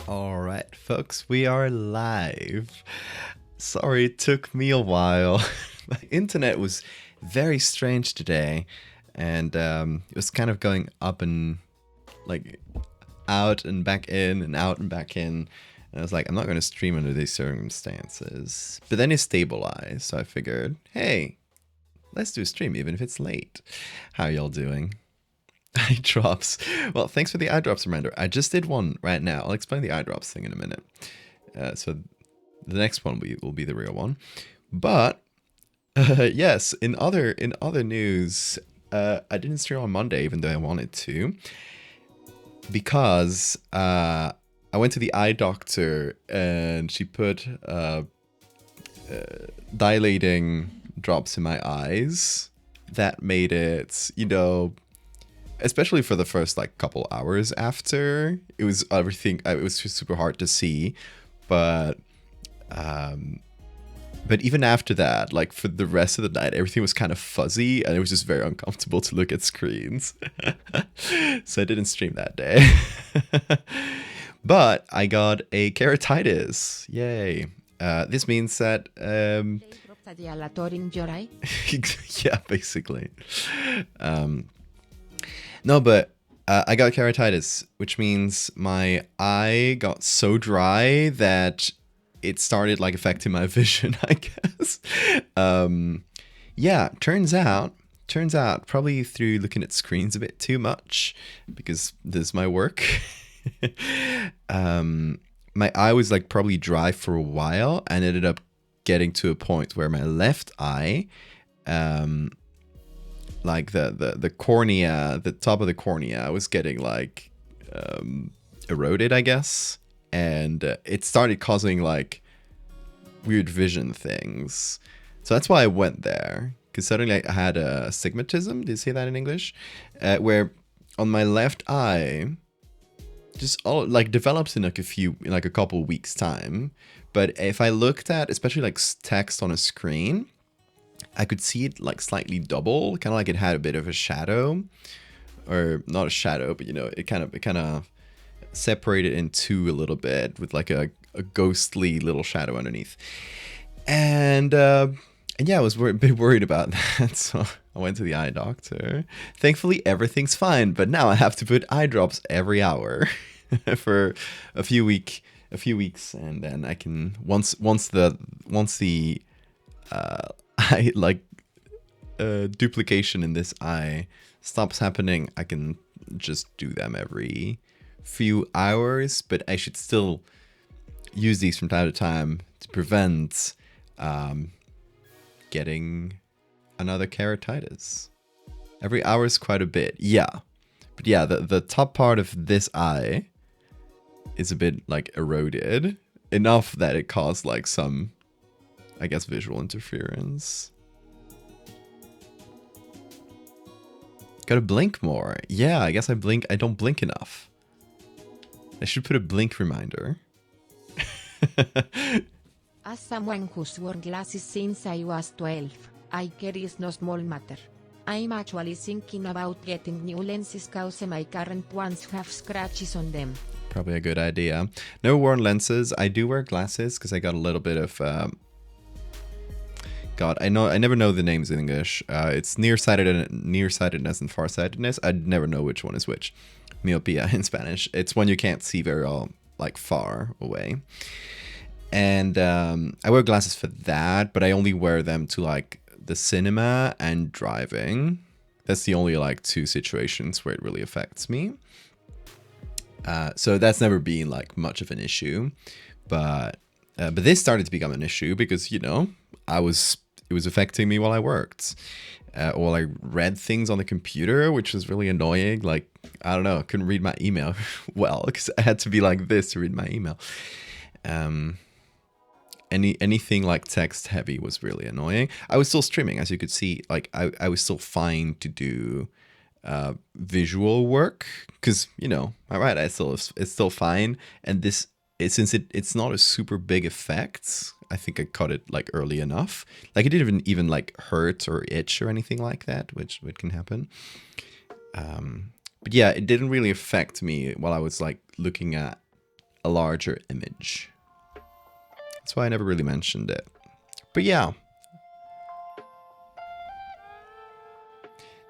All right, folks, we are live. Sorry, it took me a while. My internet was very strange today, and it was kind of going up and like out and back in and out and back in. And I was like, I'm not going to stream under these circumstances. But then it stabilized, so I figured, hey, let's do a stream even if it's late. How y'all doing? Eye drops. Well, thanks for the eye drops reminder. I just did one right now. I'll explain the eye drops thing in a minute. So the next one will be the real one. But yes, in other news, I didn't stream on Monday even though I wanted to, because I went to the eye doctor and she put dilating drops in my eyes. That made it, especially for the first like couple hours after, it was everything. It was just super hard to see, but even after that, like for the rest of the night, everything was kind of fuzzy and it was just very uncomfortable to look at screens. So I didn't stream that day. But I got a keratitis. Yay. This means that yeah, basically. No, but I got keratitis, which means my eye got so dry that it started like affecting my vision, I guess. Yeah, turns out, probably through looking at screens a bit too much, because this is my work. My eye was like probably dry for a while and ended up getting to a point where my left eye, like the cornea, the top of the cornea was getting like eroded, I guess. And it started causing like weird vision things. So that's why I went there. Because suddenly I had a astigmatism, do you say that in English? Where on my left eye, just all like develops in like a couple weeks time. But if I looked at, especially like text on a screen, I could see it like slightly double, kind of like it had a bit of a shadow, or not a shadow, but it kind of separated in two a little bit with like a ghostly little shadow underneath. And yeah, I was a bit worried about that, so I went to the eye doctor. Thankfully, everything's fine, but now I have to put eye drops every hour for a few weeks, and then I can once the eye duplication in this eye stops happening, I can just do them every few hours, but I should still use these from time to time to prevent getting another keratitis. Every hour is quite a bit, yeah. But yeah, the top part of this eye is a bit like eroded enough that it caused like some, I guess, visual interference. Gotta blink more. Yeah, I guess I don't blink enough. I should put a blink reminder. As someone who's worn glasses since I was 12, eye care is no small matter. I'm actually thinking about getting new lenses cause my current ones have scratches on them. Probably a good idea. No worn lenses. I do wear glasses because I got a little bit of God, I never know the names in English. It's nearsightedness and farsightedness. I never know which one is which. Myopia in Spanish. It's when you can't see very well, like far away. And I wear glasses for that, but I only wear them to like the cinema and driving. That's the only like two situations where it really affects me. So that's never been like much of an issue, but this started to become an issue because it was affecting me while I worked, or I read things on the computer, which was really annoying. Like, I don't know, I couldn't read my email well because I had to be like this to read my email. Anything like text heavy was really annoying. I was still streaming, as you could see. Like I was still fine to do visual work because my right eye it's still fine, and since it's not a super big effect, I think I caught it like early enough. Like it didn't even like hurt or itch or anything like that, which can happen. But yeah, it didn't really affect me while I was like looking at a larger image. That's why I never really mentioned it. But yeah.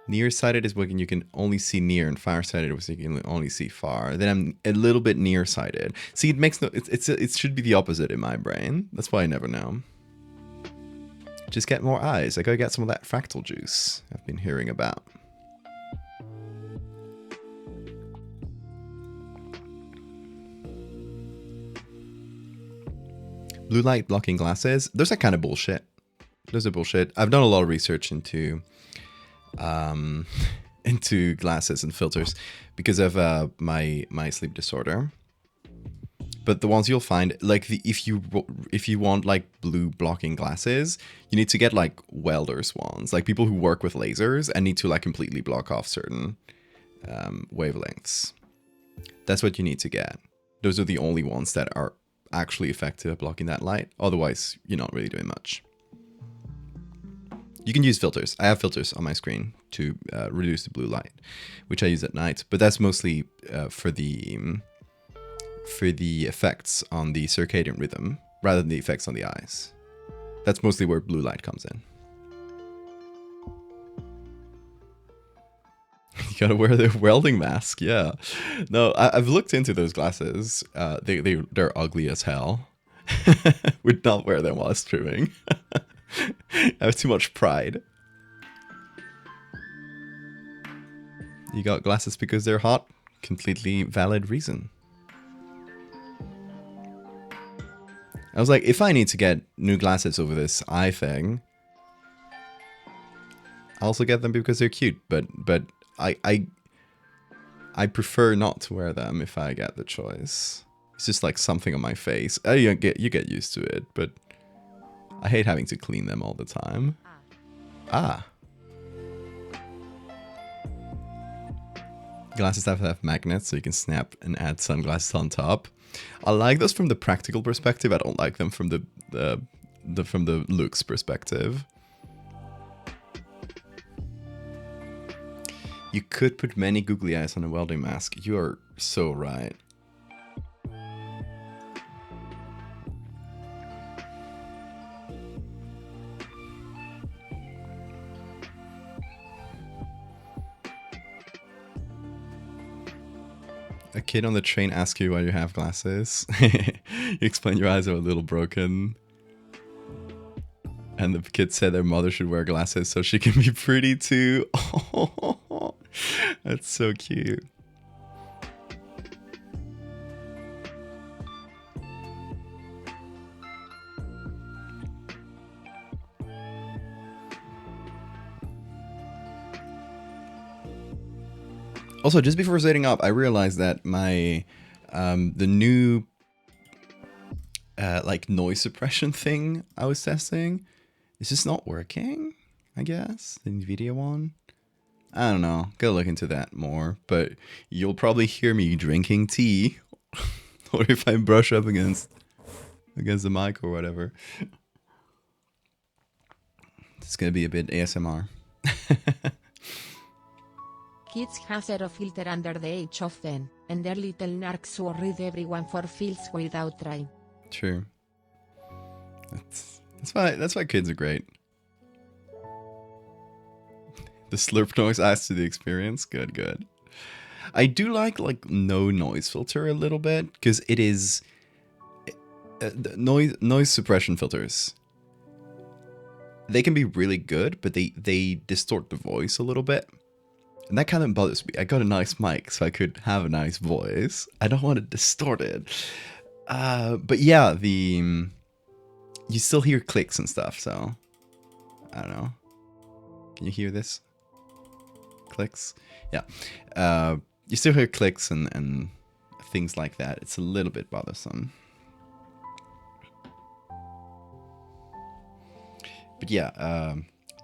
Nearsighted is when you can only see near, and farsighted is when you can only see far. Then I'm a little bit nearsighted. See, it makes no. It should be the opposite in my brain. That's why I never know. Just get more eyes. I gotta get some of that fractal juice I've been hearing about. Blue light blocking glasses. Those are kind of bullshit. Those are bullshit. I've done a lot of research into glasses and filters because of my sleep disorder. But the ones you'll find, like if you want like blue blocking glasses, you need to get like welders ones, like people who work with lasers and need to like completely block off certain wavelengths. That's what you need to get. Those are the only ones that are actually effective at blocking that light. Otherwise, you're not really doing much. You can use filters. I have filters on my screen to reduce the blue light, which I use at night. But that's mostly for the effects on the circadian rhythm rather than the effects on the eyes. That's mostly where blue light comes in. You gotta wear the welding mask, yeah. No, I've looked into those glasses. They're ugly as hell. Would not wear them while streaming. I have too much pride. You got glasses because they're hot? Completely valid reason. I was like, if I need to get new glasses over this eye thing, I also get them because they're cute, but I prefer not to wear them if I get the choice. It's just like something on my face. You get used to it, but I hate having to clean them all the time. Ah. Glasses have magnets, so you can snap and add sunglasses on top. I like those from the practical perspective. I don't like them from the looks perspective. You could put many googly eyes on a welding mask. You are so right. A kid on the train asks you why you have glasses. You explain your eyes are a little broken. And the kid said their mother should wear glasses so she can be pretty too. Oh, that's so cute. Also, just before setting up, I realized that my the new like noise suppression thing I was testing is just not working, I guess. The NVIDIA one. I don't know. Gotta look into that more. But you'll probably hear me drinking tea, or if I brush up against the mic or whatever. It's gonna be a bit ASMR. Kids have zero filter under the age of 10, and their little narcs worried everyone for feels without trying. True. That's why kids are great. The slurp noise adds to the experience. Good. I do like no noise filter a little bit because it is noise suppression filters. They can be really good, but they distort the voice a little bit. And that kind of bothers me. I got a nice mic, so I could have a nice voice. I don't want it distorted. But yeah, you still hear clicks and stuff, so I don't know. Can you hear this? Clicks? Yeah. You still hear clicks and things like that. It's a little bit bothersome. But yeah,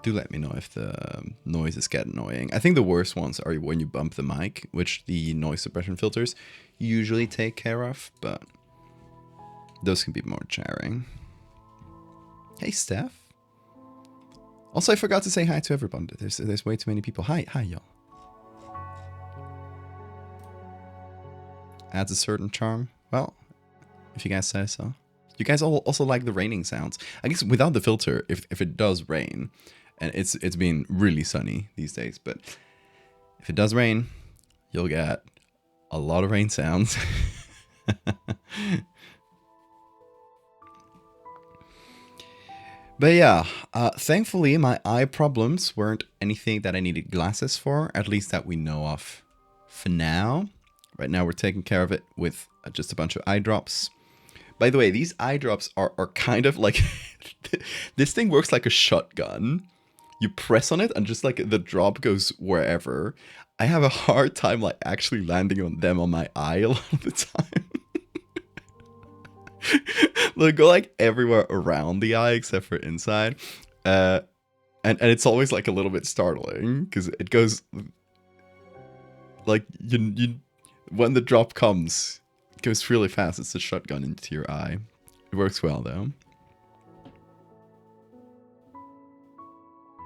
do let me know if the noises get annoying. I think the worst ones are when you bump the mic, which the noise suppression filters usually take care of, but those can be more jarring. Hey, Steph. Also, I forgot to say hi to everyone. There's way too many people. Hi, y'all. Adds a certain charm. Well, if you guys say so. You guys all also like the raining sounds. I guess without the filter, if it does rain, and it's been really sunny these days, but if it does rain, you'll get a lot of rain sounds. But yeah, thankfully my eye problems weren't anything that I needed glasses for, at least that we know of for now. Right now we're taking care of it with just a bunch of eye drops. By the way, these eye drops are kind of like... this thing works like a shotgun. You press on it and just like the drop goes wherever. I have a hard time like actually landing on them on my eye a lot of the time. They'll go like everywhere around the eye except for inside. And it's always like a little bit startling because it goes like you when the drop comes, it goes really fast. It's a shotgun into your eye. It works well though.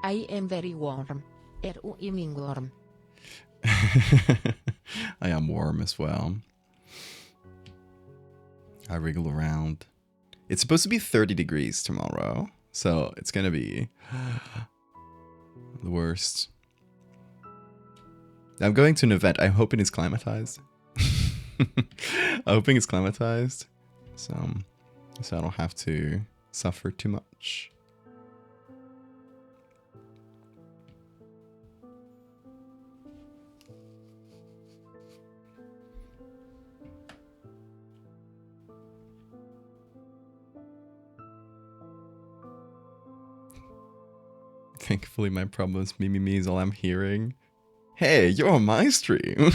I am very warm. I'm warm. I am warm as well. I wriggle around. It's supposed to be 30 degrees tomorrow, so it's gonna be the worst. I'm going to an event. I'm hoping it's climatized. I'm hoping it's climatized, so I don't have to suffer too much. Thankfully, my problem is me is all I'm hearing. Hey, you're on my stream.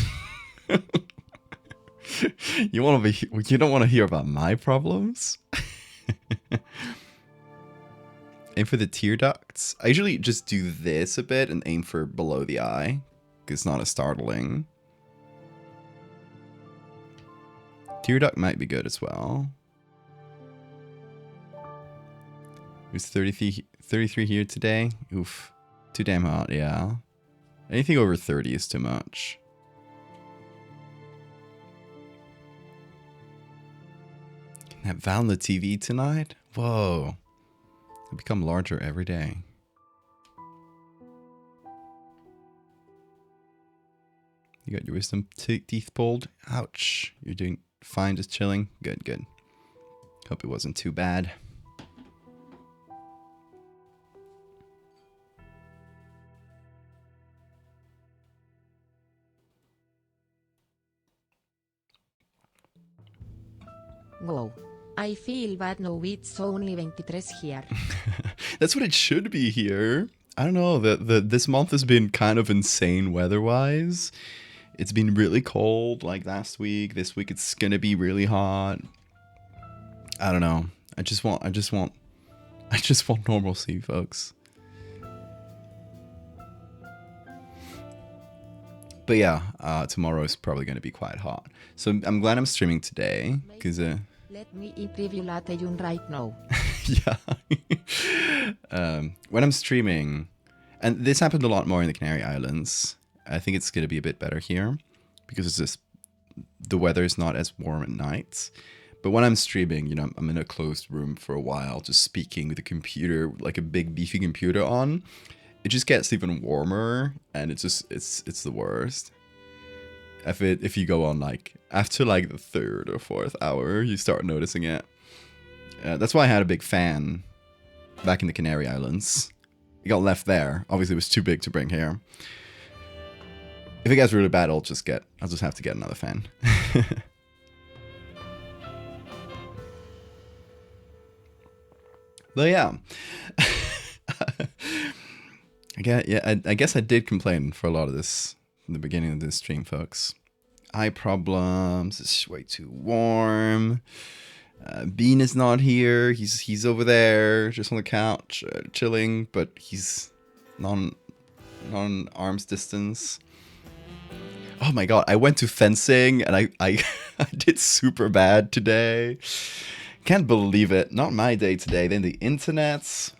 You don't want to hear about my problems? Aim for the tear ducts. I usually just do this a bit and aim for below the eye, because it's not as startling. Tear duct might be good as well. There's 33 here today. Oof. Too damn hot, yeah. Anything over 30 is too much. Can have Val on the TV tonight? Whoa. They become larger every day. You got your wisdom teeth pulled? Ouch. You're doing fine, just chilling? Good, good. Hope it wasn't too bad. Wow. I feel bad now, it's only 23 here. That's what it should be here. I don't know, this month has been kind of insane weather-wise. It's been really cold like last week. This week it's gonna be really hot. I don't know. I just want normalcy, folks. But yeah, tomorrow is probably gonna be quite hot. So I'm glad I'm streaming today, because Let me preview Lateyun right now. yeah. When I'm streaming, and this happened a lot more in the Canary Islands. I think it's going to be a bit better here because it's just the weather is not as warm at night. But when I'm streaming, you know, I'm in a closed room for a while, just speaking with a computer, like a big beefy computer on. It just gets even warmer, and it's the worst. If you go on like after like the 3rd or 4th hour, you start noticing it. That's why I had a big fan back in the Canary Islands. It got left there. Obviously, it was too big to bring here. If it gets really bad, I'll just have to get another fan. But yeah. I guess I did complain for a lot of this in the beginning of this stream, folks. Eye problems. It's way too warm. Bean is not here. He's over there, just on the couch, chilling. But he's not on arm's distance. Oh my god! I went to fencing and I I did super bad today. Can't believe it. Not my day today. Then the internet's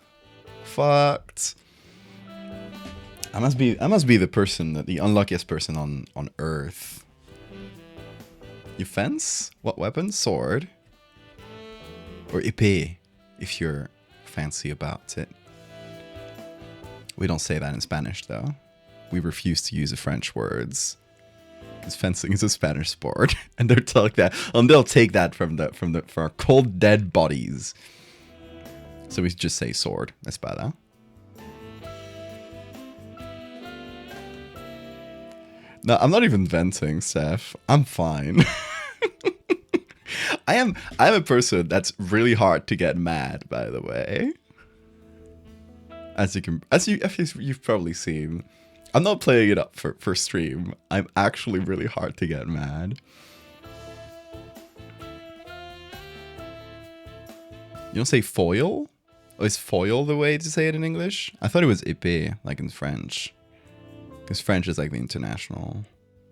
fucked. I must be the person, the unluckiest person on Earth. You fence? What weapon? Sword. Or épée, if you're fancy about it. We don't say that in Spanish, though. We refuse to use the French words. Because fencing is a Spanish sport. And they'll take that, and they'll take that from our cold, dead bodies. So we just say sword. Espada. No, I'm not even venting, Steph. I'm fine. I'm a person that's really hard to get mad, by the way. As you've probably seen. I'm not playing it up for stream. I'm actually really hard to get mad. You don't say foil? Oh, is foil the way to say it in English? I thought it was épée, like in French. Because French is like the international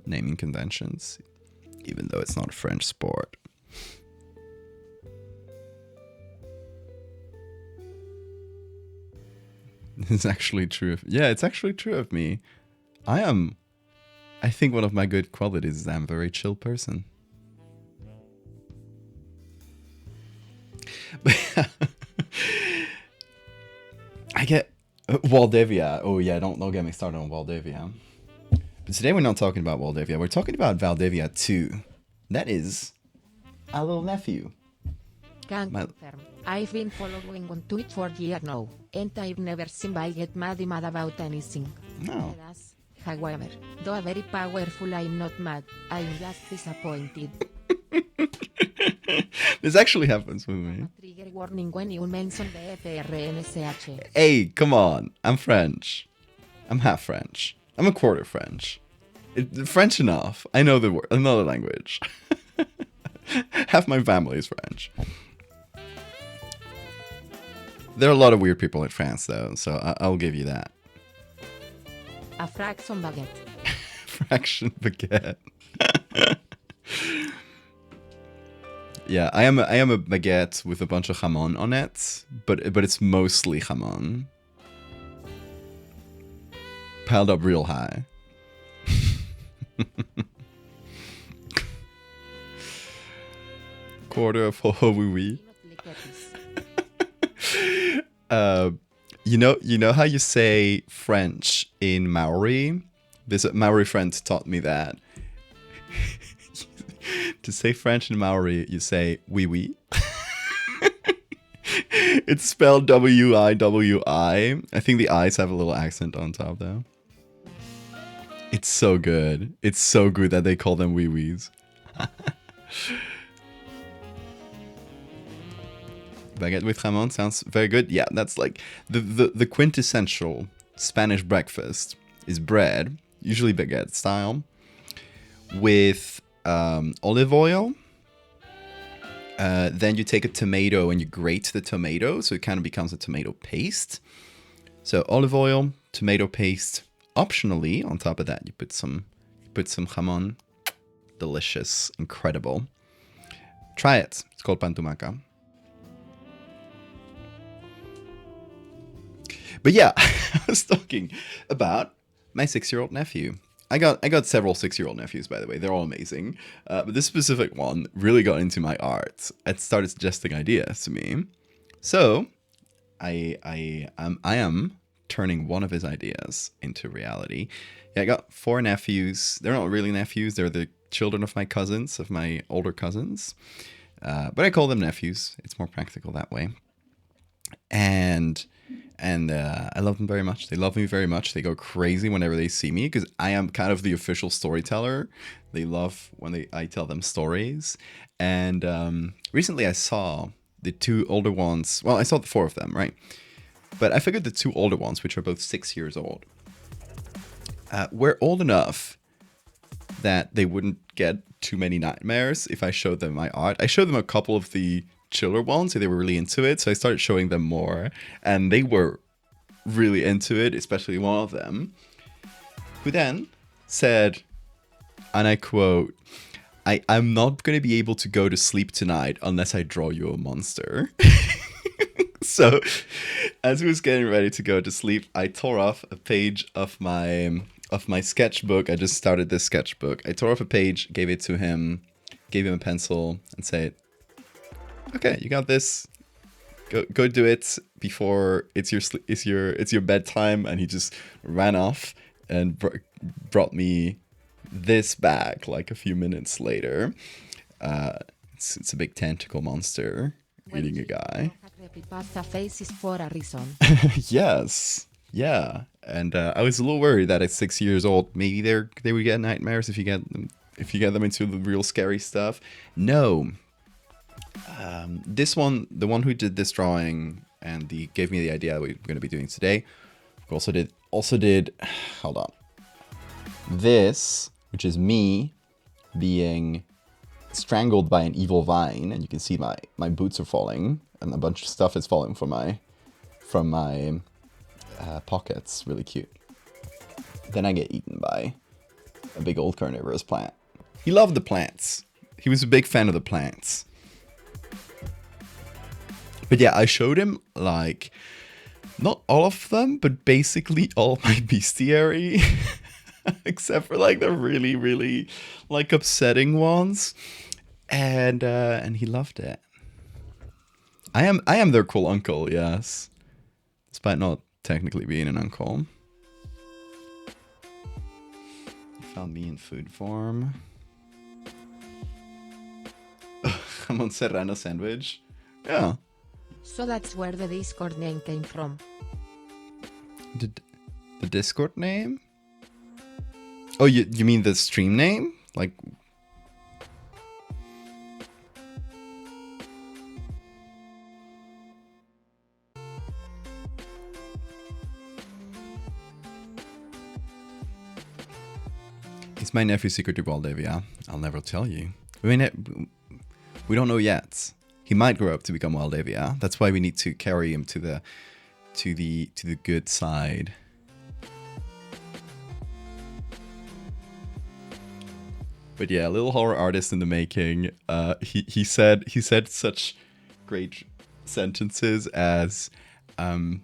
naming conventions. Even though it's not a French sport. It's actually true. It's actually true of me. I think one of my good qualities is I'm a very chill person. I get Valdevia. Oh yeah, don't get me started on Valdevia. But today we're not talking about Valdevia. We're talking about Valdevia 2. That is a little nephew. Can't confirm. I've been following on Twitter for years now, and I've never seen I get mad about anything. No. However, though very powerful, I'm not mad. I'm just disappointed. This actually happens with me. Trigger warning when you mention the FRNSH. Hey, come on. I'm French. I'm half French. I'm a quarter French. French enough. I know the word. I know the language. Half my family is French. There are a lot of weird people in France, though, so I'll give you that. A fraction baguette. Fraction baguette. Yeah, I am a baguette with a bunch of jamon on it, but it's mostly jamon. Piled up real high. Quarter of ho oui oui. You know how you say French in Maori? This Maori friend taught me that. To say French in Maori, you say oui oui. It's spelled W-I-W-I. I think the I's have a little accent on top though. It's so good. It's so good that they call them oui oui's. Baguette with jamon sounds very good. Yeah, that's like the quintessential Spanish breakfast is bread, usually baguette style, with olive oil. Then you take a tomato and you grate the tomato, so it kind of becomes a tomato paste. So olive oil, tomato paste. Optionally, on top of that, you put some jamon. Delicious, incredible. Try it. It's called pan tumaca. But yeah, I was talking about my 6-year-old nephew. I got several 6-year-old nephews, by the way. They're all amazing. But this specific one really got into my art. It started suggesting ideas to me. So I am turning one of his ideas into reality. Yeah, I got 4 nephews. They're not really nephews. They're the children of my cousins, of my older cousins. But I call them nephews. It's more practical that way. And I love them very much. They love me very much. They go crazy whenever they see me because I am kind of the official storyteller. They love when I tell them stories. And recently I saw the 2 older ones. Well, I saw the 4 of them, right? But I figured the 2 older ones, which are both 6 years old, were old enough that they wouldn't get too many nightmares if I showed them my art. I showed them a couple of the chiller ones, so they were really into it. So I started showing them more, and they were really into it, especially one of them, who then said, and I quote, I'm not going to be able to go to sleep tonight unless I draw you a monster. So as he was getting ready to go to sleep, I tore off a page of my sketchbook. I just started this sketchbook. I tore off a page, gave it to him, gave him a pencil, and said, okay, you got this. Go do it before it's your bedtime. And he just ran off and brought me this back like a few minutes later. It's a big tentacle monster eating a guy. Creepypasta faces for a reason. Yes, yeah. And I was a little worried that at 6 years old, maybe they would get nightmares if you get them into the real scary stuff. No. This one, the one who did this drawing and gave me the idea we're going to be doing today, also did hold on, this, which is me being strangled by an evil vine, and you can see my boots are falling and a bunch of stuff is falling from my pockets. Really cute. Then I get eaten by a big old carnivorous plant. He loved the plants. He was a big fan of the plants. But yeah, I showed him, like, not all of them, but basically all of my bestiary. Except for, like, the really, really, like, upsetting ones. And he loved it. I am their cool uncle, yes. Despite not technically being an uncle. He found me in food form. I'm on Serrano sandwich. Yeah. So that's where the Discord name came from. The Discord name? Oh, you mean the stream name? Like... Is my nephew secret to Valdevia? I'll never tell you. I mean, we don't know yet. He might grow up to become Valdevia. That's why we need to carry him to the good side. But yeah, little horror artist in the making. He said such great sentences as, when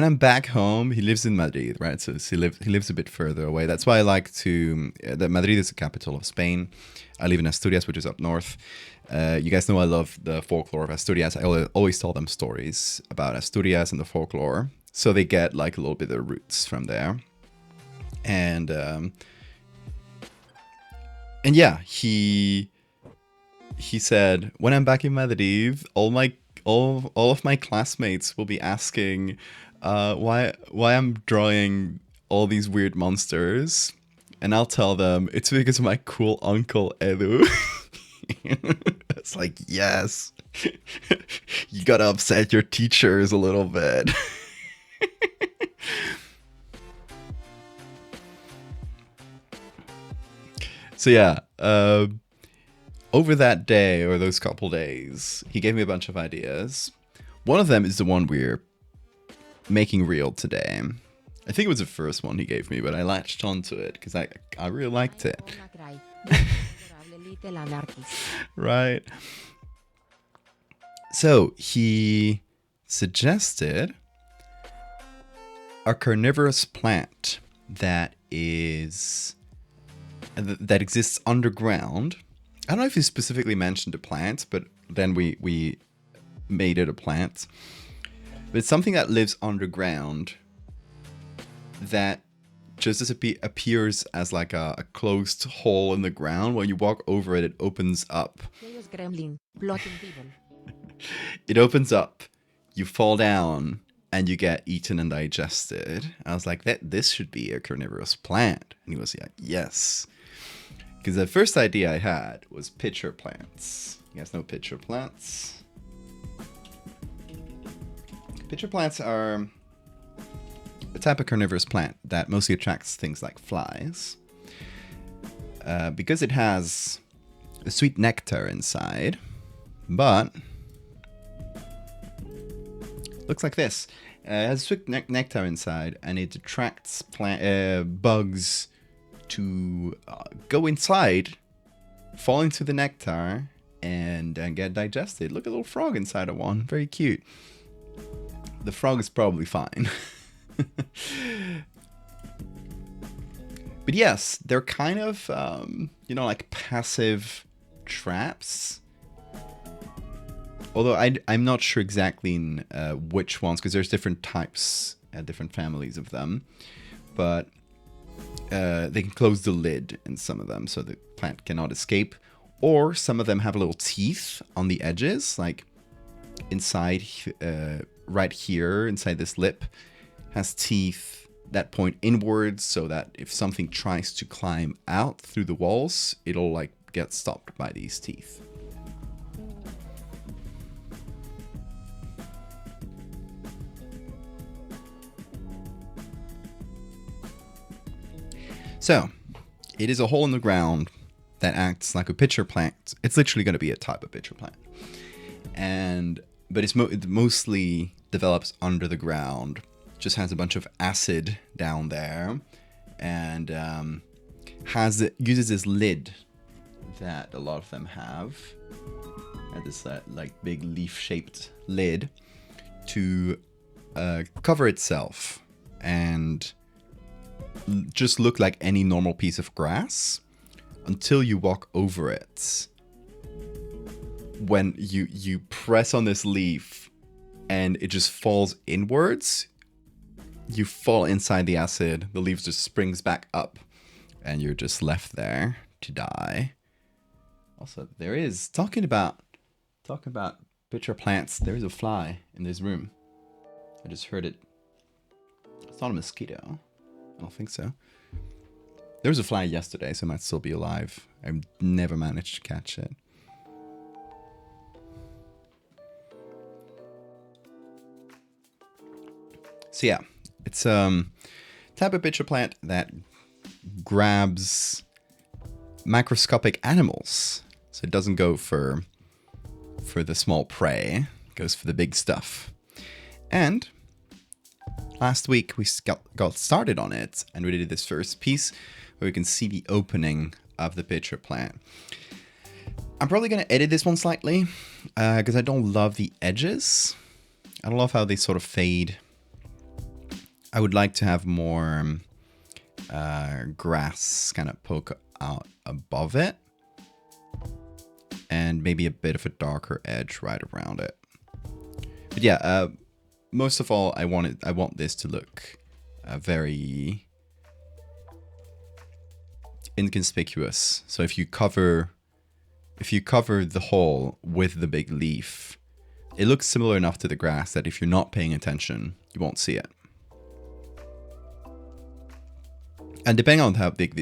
I'm back home, he lives in Madrid, right? So he lives a bit further away. That's why I like to. Madrid is the capital of Spain. I live in Asturias, which is up north. You guys know I love the folklore of Asturias. I always tell them stories about Asturias and the folklore, so they get like a little bit of the roots from there. And yeah, he said, when I'm back in Madrid, all of my classmates will be asking why I'm drawing all these weird monsters, and I'll tell them it's because of my cool uncle Edu. It's like, yes, you gotta upset your teachers a little bit. So yeah, over that day, or those couple days, he gave me a bunch of ideas. One of them is the one we're making real today. I think it was the first one he gave me, but I latched onto it because I really liked it. Right. So he suggested a carnivorous plant that exists underground. I don't know if he specifically mentioned a plant, but then we made it a plant. But it's something that lives underground that just appears as like a closed hole in the ground. When you walk over it, it opens up. It opens up, you fall down, and you get eaten and digested. I was like, this should be a carnivorous plant. And he was like, yes. Because the first idea I had was pitcher plants. You guys know pitcher plants? Pitcher plants are a type of carnivorous plant that mostly attracts things like flies. Because it has a sweet nectar inside, but looks like this. It has sweet nectar inside, and it attracts bugs to go inside, fall into the nectar, and get digested. Look, a little frog inside of one. Very cute. The frog is probably fine. But yes, they're kind of, like passive traps. Although I'm not sure exactly in which ones, because there's different types, different families of them. But they can close the lid in some of them, so the plant cannot escape. Or some of them have little teeth on the edges, like inside, right here, inside this lip, has teeth that point inwards, so that if something tries to climb out through the walls, it'll like get stopped by these teeth. So, it is a hole in the ground that acts like a pitcher plant. It's literally going to be a type of pitcher plant. But it mostly develops under the ground. Just has a bunch of acid down there. And uses this lid that a lot of them have. And this like big leaf-shaped lid to cover itself. And just look like any normal piece of grass until you walk over it. When you press on this leaf and it just falls inwards, you fall inside the acid, the leaf just springs back up, and you're just left there to die. Also, there is, talking about pitcher plants, there is a fly in this room. I just heard it. It's not a mosquito. I don't think so. There was a fly yesterday, so it might still be alive. I've never managed to catch it. So yeah, it's type of pitcher plant that grabs macroscopic animals. So it doesn't go for the small prey, it goes for the big stuff. And last week we got started on it, and we did this first piece where we can see the opening of the pitcher plant. I'm probably going to edit this one slightly because I don't love the edges. I don't love how they sort of fade. I would like to have more grass kind of poke out above it, and maybe a bit of a darker edge right around it. But yeah, most of all, I want this to look very inconspicuous. So if you cover the hole with the big leaf, it looks similar enough to the grass that if you're not paying attention, you won't see it. And depending on how big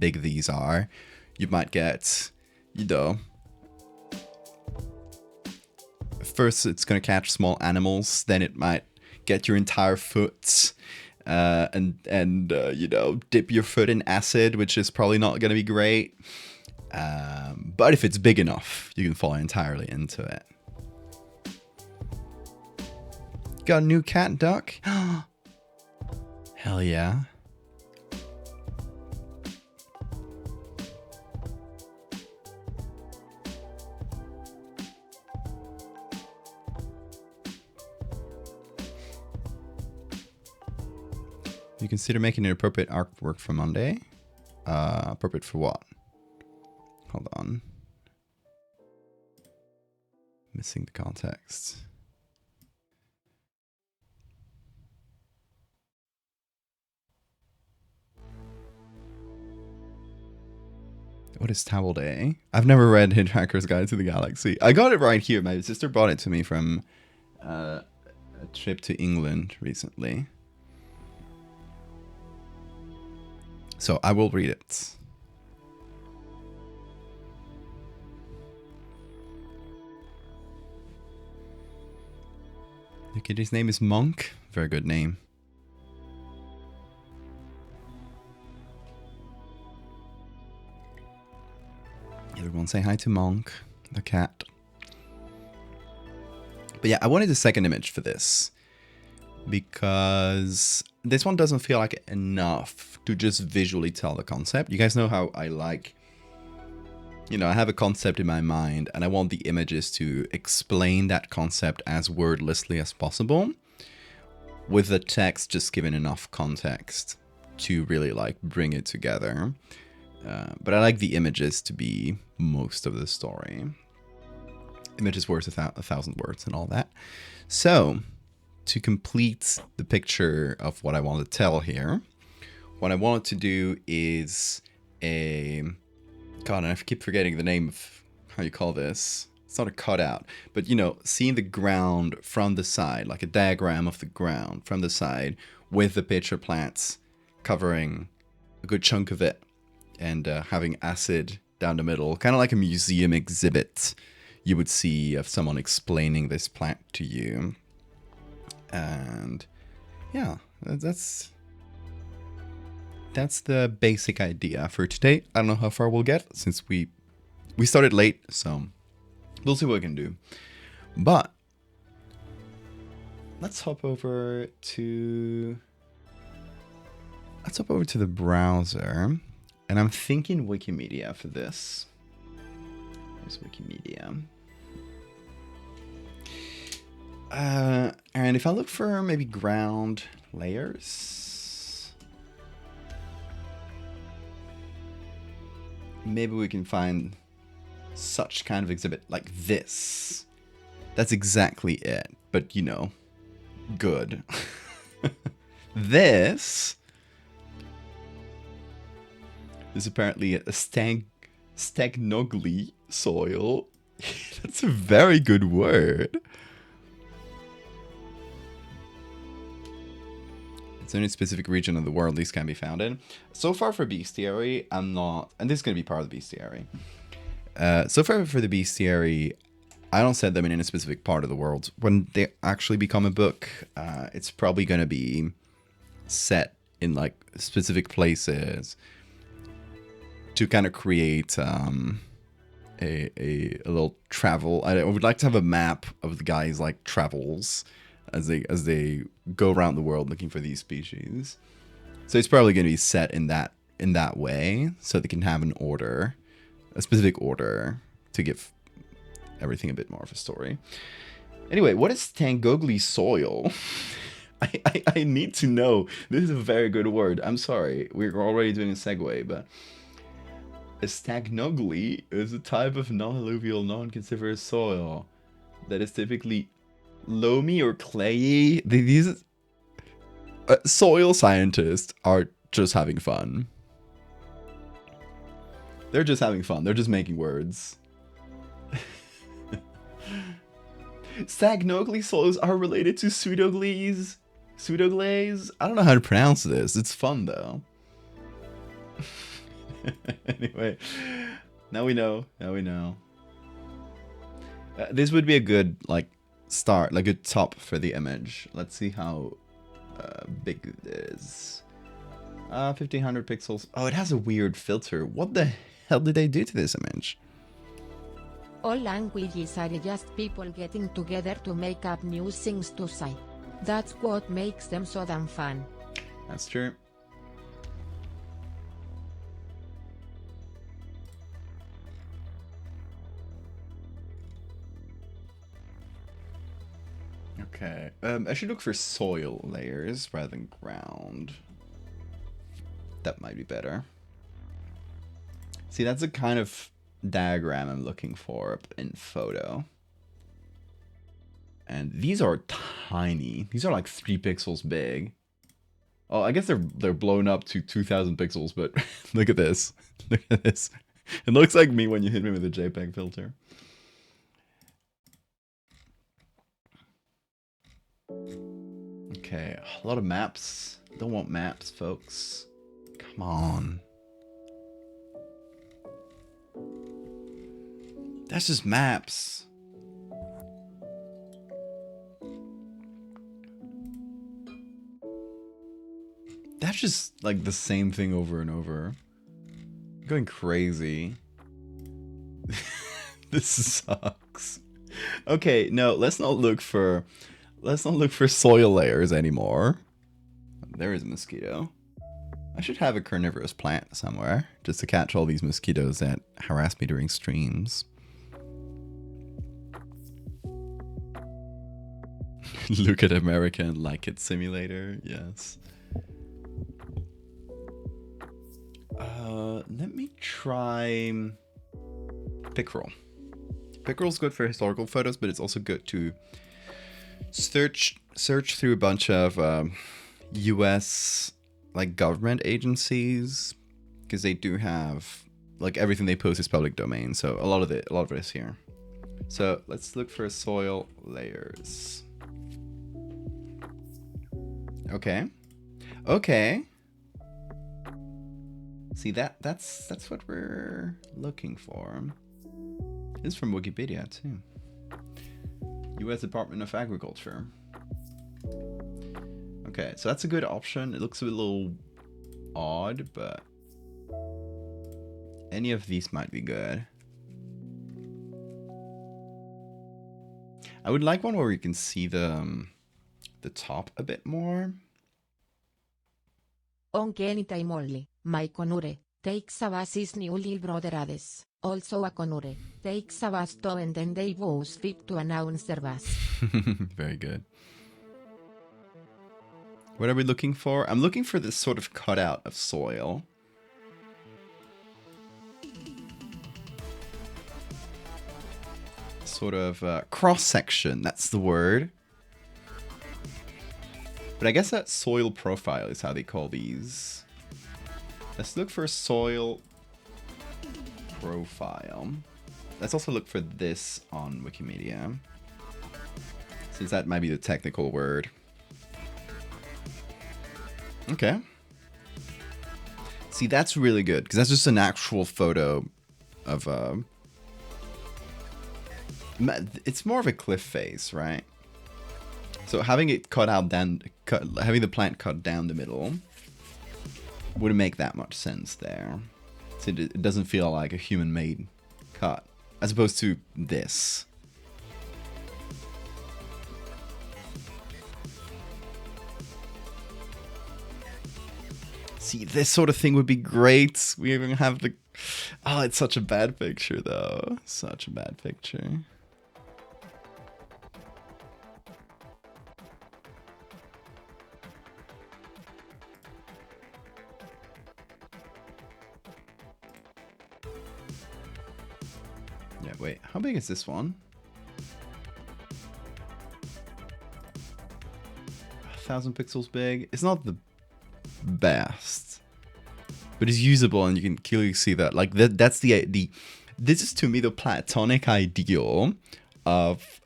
these are, you might get, first it's going to catch small animals, then it might get your entire foot, and dip your foot in acid, which is probably not going to be great. But if it's big enough, you can fall entirely into it. Got a new cat duck? Hell yeah. You consider making an appropriate artwork for Monday? Appropriate for what? Hold on. Missing the context. What is Towel Day? I've never read Hitchhiker's Guide to the Galaxy. I got it right here. My sister brought it to me from a trip to England recently. So I will read it. The kitty's name is Monk. Very good name. Everyone say hi to Monk, the cat. But yeah, I wanted a second image for this because this one doesn't feel like enough to just visually tell the concept. You guys know how I like, I have a concept in my mind and I want the images to explain that concept as wordlessly as possible, with the text just given enough context to really like bring it together. But I like the images to be most of the story. Image is worth a thousand words and all that. So, to complete the picture of what I want to tell here, what I wanted to do is a... God, I keep forgetting the name of how you call this. It's not a cutout, but you know, seeing the ground from the side, like a diagram of the ground from the side with the pitcher plants covering a good chunk of it and having acid down the middle, kind of like a museum exhibit you would see of someone explaining this plant to you. And yeah, that's the basic idea for today. I don't know how far we'll get since we started late, so we'll see what we can do. But let's hop over to the browser, and I'm thinking Wikimedia for this. There's Wikimedia. And if I look for maybe ground layers, maybe we can find such kind of exhibit like this. That's exactly it, but you know, good. This is apparently a stagnogly soil. That's a very good word. It's only a specific region of the world these can be found in. So far for bestiary, I'm not, and this is going to be part of the bestiary. So far for the bestiary, I don't set them in a specific part of the world. When they actually become a book, it's probably going to be set in like specific places to kind of create a little travel. I would like to have a map of the guys' like travels as they go around the world looking for these species. So it's probably going to be set in that way, so they can have an order, a specific order, to give everything a bit more of a story. Anyway, what is Tangogli soil? I need to know. This is a very good word. I'm sorry, we're already doing a segue, but a stagnogli is a type of non-alluvial, non-coniferous soil that is typically loamy or clayey. These soil scientists are just having fun. They're just having fun. They're just making words. Stagnogli soils are related to pseudoglaze. Pseudoglaze? I don't know how to pronounce this. It's fun though. Anyway, now we know. This would be a good like start, like a top for the image. Let's see how big it is. 1500 pixels. Oh, it has a weird filter. What the hell did they do to this image? All languages are just people getting together to make up new things to say. That's what makes them so damn fun. That's true. Okay, I should look for soil layers rather than ground. That might be better. See, that's the kind of diagram I'm looking for in photo. And these are tiny. These are like 3 pixels big. Oh, I guess they're blown up to 2000 pixels, but look at this. Look at this. It looks like me when you hit me with a JPEG filter. Okay, a lot of maps. Don't want maps, folks. Come on. That's just maps. That's just like the same thing over and over. I'm going crazy. This sucks. Okay, no, let's not look for soil layers anymore. There is a mosquito. I should have a carnivorous plant somewhere just to catch all these mosquitoes that harass me during streams. Look at America and like it simulator. Yes. Let me try pickerel. Pickerel's good for historical photos, but it's also good to search through a bunch of U.S. like government agencies, because they do have like everything they post is public domain. So a lot of it is here. So let's look for soil layers. Okay. See, that's what we're looking for. This is from Wikipedia too. U.S. Department of Agriculture. Okay, so that's a good option. It looks a little odd, but any of these might be good. I would like one where you can see the top a bit more. Onkenitai molli, mai konure, takes avasis new lil broderades, also a konure, takes avas to and then they was fit to announce their vas. Very good. What are we looking for? I'm looking for this sort of cutout of soil. Sort of cross-section, that's the word. But I guess that soil profile is how they call these. Let's look for soil profile. Let's also look for this on Wikimedia, since that might be the technical word. Okay. See, that's really good, because that's just an actual photo of it's more of a cliff face, right? So having it having the plant cut down the middle wouldn't make that much sense there. So it doesn't feel like a human-made cut, as opposed to this. See, this sort of thing would be great. We even have the... Oh, it's such a bad picture, though. Such a bad picture. Yeah, wait. How big is this one? 1,000 pixels big. It's not the best, but it's usable, and you can clearly see that. Like that's the this is to me the platonic ideal of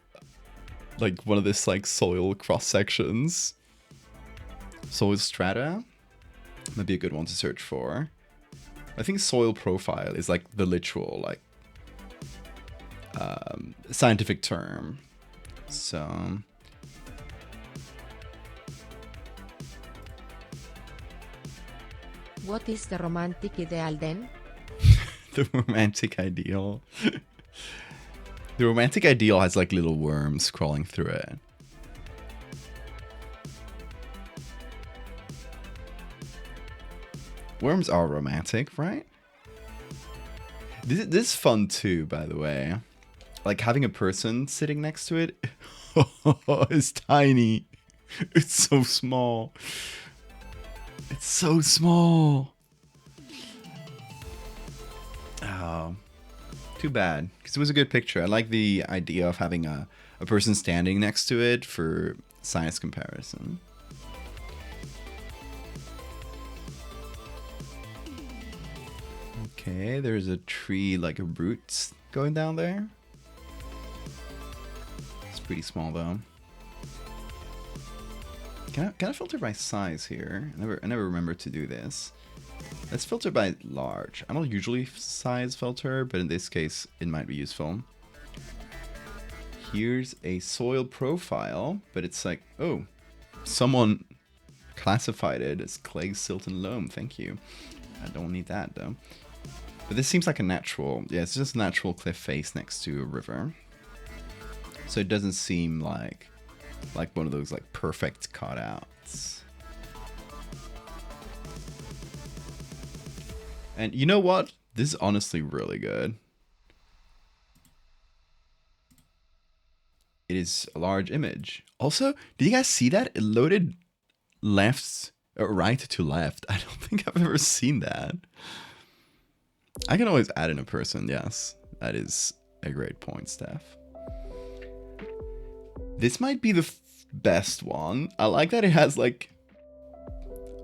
like one of this like soil cross sections. Soil strata might be a good one to search for. I think soil profile is like the literal like scientific term. So What is the romantic ideal then? the romantic ideal. The romantic ideal has like little worms crawling through it. Worms are romantic, right? This is fun too, by the way. Like having a person sitting next to it. It's tiny. It's so small. It's so small. Oh, too bad. Because it was a good picture. I like the idea of having a person standing next to it for size comparison. Okay, there's a tree, like a root going down there. It's pretty small though. Can I filter by size here? I never remember to do this. Let's filter by large. I don't usually size filter, but in this case, it might be useful. Here's a soil profile, but it's like, oh, someone classified it as clay, silt, and loam. Thank you. I don't need that though. But this seems like a natural, yeah, it's just a natural cliff face next to a river. So it doesn't seem like one of those like perfect cutouts. And you know what? This is honestly really good. It is a large image. Also, did you guys see that? It loaded left or right to left. I don't think I've ever seen that. I can always add in a person, yes. That is a great point, Steph. This might be the best one. I like that it has like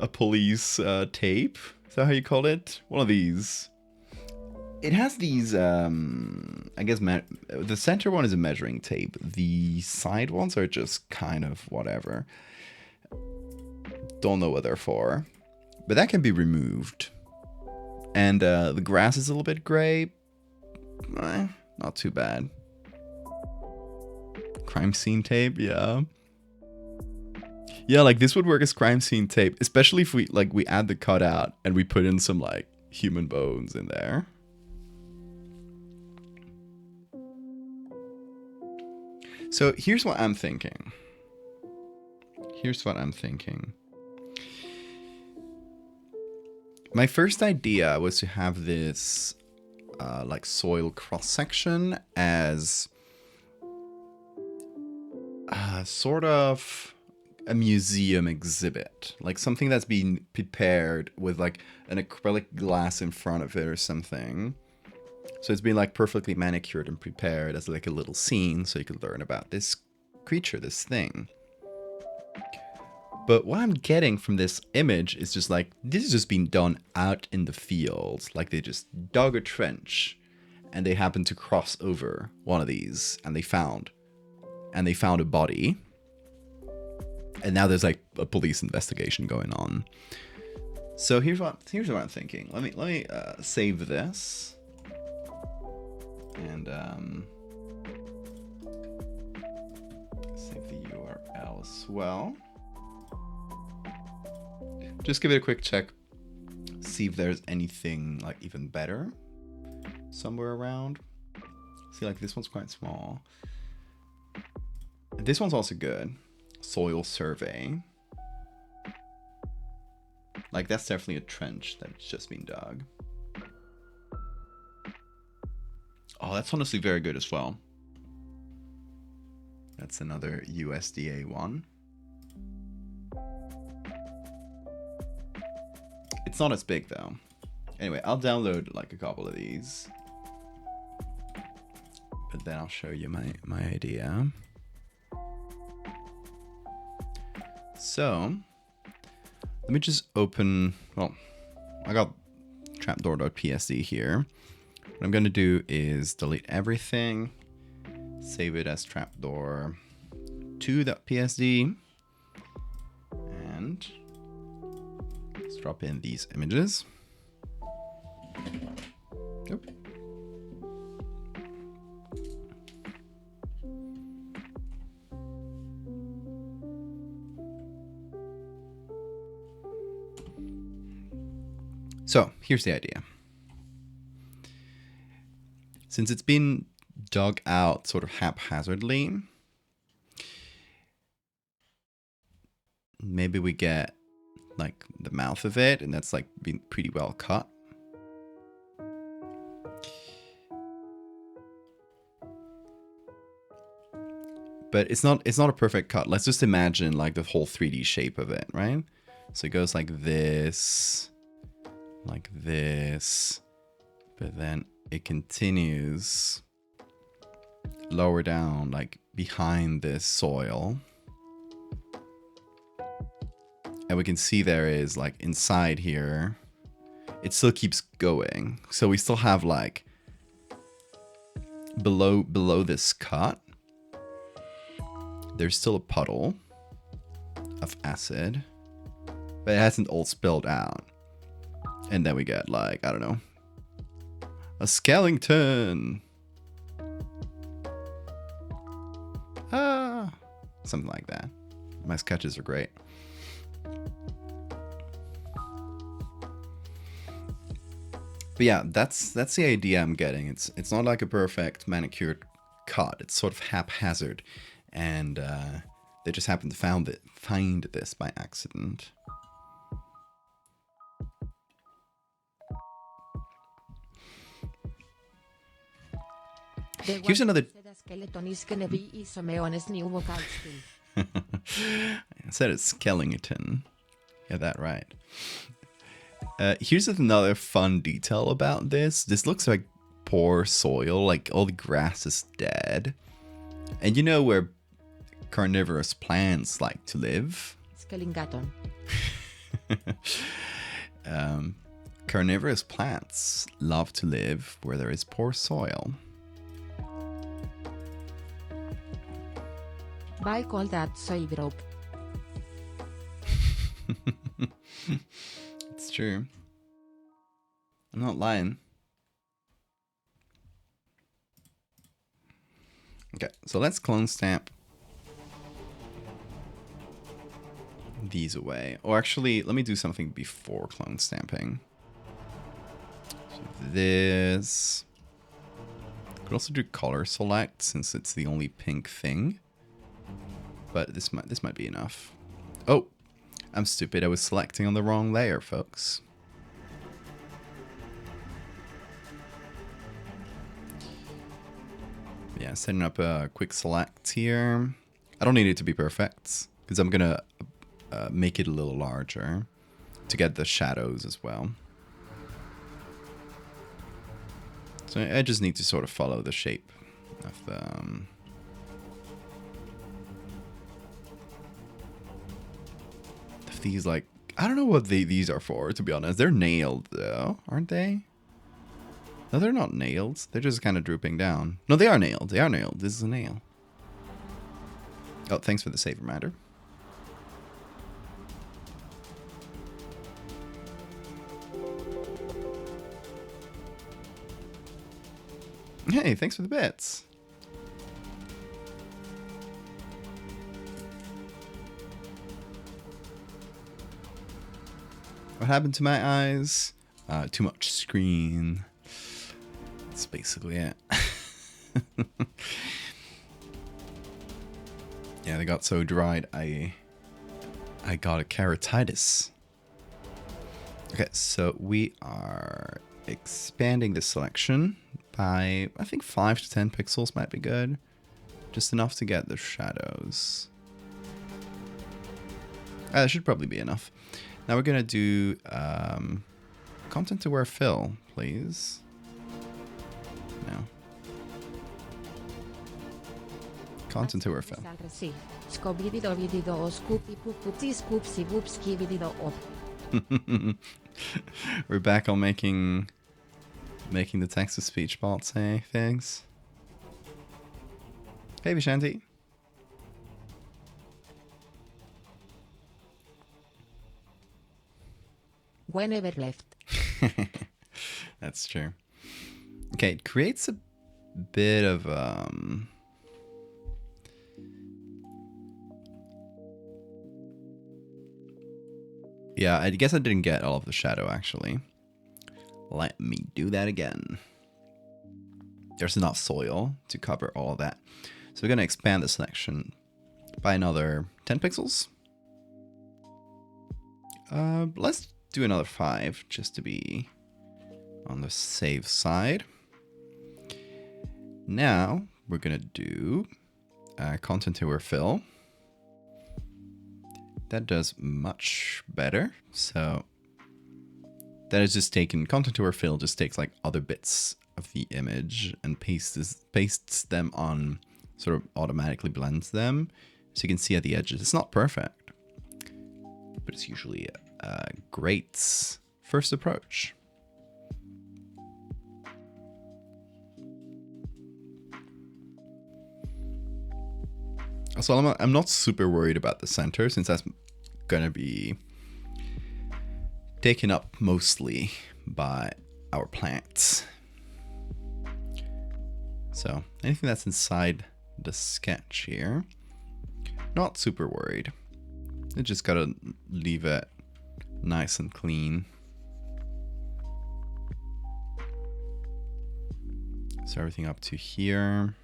a police tape. Is that how you call it? One of these. It has these, I guess, the center one is a measuring tape. The side ones are just kind of whatever. Don't know what they're for. But that can be removed. And the grass is a little bit gray. Not too bad. Crime scene tape, yeah. Yeah, like this would work as crime scene tape, especially if we add the cutout and we put in some like human bones in there. So here's what I'm thinking. My first idea was to have this like soil cross section as sort of a museum exhibit, like something that's been prepared with like an acrylic glass in front of it or something. So it's been like perfectly manicured and prepared as like a little scene so you could learn about this creature, this thing. But what I'm getting from this image is just like, this has just been done out in the field. Like they just dug a trench and they happened to cross over one of these and they found a body. And now there's like a police investigation going on. So here's what I'm thinking. Let me save this. And save the URL as well. Just give it a quick check. See if there's anything like even better somewhere around. See, like this one's quite small. This one's also good. Soil survey. Like that's definitely a trench that's just been dug. Oh, that's honestly very good as well. That's another USDA one. It's not as big though. Anyway, I'll download like a couple of these. But then I'll show you my idea. So, let me just open, well, I got trapdoor.psd here. What I'm going to do is delete everything, save it as trapdoor2.psd, and let's drop in these images. Nope. So here's the idea. Since it's been dug out sort of haphazardly, maybe we get like the mouth of it, and that's like been pretty well cut. But it's not a perfect cut. Let's just imagine like the whole 3D shape of it, right? So it goes like this, but then it continues lower down, like behind this soil. And we can see there is like inside here, it still keeps going. So we still have like below this cut, there's still a puddle of acid, but it hasn't all spilled out. And then we get like, I don't know, a skeleton. Something like that. My sketches are great. But yeah, that's the idea I'm getting. It's not like a perfect manicured cut. It's sort of haphazard, and they just happened to find this by accident. Here's another. I said it's skeleton. Yeah, that right. Here's another fun detail about this. This looks like poor soil, like all the grass is dead. And you know where carnivorous plants like to live? Skelingaton. Carnivorous plants love to live where there is poor soil. By call that soy drop. It's true. I'm not lying. Okay, so let's clone stamp these away. Or actually, let me do something before clone stamping. So this. Could also do color select since it's the only pink thing. But this might be enough. Oh, I'm stupid. I was selecting on the wrong layer, folks. Yeah, setting up a quick select here. I don't need it to be perfect because I'm gonna make it a little larger to get the shadows as well. So I just need to sort of follow the shape of the of these, like, I don't know what these are for, to be honest. They're nailed though, aren't they? No, they're not nailed. They're just kind of drooping down. No, they are nailed. They are nailed. This is a nail. Oh, thanks for the save reminder. Hey, thanks for the bits. What happened to my eyes? Too much screen. That's basically it. Yeah, they got so dried, I got a keratitis. Okay, so we are expanding the selection by, I think 5 to 10 pixels might be good. Just enough to get the shadows. That should probably be enough. Now we're gonna do content aware fill, please. No. Content aware fill. We're back on making the text to speech bot say things. Hey Vishanti. Whenever left. That's true. Okay, it creates a bit of yeah, I guess I didn't get all of the shadow actually. Let me do that again. There's enough soil to cover all of that. So we're gonna expand the selection by another 10 pixels. Let's do another 5 just to be on the safe side. Now we're gonna do content aware fill. That does much better. So that is just taken, content aware fill just takes like other bits of the image and pastes them on, sort of automatically blends them. So you can see at the edges, it's not perfect, but it's usually a great first approach. So I'm not super worried about the center since that's gonna be taken up mostly by our plants. So anything that's inside the sketch here, not super worried. You just gotta leave it nice and clean. So everything up to here.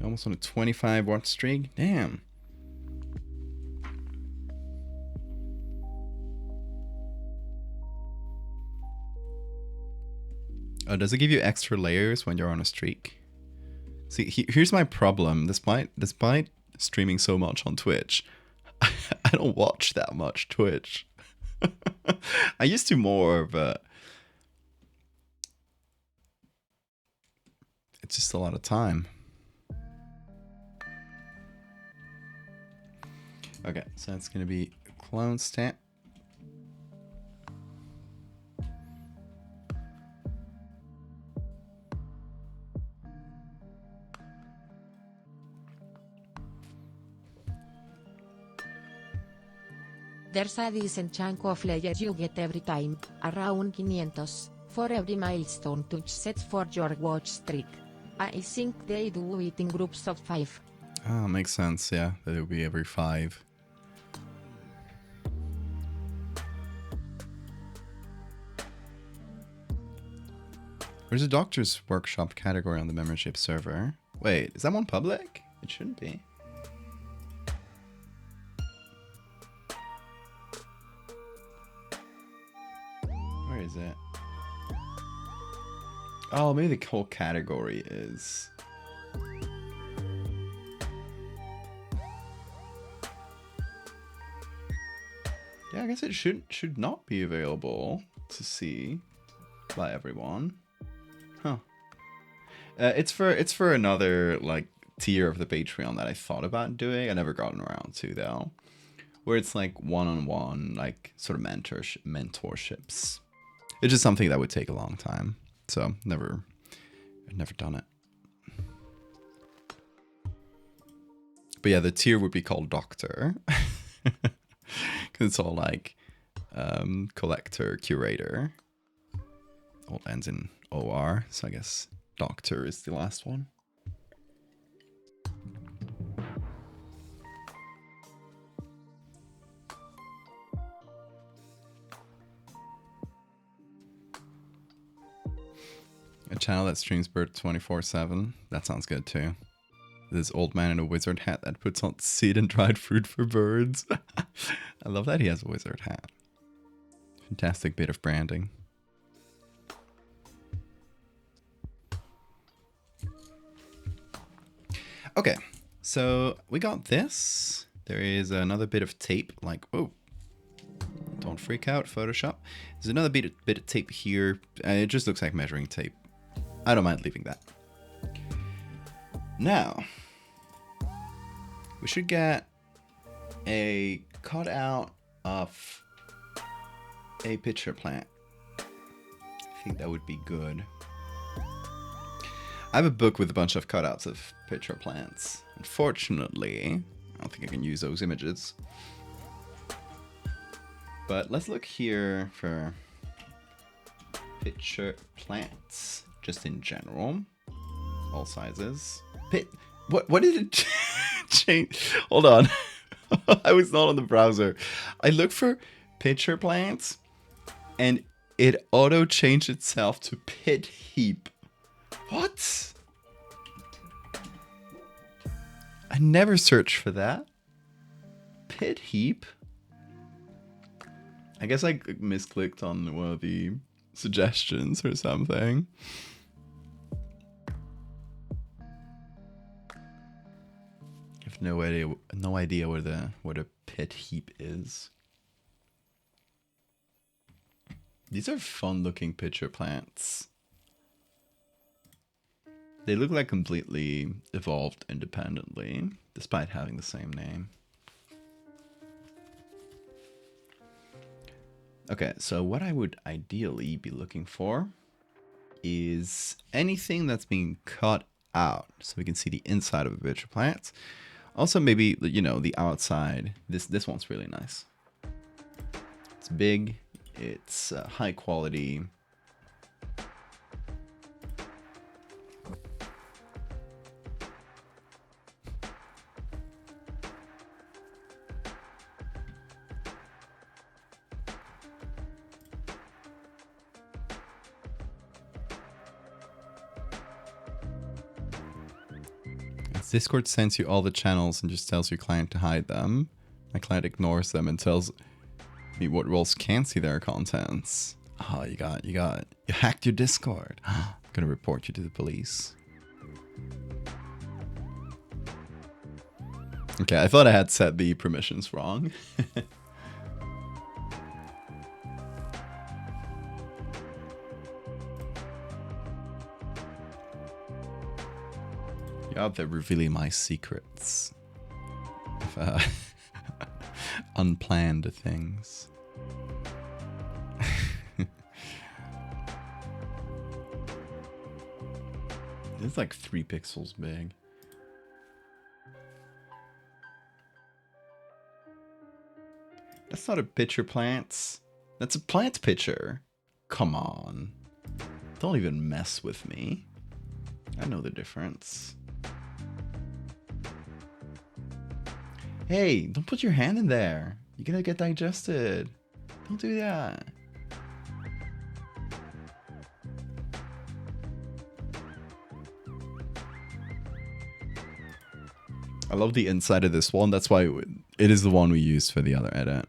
Almost on a 25 watt streak. Damn. Oh, does it give you extra layers when you're on a streak? See, here's my problem. Despite streaming so much on Twitch, I don't watch that much Twitch. I used to more, but it's just a lot of time. Okay, so that's gonna be clone stamp. There's a decent chunk of layers you get every time, around 500, for every milestone touch set for your watch streak. I think they do it in groups of 5. Oh, makes sense, yeah. That it would be every 5. There's a doctor's workshop category on the membership server. Wait, is that one public? It shouldn't be. Where is it? Oh, maybe the whole category is. Yeah, I guess it should not be available to see by everyone. Huh. It's for another like tier of the Patreon that I thought about doing. I never gotten around to though, where it's like one-on-one, like sort of mentorships. It's just something that would take a long time, so I've never done it. But yeah, the tier would be called Doctor, because it's all like collector, curator. All ends in OR, so I guess Doctor is the last one. A channel that streams bird 24/7. That sounds good too. This old man in a wizard hat that puts on seed and dried fruit for birds. I love that he has a wizard hat. Fantastic bit of branding. Okay, so we got this. There is another bit of tape, like, oh, don't freak out, Photoshop. There's another bit of tape here. It just looks like measuring tape. I don't mind leaving that. Now, we should get a cutout of a pitcher plant. I think that would be good. I have a book with a bunch of cutouts of pitcher plants. Unfortunately, I don't think I can use those images. But let's look here for pitcher plants, just in general. All sizes. What did it change? Hold on. I was not on the browser. I looked for pitcher plants and it auto changed itself to pit heap. What? I never searched for that. Pit heap? I guess I misclicked on one of the suggestions or something. I have no idea what a pit heap is. These are fun looking pitcher plants. They look like completely evolved independently, despite having the same name. Okay, so what I would ideally be looking for is anything that's being cut out, so we can see the inside of a pitcher plant. Also, maybe, you know, the outside. This one's really nice. It's big. It's high quality. Discord sends you all the channels and just tells your client to hide them. My client ignores them and tells me what roles can't see their contents. Oh, you hacked your Discord. I'm gonna report you to the police. Okay, I thought I had set the permissions wrong. You're out there revealing my secrets of unplanned things. It's like 3 pixels big. That's not a pitcher, plants. That's a plant pitcher. Come on. Don't even mess with me. I know the difference. Hey, don't put your hand in there. You're gonna get digested. Don't do that. I love the inside of this one. That's why it is the one we used for the other edit.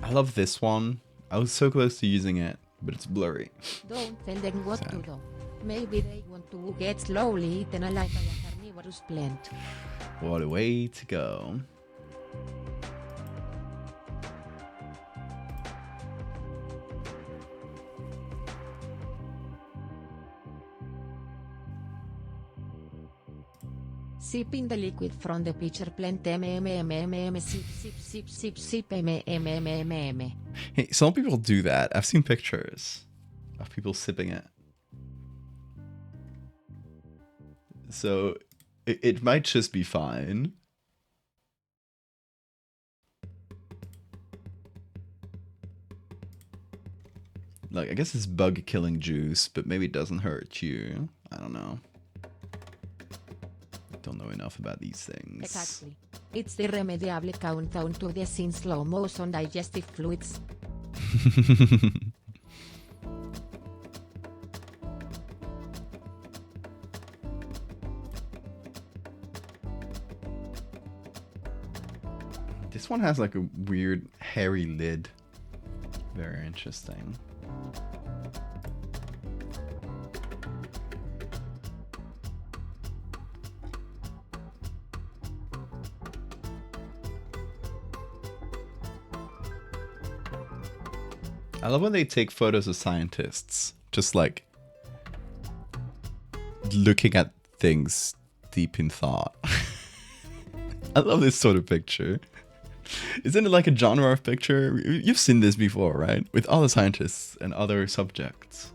I love this one. I was so close to using it, but it's blurry. Don't tell them what Sad. to do. Maybe they want to get slowly eaten alive by a carnivorous plant. What a way to go. Sipping the liquid from the pitcher plant sip sip sip sip sip Hey, some people do that. I've seen pictures of people sipping it. So it might just be fine. Like, I guess it's bug killing juice, but maybe it doesn't hurt you. I don't know. Don't know enough about these things. Exactly. It's the irremediable countdown to death in slow motion digestive fluids. This one has like a weird hairy lid. Very interesting. I love when they take photos of scientists, just like looking at things deep in thought. I love this sort of picture. Isn't it like a genre of picture? You've seen this before, right? With other scientists and other subjects.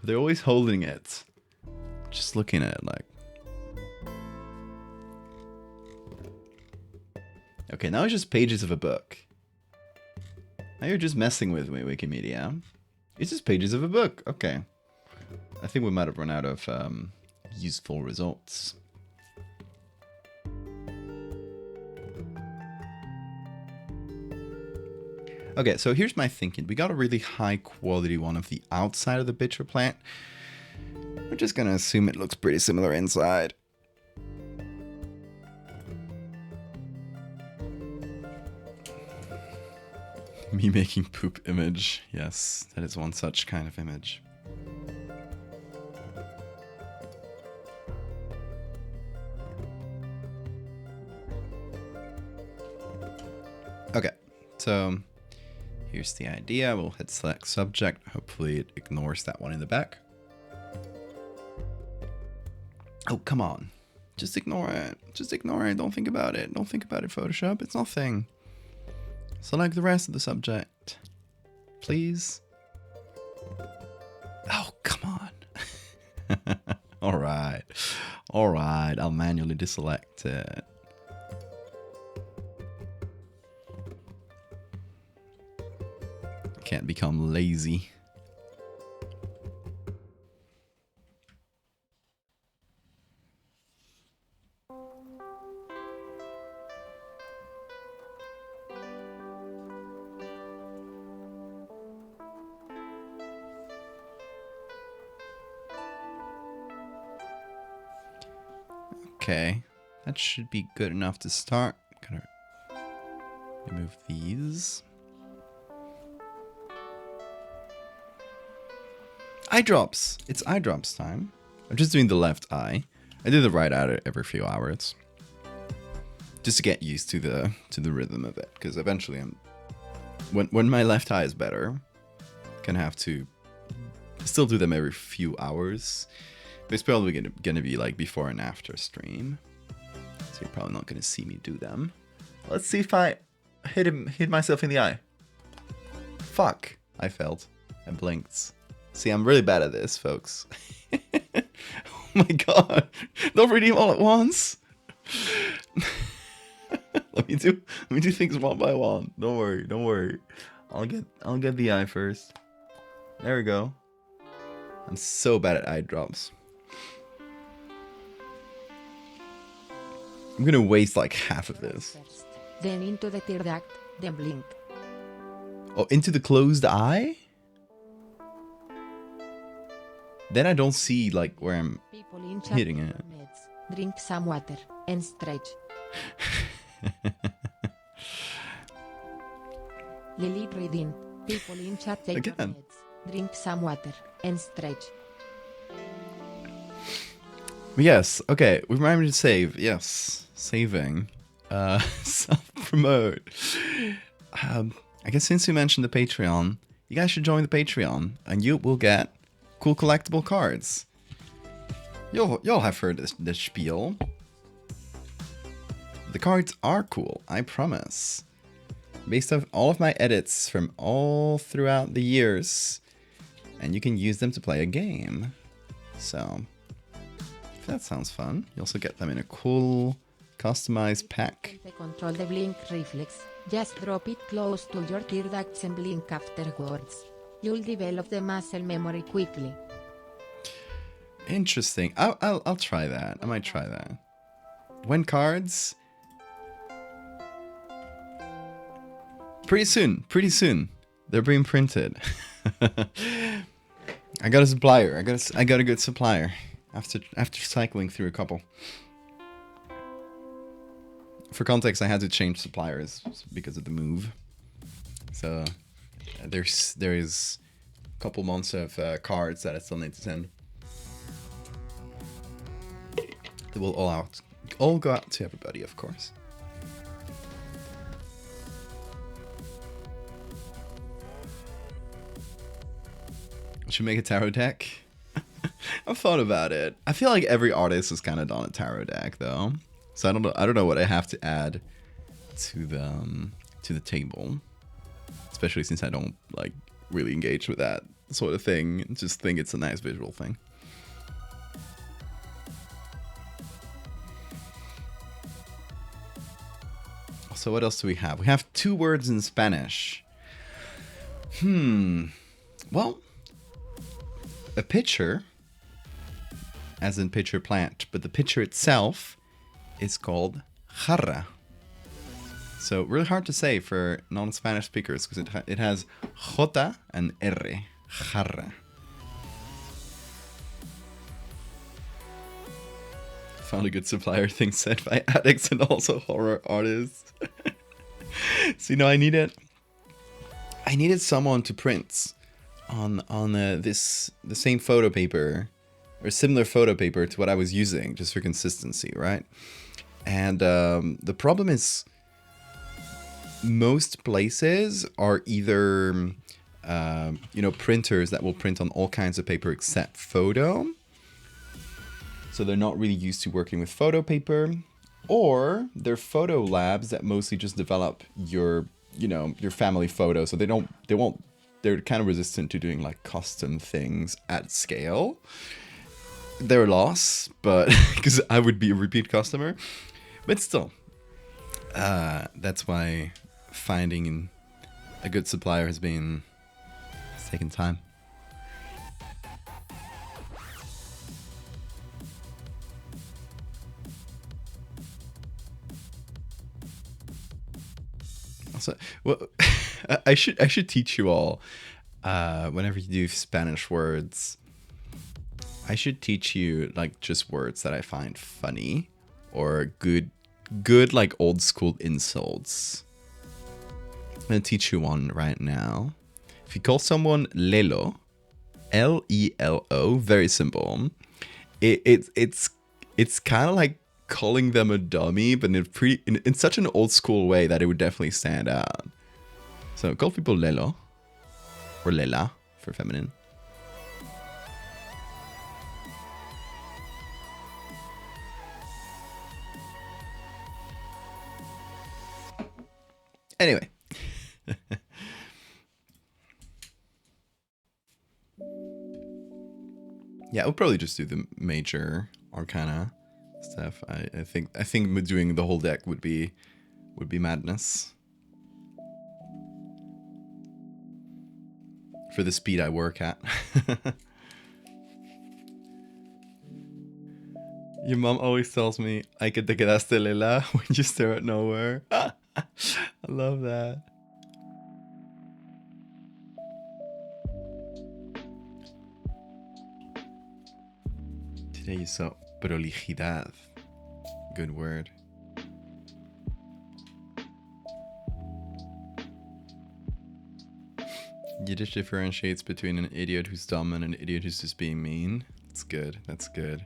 They're always holding it, just looking at it like. Okay, now it's just pages of a book. Now you're just messing with me, Wikimedia. It's just pages of a book. Okay. I think we might have run out of useful results. Okay, so here's my thinking. We got a really high quality one of the outside of the pitcher plant. We're just gonna assume it looks pretty similar inside. Me making poop image. Yes, that is one such kind of image. Okay, so here's the idea. We'll hit select subject. Hopefully it ignores that one in the back. Oh, come on. Just ignore it. Just ignore it. Don't think about it. Don't think about it, Photoshop. It's nothing. Select the rest of the subject. Please. Oh, come on. Alright. Alright. I'll manually deselect it. Can't become lazy. Okay, that should be good enough to start. Remove these. Eye drops. It's eye drops time. I'm just doing the left eye. I do the right eye every few hours, just to get used to the rhythm of it. Because eventually, when my left eye is better, I'm gonna have to still do them every few hours. But it's probably gonna be like before and after stream, so you're probably not gonna see me do them. Let's see if I hit myself in the eye. Fuck! I failed. I blinked. See, I'm really bad at this, folks. Oh my god! Don't read them all at once. let me do things one by one. Don't worry. I'll get the eye first. There we go. I'm so bad at eye drops. I'm gonna waste like half of this. First, then into the third act, then blink. Oh, into the closed eye? Then I don't see like where I'm People in hitting chat it. meds, drink some water, and stretch. Lily reading. People in chat take your Again. meds, drink some water, and stretch. Yes, okay. We remember to save. Yes, saving. Self-promote. I guess since you mentioned the Patreon, you guys should join the Patreon, and you will get cool collectible cards. You'll have heard this spiel. The cards are cool, I promise. Based off all of my edits from all throughout the years, and you can use them to play a game. So, if that sounds fun. You also get them in a cool, customized pack. To control the blink reflex, just drop it close to your tear ducts and blink afterwards. You'll develop the muscle memory quickly. Interesting. I'll try that. I might try that. When cards? Pretty soon. They're being printed. I got a supplier. I got a good supplier. After cycling through a couple. For context, I had to change suppliers because of the move. So there's a couple months of cards that I still need to send. They will all go out to everybody, of course. Should make a tarot deck. I've thought about it. I feel like every artist has kind of done a tarot deck, though. So I don't know what I have to add to the table. Especially since I don't like really engage with that sort of thing. Just think it's a nice visual thing. So what else do we have? We have 2 words in Spanish. Well, a pitcher, as in pitcher plant, but the pitcher itself is called jarra. So really hard to say for non-Spanish speakers because it has J and R. Jarra. Found a good supplier thing said by addicts and also horror artists. So I needed someone to print on the same photo paper or similar photo paper to what I was using just for consistency, right? And the problem is most places are either printers that will print on all kinds of paper except photo. So they're not really used to working with photo paper, or they're photo labs that mostly just develop your family photo. So they're kind of resistant to doing like custom things at scale. They're a loss, but because I would be a repeat customer, but still, that's why finding a good supplier it's taken time. Also, well, I should teach you all whenever you do Spanish words. I should teach you like just words that I find funny or good like old school insults. I'm going to teach you one right now. If you call someone Lelo, Lelo, very simple. It's kind of like calling them a dummy, but in such an old school way that it would definitely stand out. So call people Lelo or Lela for feminine. Anyway. Yeah, we'll probably just do the major arcana stuff. I think doing the whole deck would be madness. For the speed I work at. Your mom always tells me, "Ay que te quedaste lela" when you stare at nowhere. I love that. Today you saw prolijidad. Good word. Yiddish differentiates between an idiot who's dumb and an idiot who's just being mean. That's good. That's good.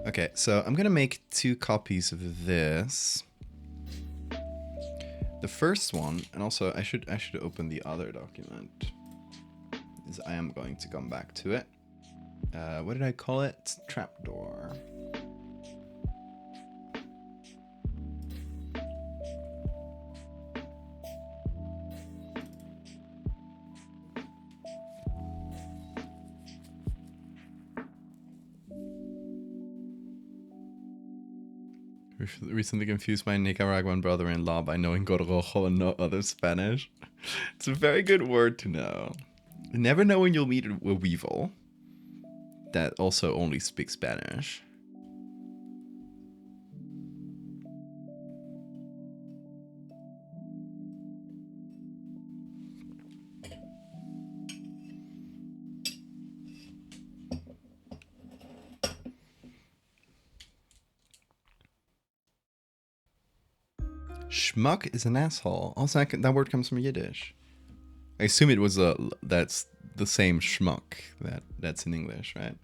Okay, so I'm gonna make 2 copies of this. The first one, and also I should open the other document, is I am going to come back to it. What did I call it? Trapdoor. Recently confused my Nicaraguan brother-in-law by knowing gorrojo and no other Spanish. It's a very good word to know. You never know when you'll meet a weevil that also only speaks Spanish. Schmuck is an asshole. Also, that word comes from Yiddish. I assume it was that's the same schmuck that's in English, right?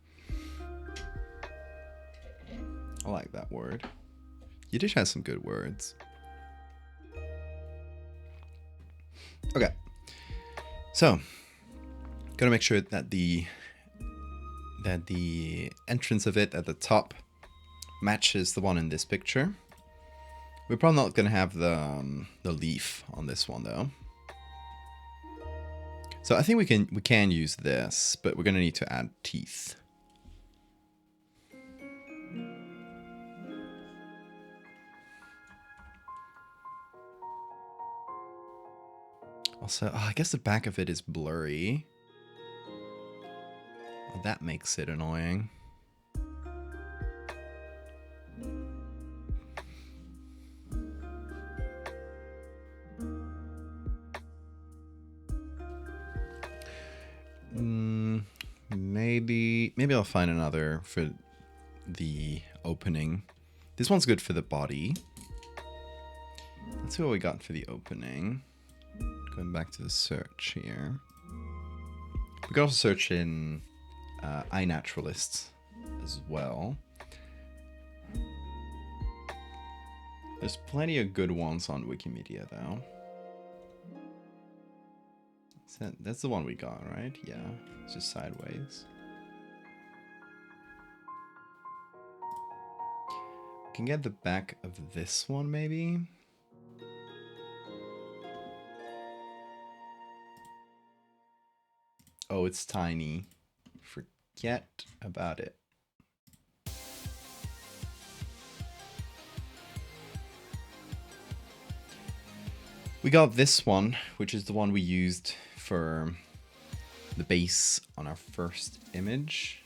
I like that word. Yiddish has some good words. Okay. So, gotta make sure that the entrance of it at the top matches the one in this picture. We're probably not gonna have the leaf on this one though. So I think we can use this, but we're gonna need to add teeth. Also, I guess the back of it is blurry. Well, that makes it annoying. Maybe I'll find another for the opening. This one's good for the body. Let's see what we got for the opening. Going back to the search here. We can also search in iNaturalist as well. There's plenty of good ones on Wikimedia though. That's the one we got, right? Yeah, it's just sideways. Can get the back of this one maybe. Oh, it's tiny. Forget about it. We got this one, which is the one we used for the base on our first image.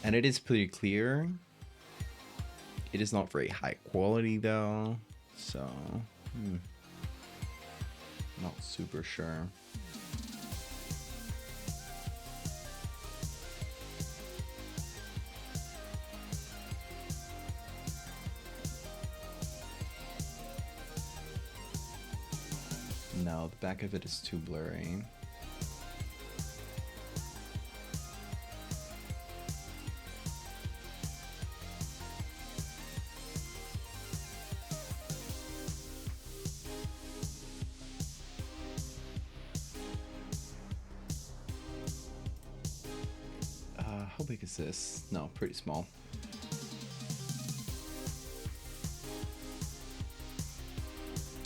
And it is pretty clear. It is not very high quality though, so not super sure. No, the back of it is too blurry. How big is this? No, pretty small.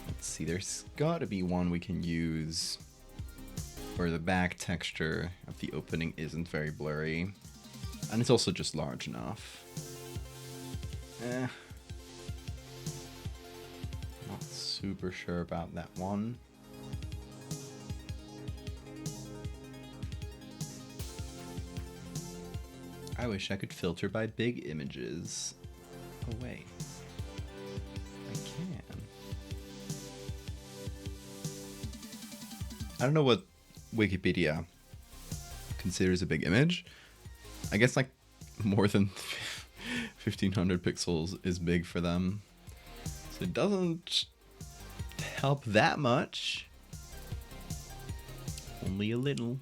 Let's see, there's gotta be one we can use where the back texture of the opening isn't very blurry. And it's also just large enough. Not super sure about that one. I wish I could filter by big images. Oh wait, I can. I don't know what Wikipedia considers a big image. I guess like more than 1500 pixels is big for them. So it doesn't help that much. Only a little.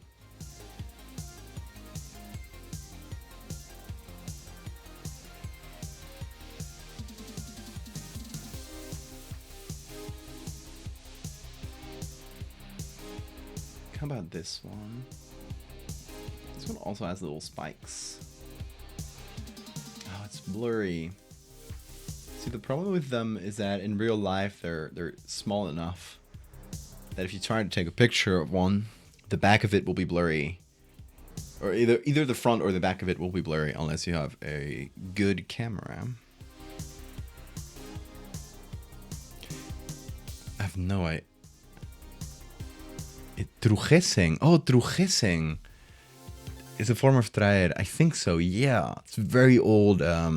How about this one? This one also has little spikes. Oh, it's blurry. See, the problem with them is that in real life they're small enough that if you try to take a picture of one, the back of it will be blurry. Or either the front or the back of it will be blurry unless you have a good camera. I have no idea. Trujesen. Oh, trujesen is a form of traer. I think so. Yeah, it's very old. A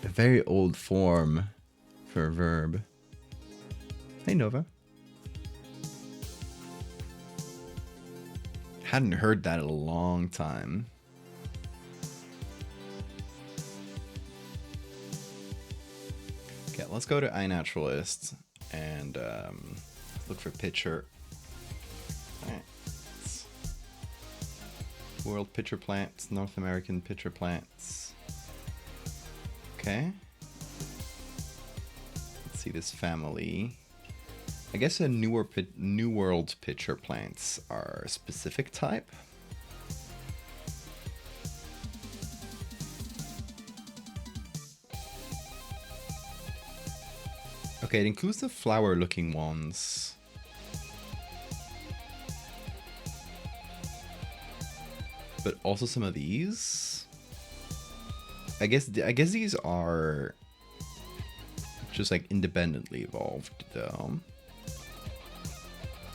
very old form for a verb. Hey, Nova. Hadn't heard that in a long time. Okay, let's go to iNaturalist and look for picture. Right. World pitcher plants, North American pitcher plants. Okay. Let's see this family. I guess a New World pitcher plants are a specific type. Okay, it includes the flower-looking ones. But also some of these. I guess these are just like independently evolved though.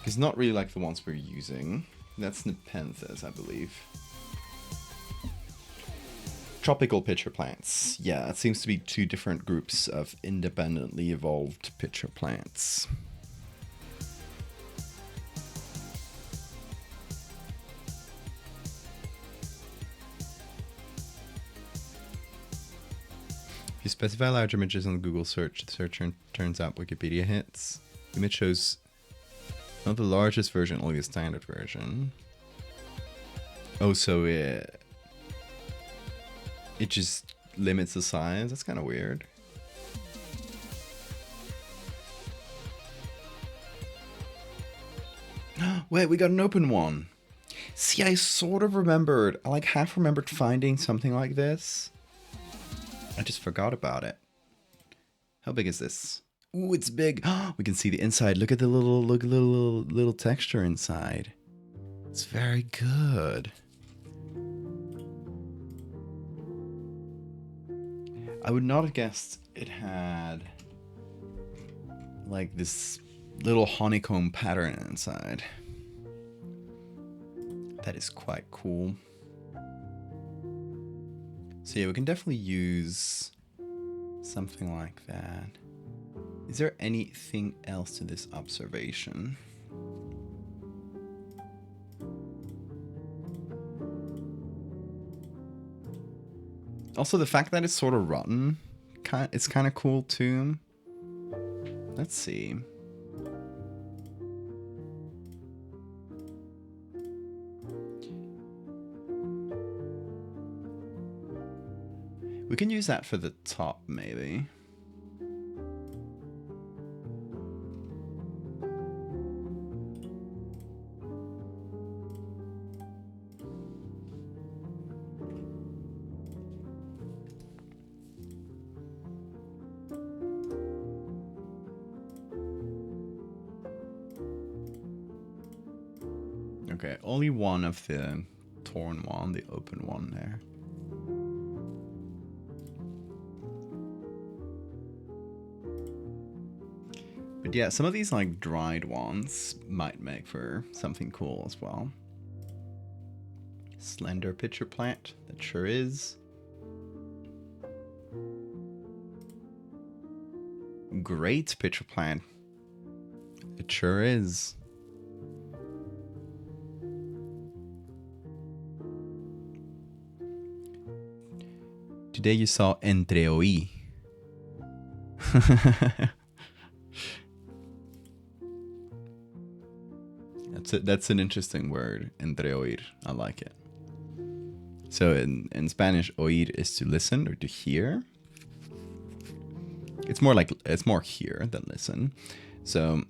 It's not really like the ones we're using. That's Nepenthes, I believe. Tropical pitcher plants. Yeah, it seems to be two different groups of independently evolved pitcher plants. If you specify large images on Google search, the search turns out Wikipedia hits. The image shows not the largest version, only the standard version. Oh, so it just limits the size? That's kind of weird. Wait, we got an open one. See, I sort of remembered, I like half remembered finding something like this. I just forgot about it. How big is this? Ooh, it's big. We can see the inside. Look at the little texture inside. It's very good. I would not have guessed it had like this little honeycomb pattern inside. That is quite cool. So yeah, we can definitely use something like that. Is there anything else to this observation? Also, the fact that it's sort of rotten, it's kind of cool too. Let's see. We can use that for the top, maybe. Okay, only one of the torn one, the open one there. But yeah, some of these like dried ones might make for something cool as well. Slender pitcher plant, that sure is. Great pitcher plant, it sure is. Today you saw entreoi. That's an interesting word, entreoír. I like it. So in Spanish, oír is to listen or to hear. It's more hear than listen. So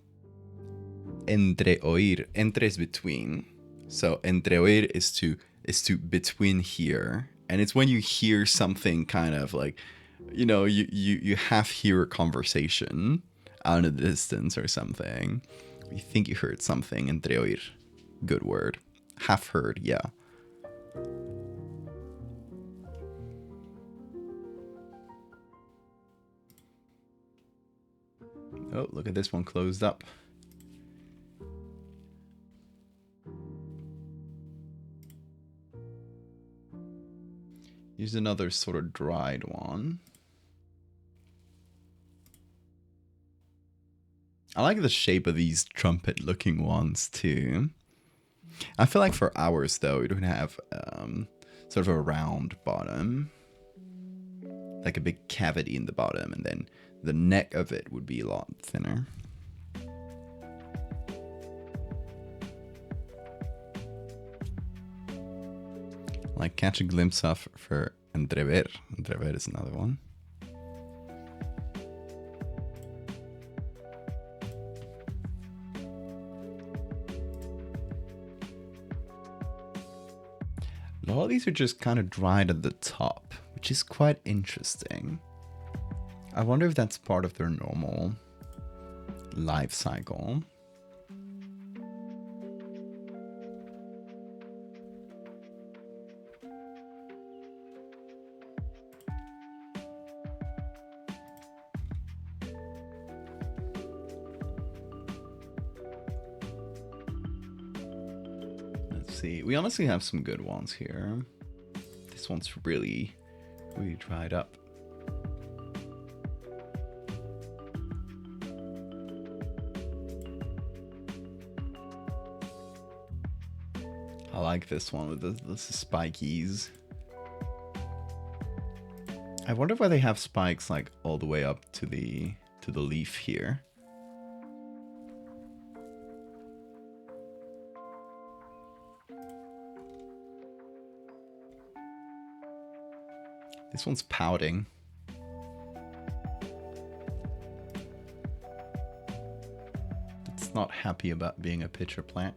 entreoír, entre is between. So entreoír is to between hear. And it's when you hear something kind of like, you half hear a conversation out in the distance or something. You think you heard something, entreoír. Good word. Half heard, yeah. Oh, look at this one closed up. Here's another sort of dried one. I like the shape of these trumpet-looking ones too. I feel like for ours though, we don't have sort of a round bottom, like a big cavity in the bottom, and then the neck of it would be a lot thinner. Like catch a glimpse of for entrever. Entrever is another one. A lot of these are just kind of dried at the top, which is quite interesting. I wonder if that's part of their normal life cycle. See, we honestly have some good ones here. This one's really dried up. I like this one with the spikies. I wonder why they have spikes like all the way up to the leaf here. This one's pouting. It's not happy about being a pitcher plant.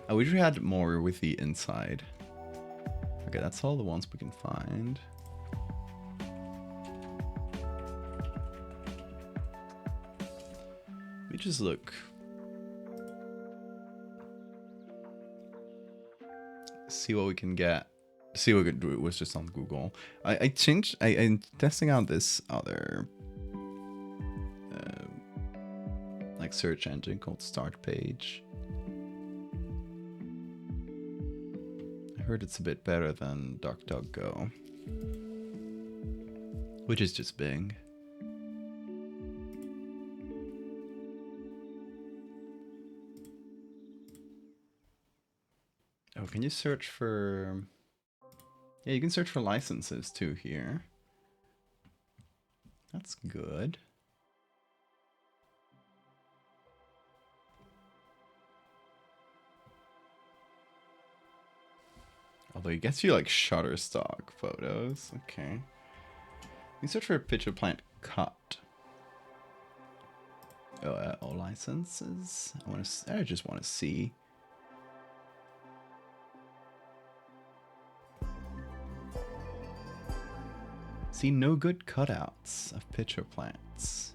I wish we had more with the inside. Okay, that's all the ones we can find. Let me just look. See what we can get. See what we can do. It was just on Google. I'm testing out this other like search engine called Start Page. I heard it's a bit better than DuckDuckGo, which is just Bing. Oh, can you search for... Yeah, you can search for licenses too here. That's good. Although he gets you like Shutterstock photos. Okay. We search for a picture plant cut. Oh, all licenses. I just want to see. See no good cutouts of pitcher plants.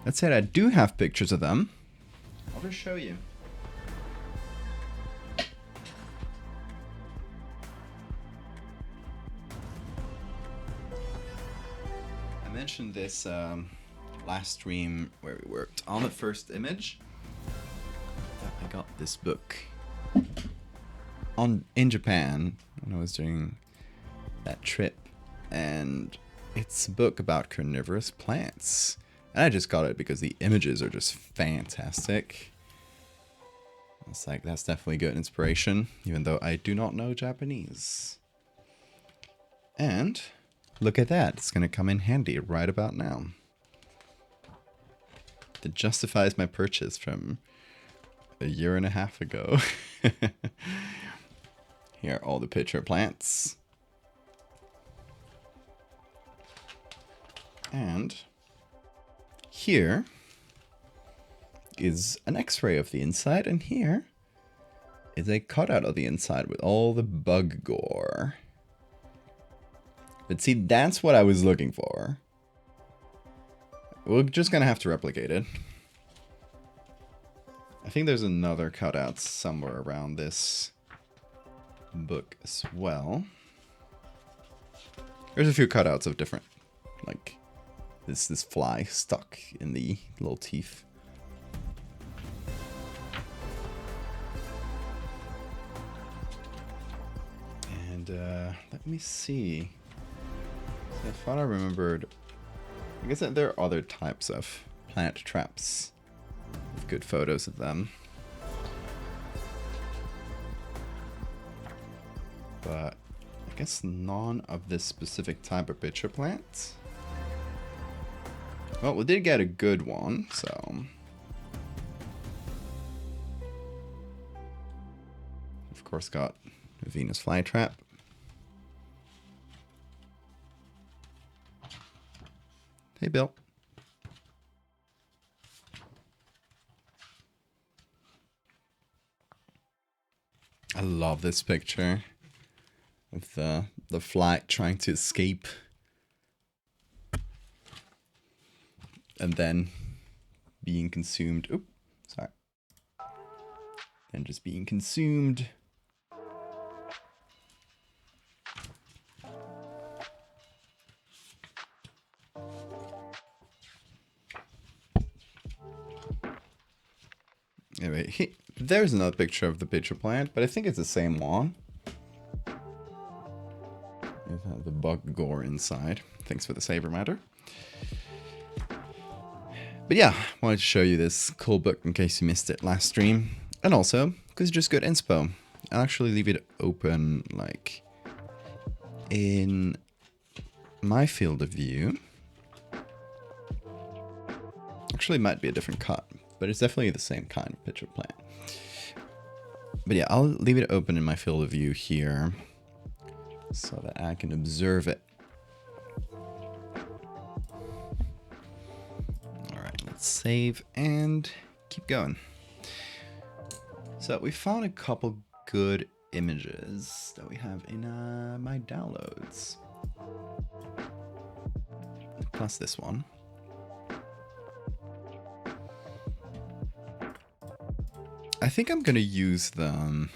That said, I do have pictures of them. I'll just show you. I mentioned this last stream where we worked on the first image. I got this book in Japan when I was doing that trip, and it's a book about carnivorous plants. And I just got it because the images are just fantastic. It's like, that's definitely good inspiration, even though I do not know Japanese. And look at that, it's gonna come in handy right about now. That justifies my purchase from a year and a half ago. Here are all the pitcher plants. And here is an x-ray of the inside, and here is a cutout of the inside with all the bug gore. But see, that's what I was looking for. We're just gonna have to replicate it. I think there's another cutout somewhere around this book as well. There's a few cutouts of different, like this fly stuck in the little teeth. And let me see. I thought I remembered. I guess that there are other types of plant traps with good photos of them. But I guess none of this specific type of pitcher plant. Well, we did get a good one, so. Of course, got a Venus flytrap. Hey, Bill. I love this picture of the fly trying to escape. And then being consumed. Oop, sorry. And just being consumed. Anyway, there's another picture of the pitcher plant, but I think it's the same one. It has the bug gore inside. Thanks for the saber matter. But yeah, wanted to show you this cool book in case you missed it last stream. And also, because it's just good inspo. I'll actually leave it open, like, in my field of view. Actually, it might be a different cut, but it's definitely the same kind of pitcher plant. But yeah, I'll leave it open in my field of view here so that I can observe it. Save and keep going. So we found a couple good images that we have in my downloads. Plus this one. I think I'm gonna use the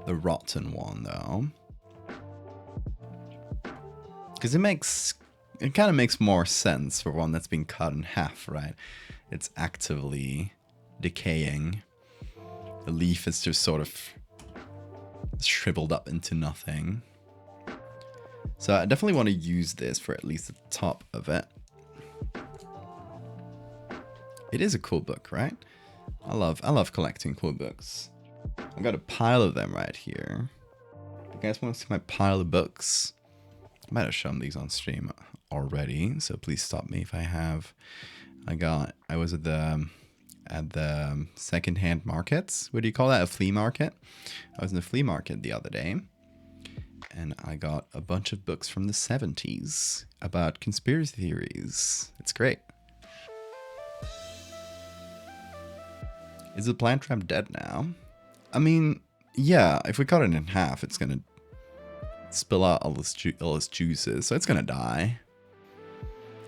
rotten one though. Because it kind of makes more sense for one that's been cut in half, right? It's actively decaying. The leaf is just sort of shriveled up into nothing. So I definitely want to use this for at least the top of it. It is a cool book, right? I love collecting cool books. I've got a pile of them right here. guys want to see my pile of books? I might have shown these on stream already, so please stop me if I have. I was at the secondhand markets. What do you call that? A flea market? I was in the flea market the other day, and I got a bunch of books from the 70s about conspiracy theories. It's great. Is the plant trap dead now? I mean, yeah, if we cut it in half, it's gonna spill out all its juices, so it's gonna die.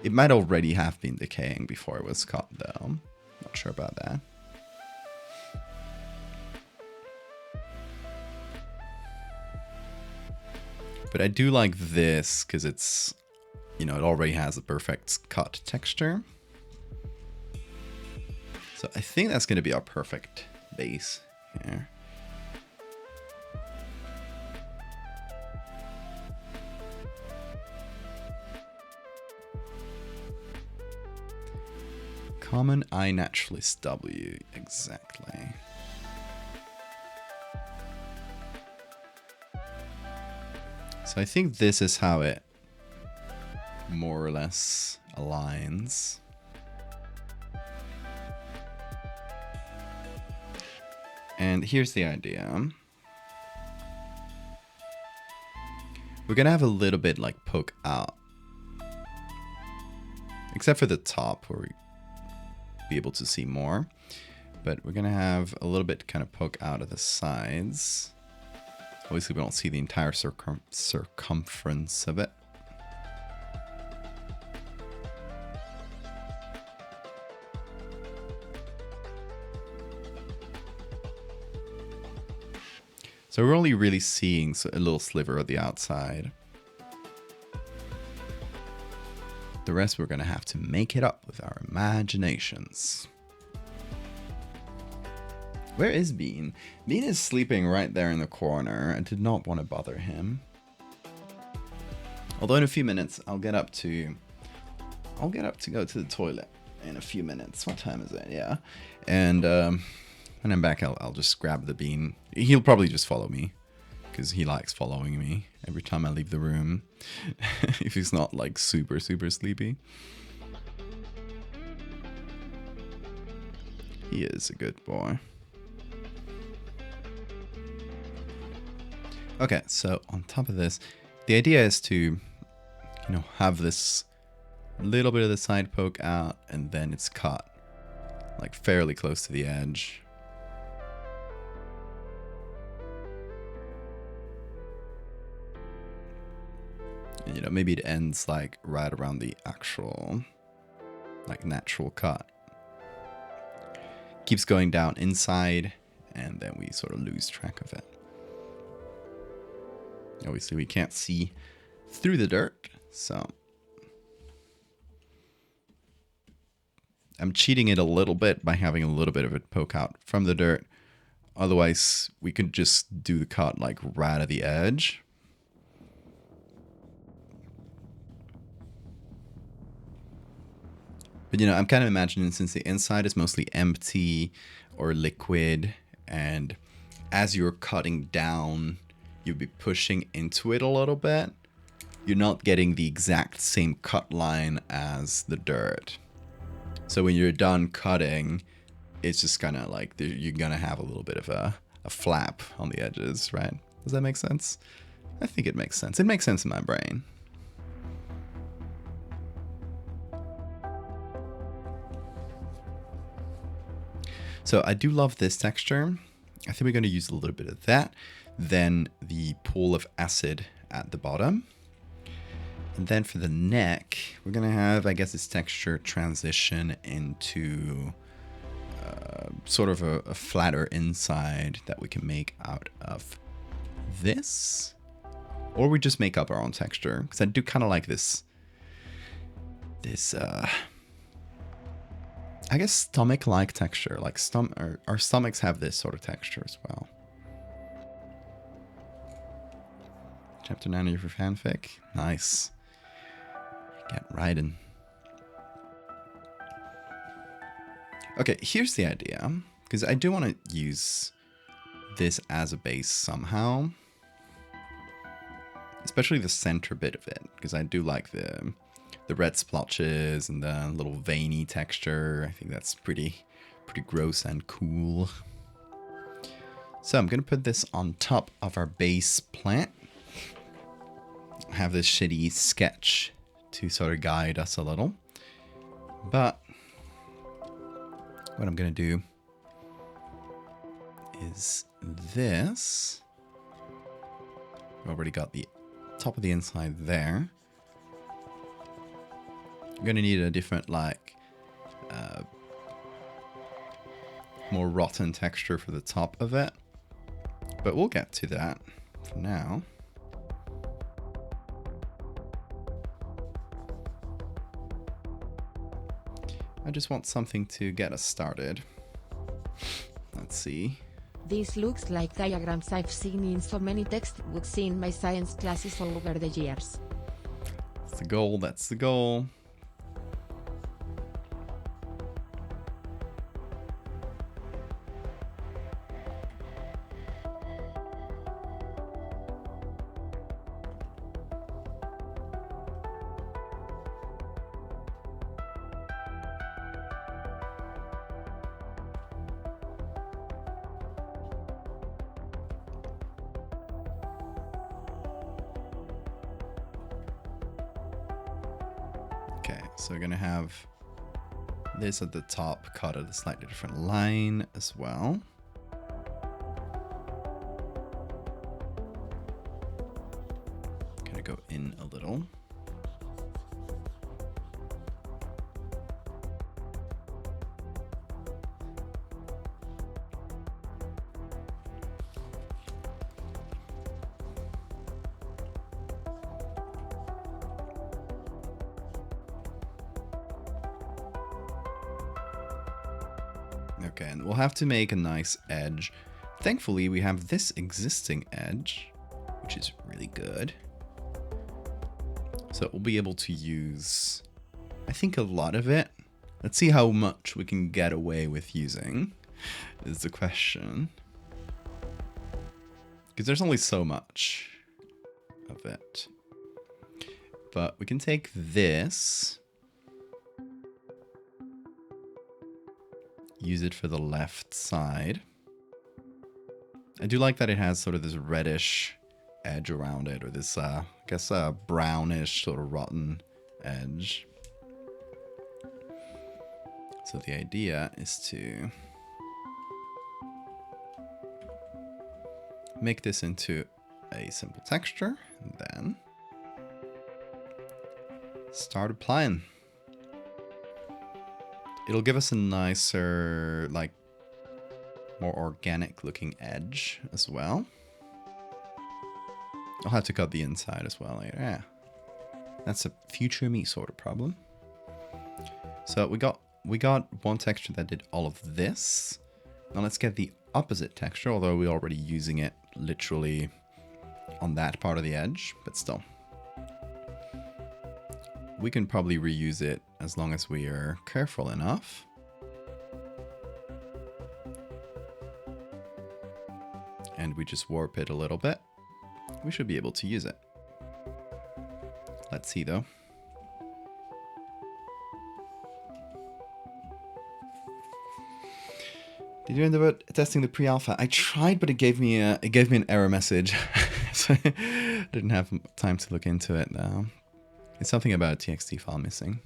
It might already have been decaying before it was cut, though. Not sure about that. But I do like this because it's, you know, it already has a perfect cut texture. So I think that's going to be our perfect base here. Common iNaturalist W, exactly. So I think this is how it more or less aligns. And here's the idea. We're gonna have a little bit like poke out. Except for the top where we be able to see more. But we're gonna have a little bit kind of poke out of the sides. Obviously we don't see the entire circumference of it. So we're only really seeing a little sliver of the outside. The rest we're going to have to make it up with our imaginations. Where is Bean? Bean is sleeping right there in the corner. I did not want to bother him. Although in a few minutes I'll get up to go to the toilet in a few minutes. What time is it? Yeah. And when I'm back I'll just grab the Bean. He'll probably just follow me because he likes following me every time I leave the room. If he's not like super sleepy. He is a good boy. Okay, so on top of this, the idea is to, you know, have this little bit of the side poke out and then it's cut like fairly close to the edge. And, you know, maybe it ends like right around the actual like natural cut. Keeps going down inside and then we sort of lose track of it. Obviously we can't see through the dirt, so I'm cheating it a little bit by having a little bit of it poke out from the dirt. Otherwise we could just do the cut like right at the edge. But you know, I'm kind of imagining since the inside is mostly empty or liquid, and as you're cutting down, you'll be pushing into it a little bit. You're not getting the exact same cut line as the dirt. So when you're done cutting, it's just kind of like you're gonna have a little bit of a flap on the edges, right? Does that make sense? I think it makes sense. It makes sense in my brain. So I do love this texture. I think we're going to use a little bit of that. Then the pool of acid at the bottom. And then for the neck, we're going to have, I guess, this texture transition into sort of a flatter inside that we can make out of this. Or we just make up our own texture. Because I do kind of like this I guess stomach-like texture, like our stomachs have this sort of texture as well. Chapter 9 of your fanfic, nice. Get riding. Okay, here's the idea, because I do want to use this as a base somehow. especially the center bit of it, because I do like the red splotches and the little veiny texture. I think that's pretty gross and cool. So I'm gonna put this on top of our base plant. Have this shitty sketch to sort of guide us a little. But what I'm gonna do is this. I've already got the top of the inside there. I'm gonna need a different, like, more rotten texture for the top of it. But we'll get to that for now. I just want something to get us started. Let's see. This looks like diagrams I've seen in so many textbooks in my science classes over the years. That's the goal, that's the goal. Okay, so we're gonna have this at the top cut at a slightly different line as well. Gonna go in a little. Okay, and we'll have to make a nice edge. Thankfully, we have this existing edge, which is really good. So we'll be able to use, I think, a lot of it. Let's see how much we can get away with using, is the question. Because there's only so much of it. But we can take this, use it for the left side. I do like that it has sort of this reddish edge around it, or this, I guess, brownish sort of rotten edge. So the idea is to make this into a simple texture, and then start applying. It'll give us a nicer, like, more organic looking edge as well. I'll have to cut the inside as well later. Yeah, that's a future me sort of problem. So we got one texture that did all of this. Now let's get the opposite texture, although we're already using it literally on that part of the edge, but still. We can probably reuse it as long as we are careful enough. And we just warp it a little bit. We should be able to use it. Let's see though. Did you end up testing the pre-alpha? I tried, but it gave me an error message. So I didn't have time to look into it now. It's something about a TXT file missing.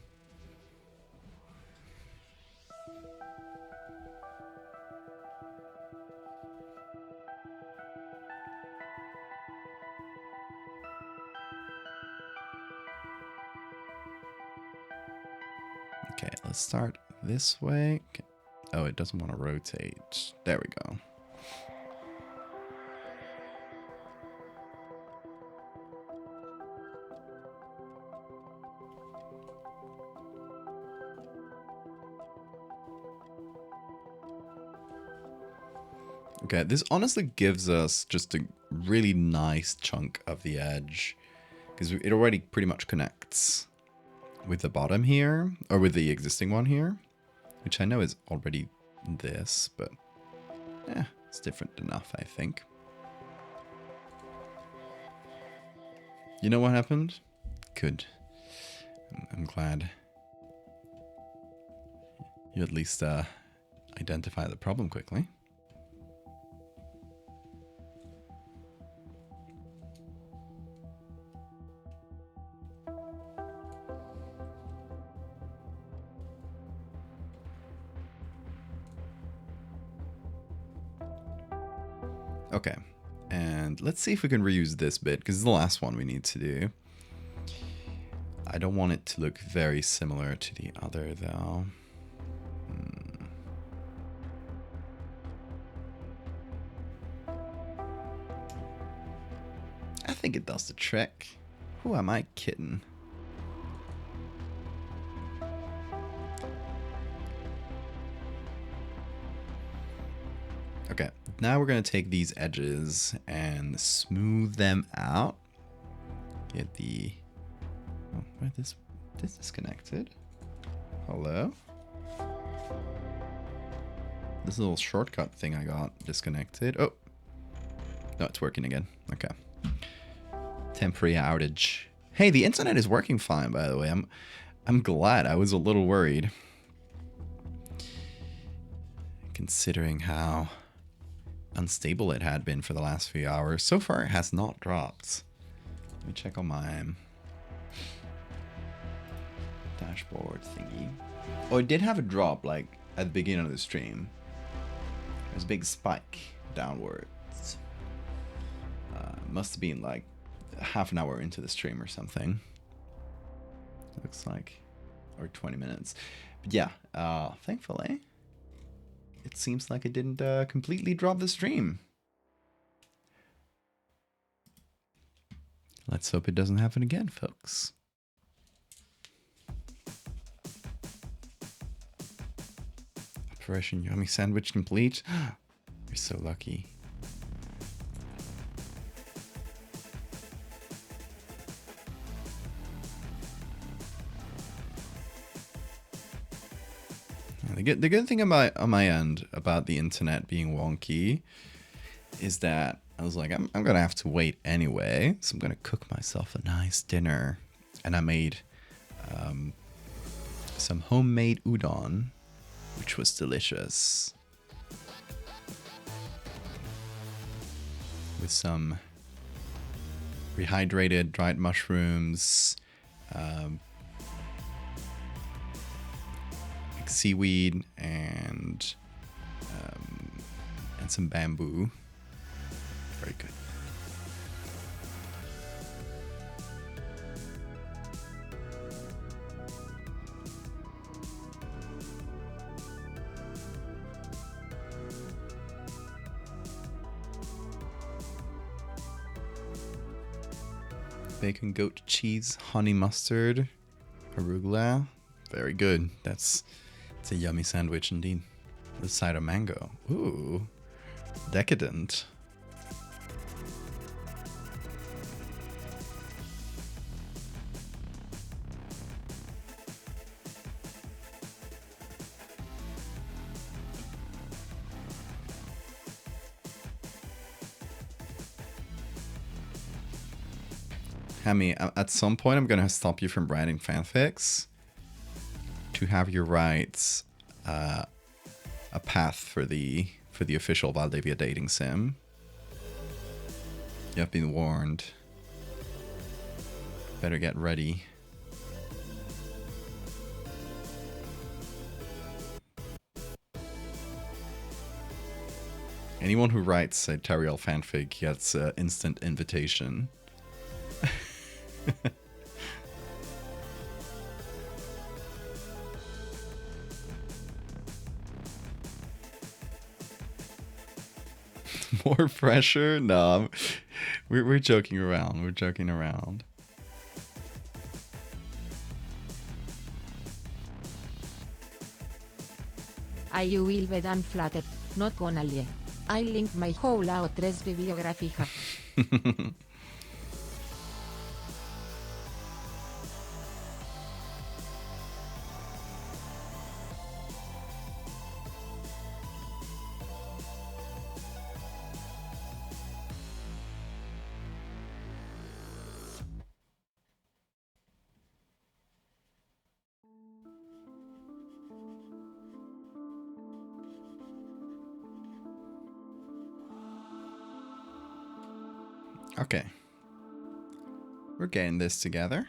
Okay, let's start this way. Okay. Oh, it doesn't want to rotate. There we go. Okay, this honestly gives us just a really nice chunk of the edge, because it already pretty much connects with the bottom here, or with the existing one here, which I know is already this, but yeah, it's different enough, I think. You know what happened? Good. I'm glad you at least identify the problem quickly. Okay, and let's see if we can reuse this bit, because it's the last one we need to do. I don't want it to look very similar to the other, though. I think it does the trick. Who am I kidding? Okay, now we're going to take these edges and smooth them out. Get the... Oh, where this disconnected? Hello? This little shortcut thing I got disconnected. Oh! No, it's working again. Okay. Temporary outage. Hey, the internet is working fine, by the way. I'm glad. I was a little worried. Considering how unstable it had been for the last few hours. So far, it has not dropped. Let me check on my dashboard thingy. Oh, it did have a drop, like, at the beginning of the stream. There's a big spike downwards. Must have been, like, half an hour into the stream or something. Looks like. Or 20 minutes. But yeah, thankfully, it seems like it didn't completely drop the stream. Let's hope it doesn't happen again, folks. Operation Yummy Sandwich complete. You're so lucky. The good thing about on my end about the internet being wonky is that I was like, I'm gonna have to wait anyway, so I'm gonna cook myself a nice dinner, and I made some homemade udon, which was delicious, with some rehydrated dried mushrooms, seaweed, and some bamboo. Very good. Bacon, goat cheese, honey mustard, arugula. Very good. It's a yummy sandwich indeed. With a side of mango. Ooh, decadent. Hammy, at some point I'm gonna stop you from writing fanfics to have you write a path for the official Valdevia dating sim. You have been warned. Better get ready. Anyone who writes a Teriel fanfic gets an instant invitation. More pressure? No, we're joking around. We're joking around. I will be done flattered, not gonna lie. I link my whole out3 bibliografía. Okay. We're getting this together.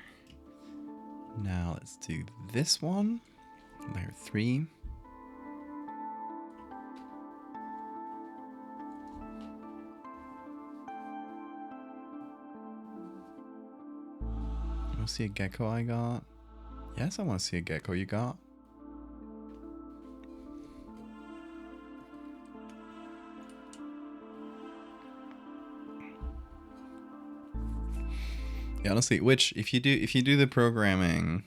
Now let's do this one. Layer 3. You want to see a gecko I got? Yes, I want to see a gecko you got. Yeah, honestly, which if you do the programming,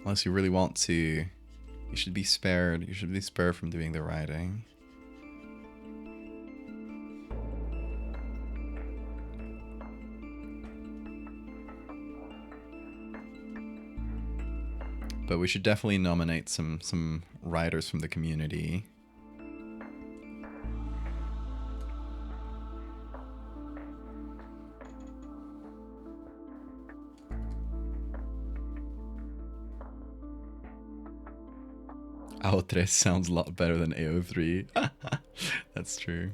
unless you really want to, you should be spared. You should be spared from doing the writing. But we should definitely nominate some writers from the community. AO3 sounds a lot better than AO3. That's true.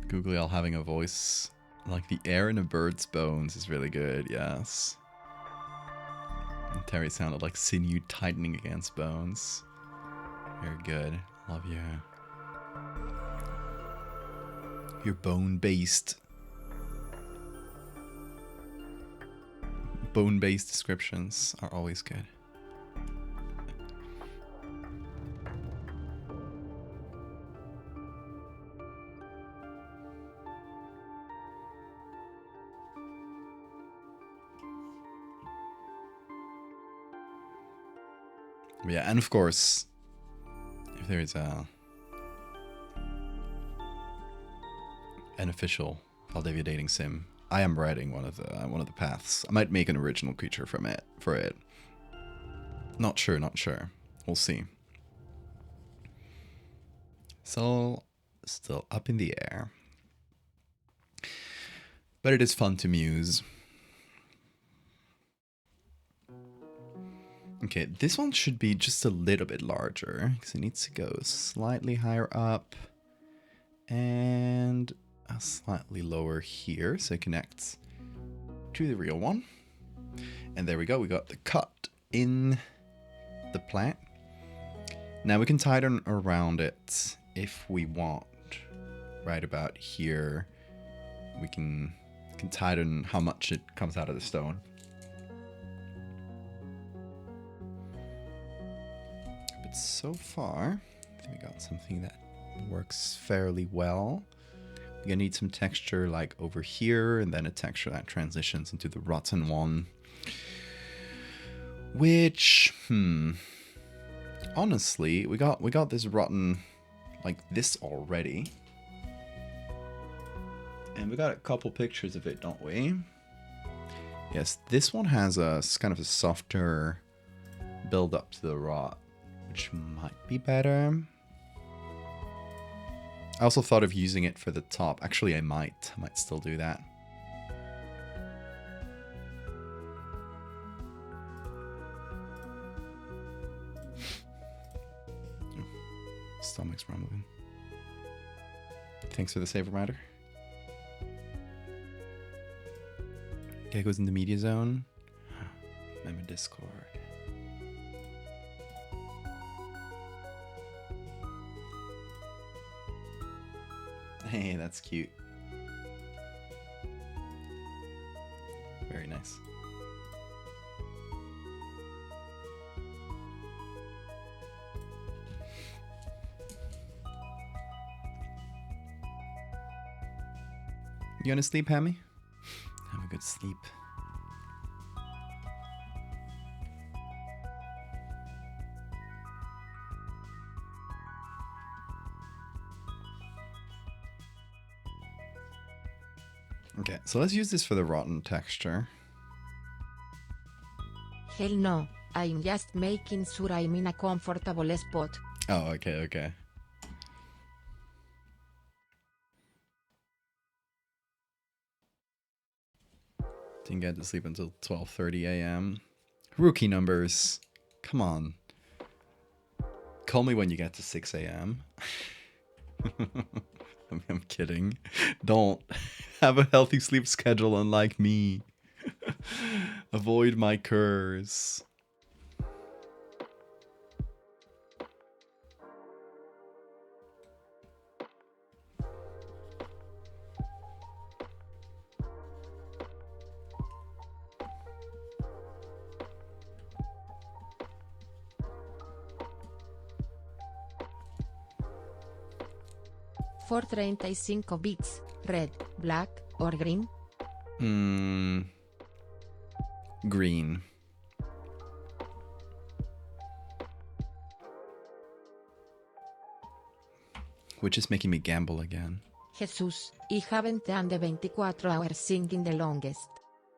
Googly Owl having a voice like the air in a bird's bones is really good, yes. And Terry sounded like sinew tightening against bones. Very good. Love you. Your bone-based descriptions are always good. Yeah, and of course, if there is an official Valdevia dating sim, I am writing one of the paths. I might make an original creature for it. Not sure. We'll see. So still up in the air. But it is fun to muse. Okay, this one should be just a little bit larger because it needs to go slightly higher up and slightly lower here so it connects to the real one. And there we go, we got the cut in the plant. Now we can tighten around it if we want. Right about here, we can tighten how much it comes out of the stone. But so far, I think we got something that works fairly well. We're gonna need some texture like over here, and then a texture that transitions into the rotten one. Which, honestly, we got this rotten like this already. And we got a couple pictures of it, don't we? Yes, this one has a kind of a softer build up to the rot, which might be better. I also thought of using it for the top. Actually, I might still do that. Stomach's rumbling. Thanks for the save reminder. Gecko's in the media zone. I'm in Discord. Hey, that's cute. Very nice. You gonna sleep, Hammy? Have a good sleep. Okay, so let's use this for the rotten texture. Hell no, I'm just making sure I'm in a comfortable spot. Oh, okay. Didn't get to sleep until 12:30 a.m. Rookie numbers. Come on. Call me when you get to 6 a.m. I'm kidding. Don't have a healthy sleep schedule unlike me. Avoid my curse. For 35 bits, red, black, or green? Green. Which is making me gamble again. Jesus, I haven't done the 24 hours thing in the longest.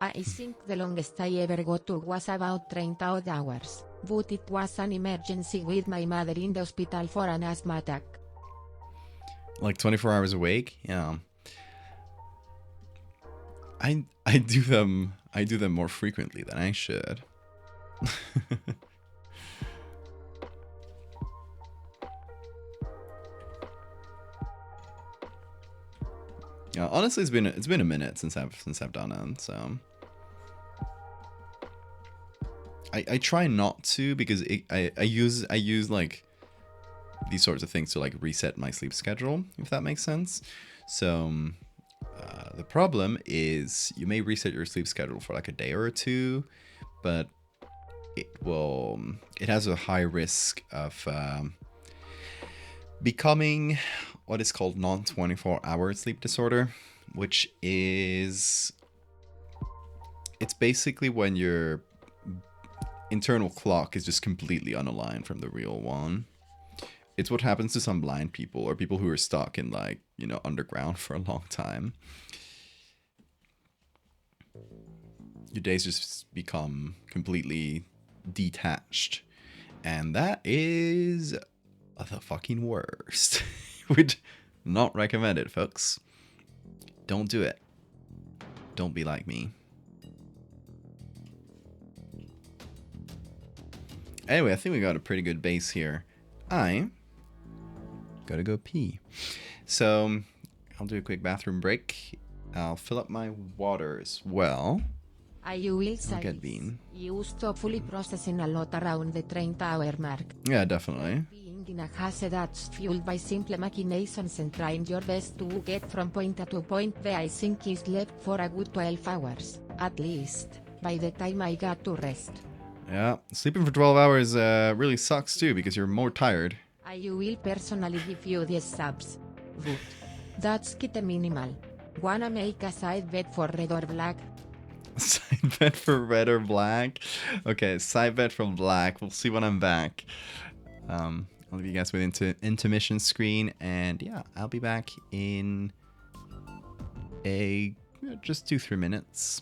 I think the longest I ever got to was about 30 odd hours, but it was an emergency with my mother in the hospital for an asthma attack. Like 24 hours awake? Yeah. I do them more frequently than I should. Yeah, honestly, it's been a minute since I've done it, so I try not to because I use like these sorts of things to like reset my sleep schedule, if that makes sense. So the problem is you may reset your sleep schedule for like a day or two, but it has a high risk of becoming what is called non-24-hour sleep disorder, which is, it's basically when your internal clock is just completely unaligned from the real one. It's what happens to some blind people or people who are stuck in like, you know, underground for a long time. Your days just become completely detached. And that is the fucking worst. Would not recommend it, folks. Don't do it. Don't be like me. Anyway, I think we got a pretty good base here. I gotta go pee. So I'll do a quick bathroom break. I'll fill up my water as well. I will I'll get Bean. you stop fully processing a lot around the 30-hour mark. Yeah, definitely. Being in a haze that's fueled by simple machinations and trying your best to get from point A to point B, I think is left for a good 12 hours, at least, by the time I got to rest. Yeah, sleeping for 12 hours really sucks too because you're more tired. I will personally give you these subs. But that's kit minimal. Wanna make a side bet for red or black? Side bet for red or black? Okay, side bet from black. We'll see when I'm back. I'll leave you guys with intermission screen, and yeah, I'll be back in just 2-3 minutes.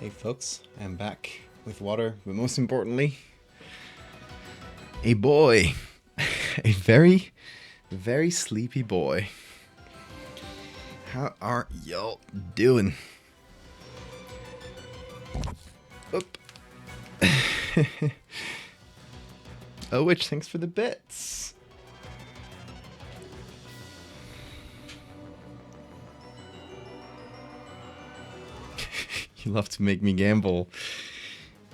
Hey folks, I'm back with water, but most importantly, a boy. A very, very sleepy boy. How are y'all doing? Oop. Oh, Witch, thanks for the bits. You love to make me gamble.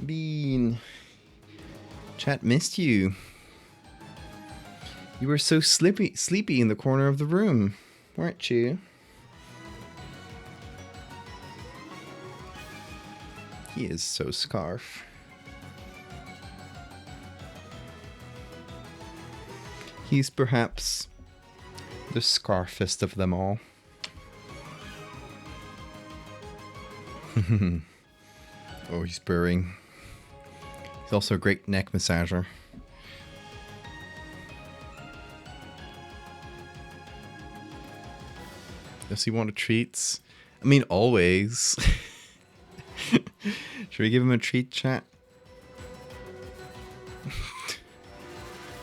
Bean. Chat missed you. You were so sleepy in the corner of the room, weren't you? He is so scarf. He's perhaps the scarfest of them all. Oh, he's purring. He's also a great neck massager. Does he want treats? I mean, always. Should we give him a treat, chat?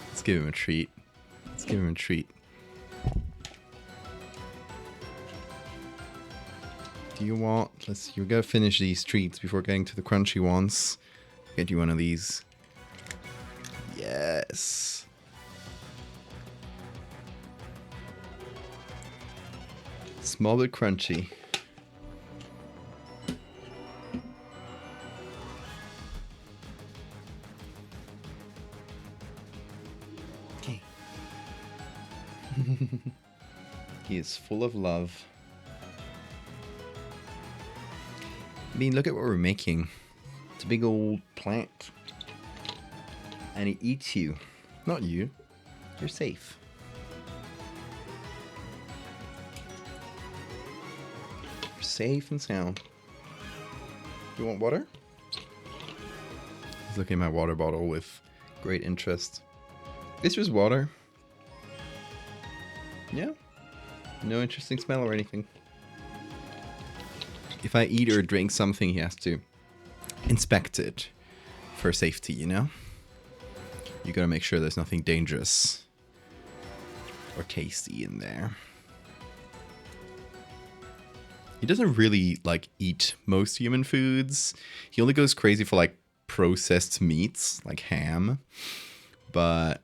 Let's give him a treat. Let's give him a treat. Do you want... You gotta finish these treats before getting to the crunchy ones. Get you one of these. Yes. Small but crunchy. Okay. He is full of love. I mean, look at what we're making. It's a big old plant. And it eats you. Not you. You're safe. You're safe and sound. You want water? He's looking at my water bottle with great interest. It's just water. Yeah. No interesting smell or anything. If I eat or drink something, he has to inspect it for safety, you know? You gotta make sure there's nothing dangerous or tasty in there. He doesn't really, like, eat most human foods. He only goes crazy for, like, processed meats, like ham. But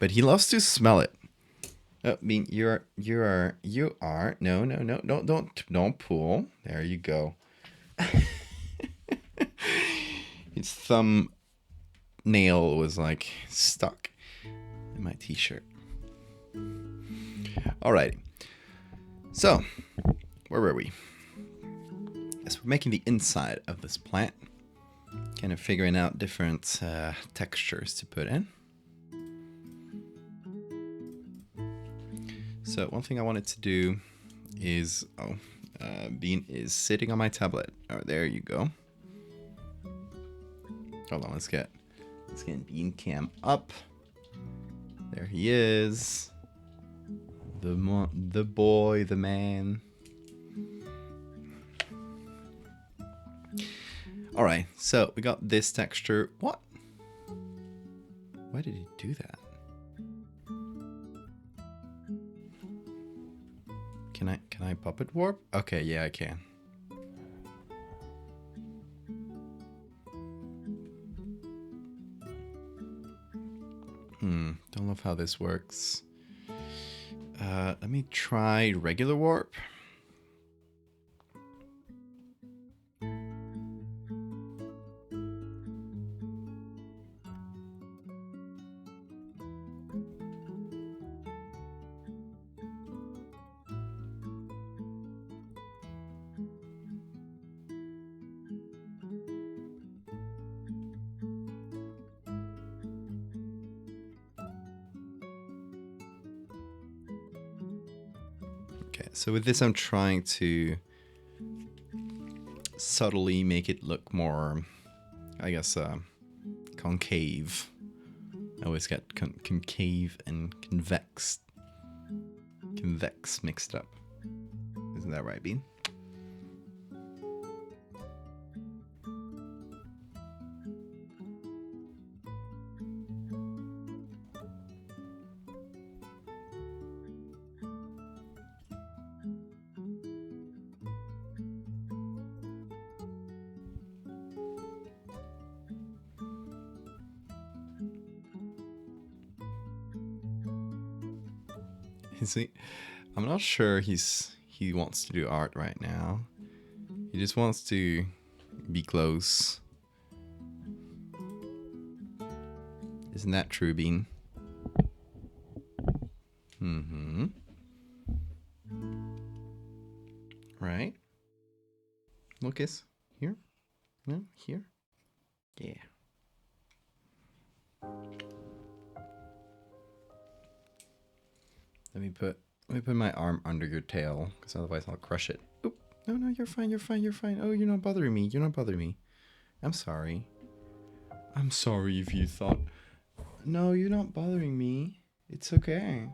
he loves to smell it. I mean, you are. No, don't pull. There you go. His thumb nail was like stuck in my t-shirt. Alrighty. So, where were we? Yes, we're making the inside of this plant. Kind of figuring out different textures to put in. So one thing I wanted to do is, Bean is sitting on my tablet. Oh, there you go. Hold on, let's get Bean Cam up. There he is. The boy, the man. All right, so we got this texture. What? Why did he do that? Can I puppet warp? Okay, yeah, I can. Don't love how this works. Let me try regular warp. Okay, so with this I'm trying to subtly make it look more, I guess, concave. I always get concave and convex mixed up. Isn't that right, Bean? Is he? I'm not sure he wants to do art right now. He just wants to be close. Isn't that true, Bean? Mm-hmm. Right? Lucas, here? No, here? Yeah. Let me put my arm under your tail, because otherwise I'll crush it. Oop. No, you're fine, you're fine, you're fine. Oh, you're not bothering me. You're not bothering me. I'm sorry. I'm sorry if you thought... No, you're not bothering me. It's okay.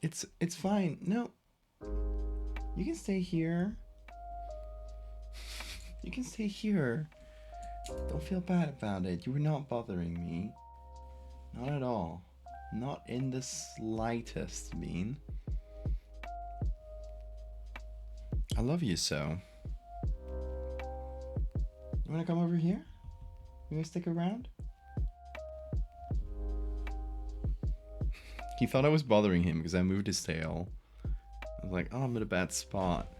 It's fine. No. You can stay here. You can stay here. Don't feel bad about it. You were not bothering me. Not at all. Not in the slightest, Bean. I love you so. You wanna come over here? You wanna stick around? He thought I was bothering him because I moved his tail. I was like, oh, I'm in a bad spot.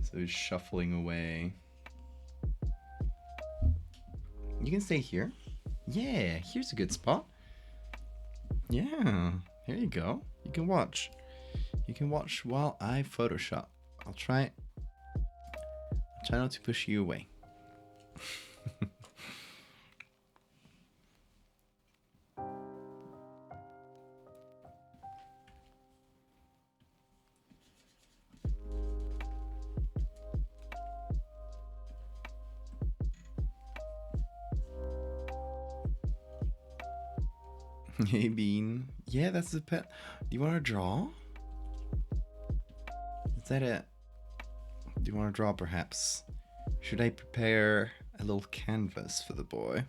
So he's shuffling away. You can stay here. Yeah, here's a good spot. Yeah, here you go. You can watch. You can watch while I Photoshop. I'll try not to push you away. Hey, Bean. Yeah, that's the pet. Do you want to draw? Is that it? Do you want to draw, perhaps? Should I prepare a little canvas for the boy?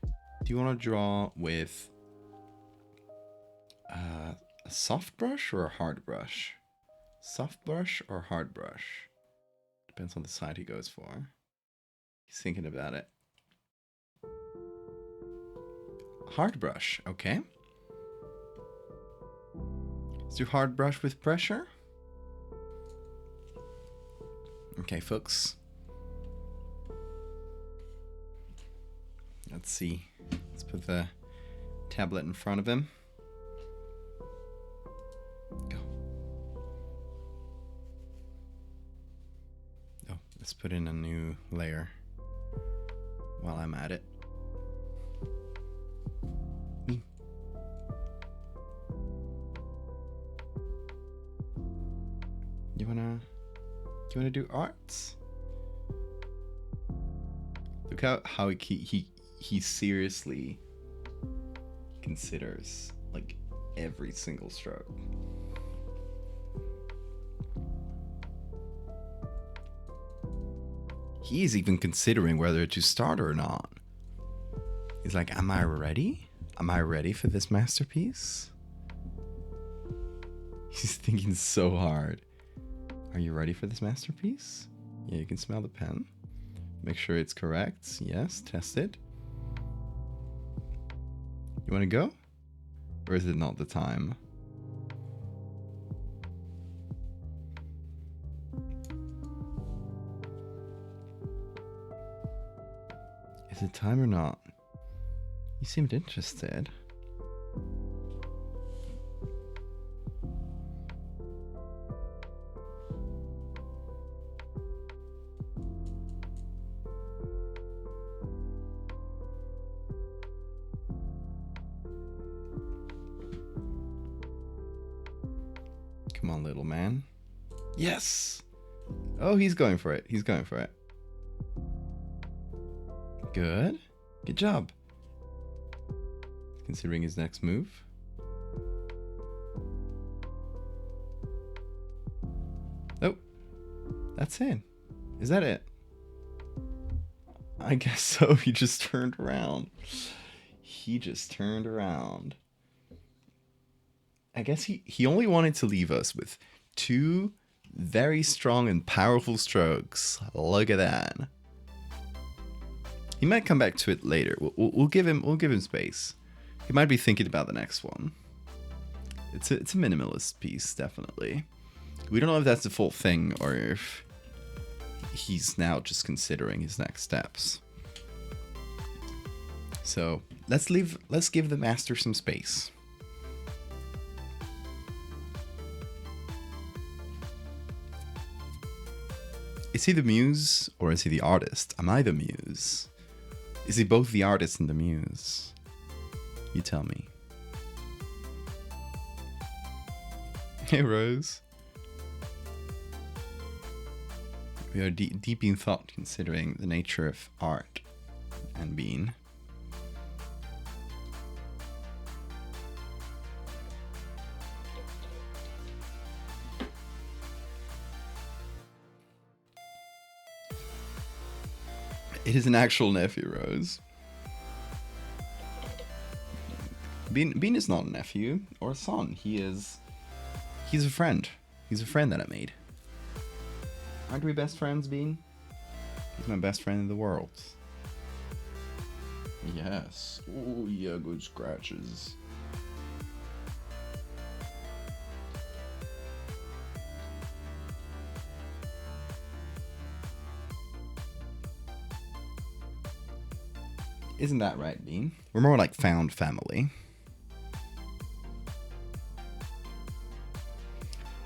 Do you want to draw with a soft brush or a hard brush? Soft brush or hard brush? Depends on the side he goes for. He's thinking about it. Hard brush, okay. Let's do hard brush with pressure. Okay, folks. Let's see. Let's put the tablet in front of him. Go. Oh, let's put in a new layer while I'm at it. Do you wanna do arts? Look how he seriously considers like every single stroke. He's even considering whether to start or not. He's like, am I ready? Am I ready for this masterpiece? He's thinking so hard. Are you ready for this masterpiece? Yeah, you can smell the pen. Make sure it's correct. Yes, test it. You want to go? Or is it not the time? Is it time or not? You seemed interested. Come on, little man. Yes! Oh, he's going for it. He's going for it. Good. Good job. Considering his next move. Oh, that's it. Is that it? I guess so. He just turned around. He just turned around. I guess he only wanted to leave us with 2 very strong and powerful strokes. Look at that. He might come back to it later. We'll give him space. He might be thinking about the next one. It's a minimalist piece, definitely. We don't know if that's the full thing or if he's now just considering his next steps. So let's give the master some space. Is he the muse or is he the artist? Am I the muse? Is he both the artist and the muse? You tell me. Hey, Rose. We are deep in thought considering the nature of art and being. It is an actual nephew, Rose. Bean is not a nephew or a son. He's a friend. He's a friend that I made. Aren't we best friends, Bean? He's my best friend in the world. Yes. Oh yeah, good scratches. Isn't that right, Bean? We're more like found family.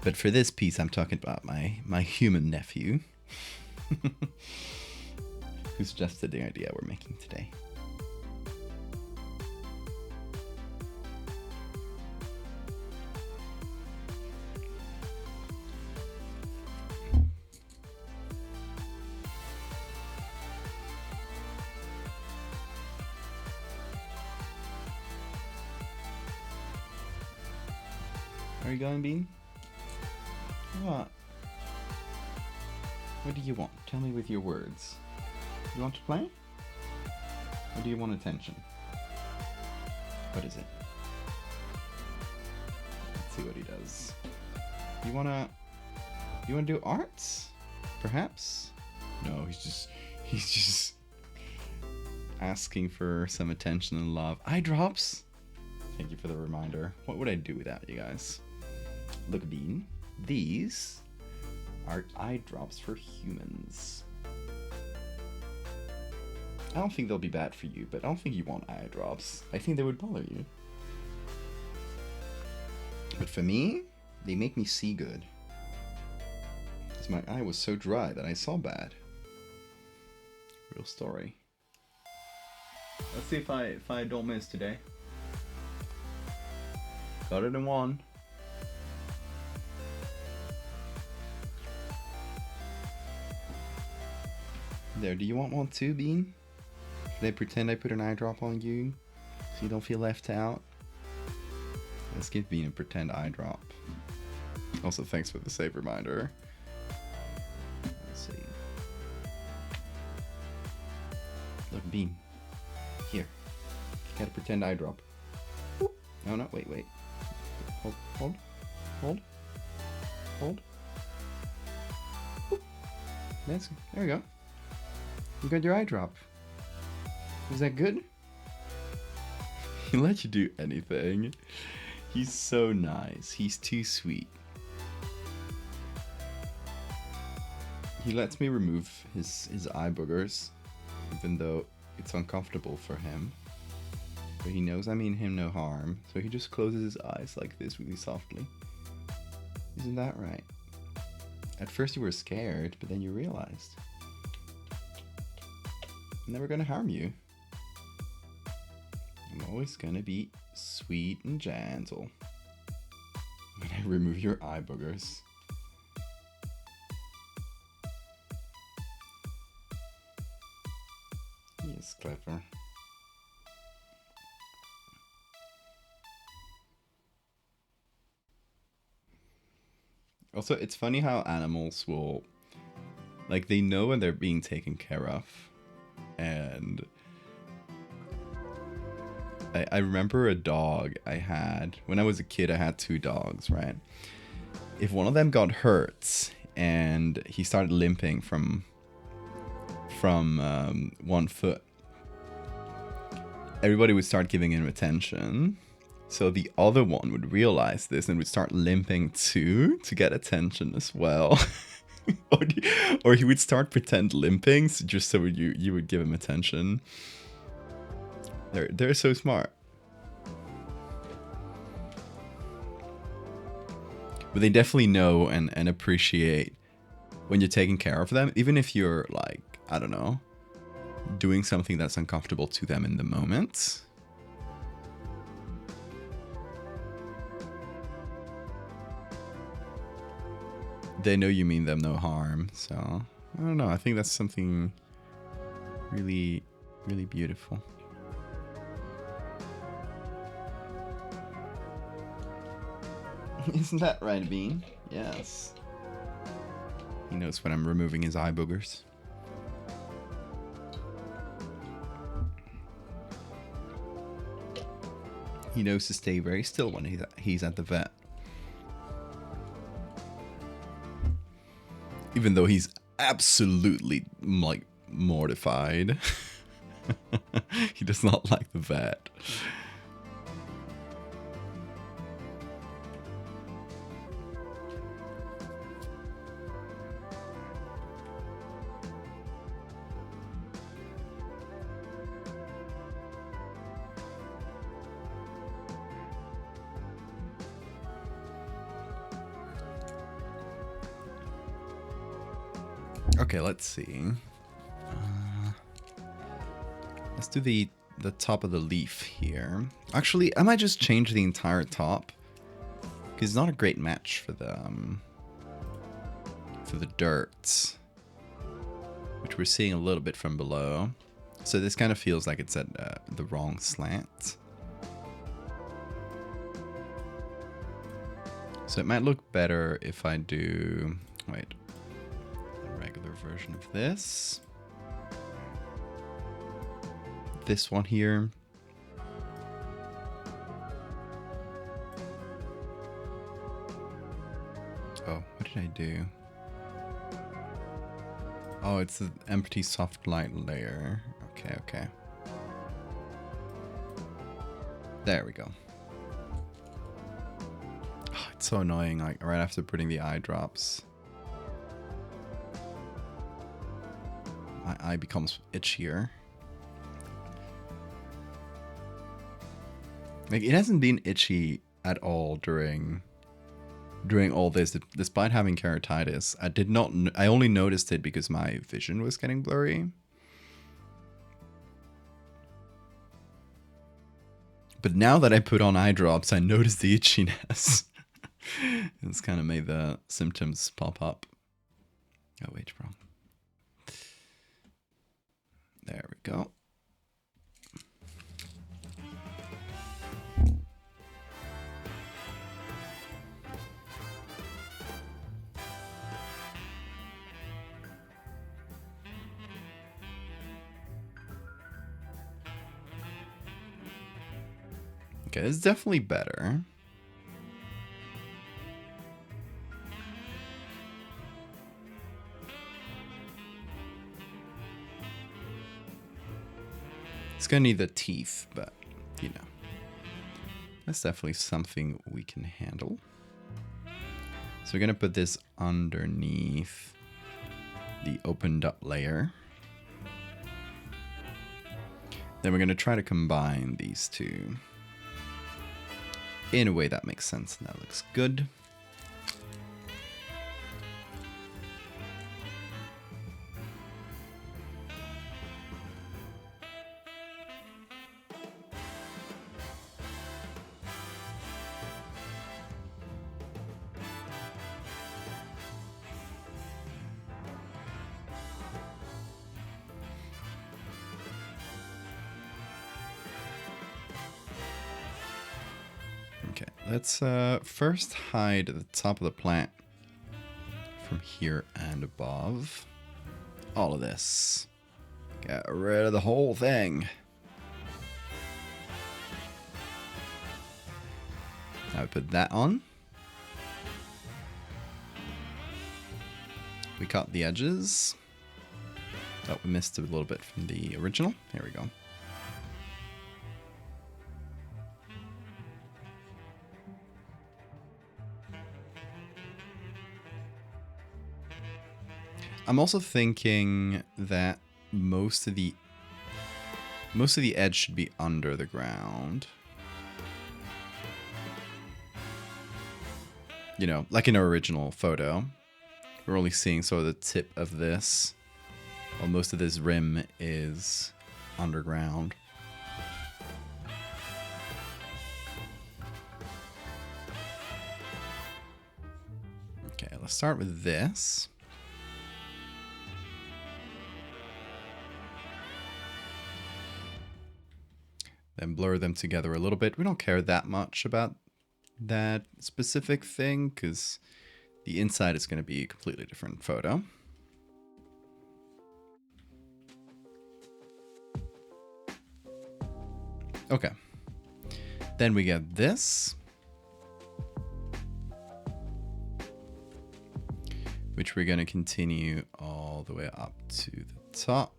But for this piece, I'm talking about my human nephew. Who suggested the idea we're making today. Are you going, Bean? What? What do you want? Tell me with your words. You want to play? Or do you want attention? What is it? Let's see what he does. You wanna do arts? Perhaps? No, he's just asking for some attention and love. Eye drops? Thank you for the reminder. What would I do without you guys? Look, Bean. These are eye drops for humans. I don't think they'll be bad for you, but I don't think you want eye drops. I think they would bother you. But for me, they make me see good. Because my eye was so dry that I saw bad. Real story. Let's see if I don't miss today. Got it in one. There, do you want one too, Bean? Should I pretend I put an eye drop on you so you don't feel left out? Let's give Bean a pretend eye drop. Also, thanks for the save reminder. Let's see. Look, Bean. Here. Got a pretend eye drop. No, no, wait. Hold. There we go. You got your eye drop. Was that good? He let you do anything. He's so nice. He's too sweet. He lets me remove his eye boogers, even though it's uncomfortable for him. But he knows I mean him no harm, so he just closes his eyes like this really softly. Isn't that right? At first you were scared, but then you realized. I'm never gonna harm you. I'm always gonna be sweet and gentle when I remove your eye boogers. He is clever. Also, it's funny how animals will, like, they know when they're being taken care of. And I remember a dog I had when I was a kid. I had 2 dogs, right? If one of them got hurt and he started limping from one foot, everybody would start giving him attention. So the other one would realize this and would start limping too to get attention as well. Or he would start pretend limping just so you would give him attention. They're so smart. But they definitely know and appreciate when you're taking care of them, even if you're like, I don't know, doing something that's uncomfortable to them in the moment. They know you mean them no harm, so I don't know. I think that's something really, really beautiful. Isn't that right, Bean? Yes. He knows when I'm removing his eye boogers. He knows to stay very still when he's at the vet. Even though he's absolutely, like, mortified. He does not like the vet. Okay, let's see. Let's do the top of the leaf here. Actually, I might just change the entire top, because it's not a great match for the dirt, which we're seeing a little bit from below. So this kind of feels like it's at the wrong slant. So it might look better if I do, wait, a regular version of this. This one here. Oh, what did I do? Oh, it's an empty soft light layer. Okay, okay. There we go. Oh, it's so annoying, like right after putting the eye drops. My eye becomes itchier. Like, it hasn't been itchy at all during all this, despite having keratitis. I only noticed it because my vision was getting blurry. But now that I put on eye drops, I noticed the itchiness. It's kind of made the symptoms pop up. Oh, wait, wrong. There we go. Okay, it's definitely better. It's gonna need the teeth, but you know, that's definitely something we can handle. So we're gonna put this underneath the opened up layer. Then we're gonna try to combine these two in a way that makes sense and that looks good. Okay, let's first hide the top of the plant from here and above. All of this. Get rid of the whole thing. Now we put that on. We cut the edges. Oh, we missed a little bit from the original. Here we go. I'm also thinking that most of the edge should be under the ground. You know, like in our original photo, we're only seeing sort of the tip of this, while most of this rim is underground. Okay, let's start with this. Then blur them together a little bit. We don't care that much about that specific thing because the inside is going to be a completely different photo. Okay. Then we get this, which we're going to continue all the way up to the top.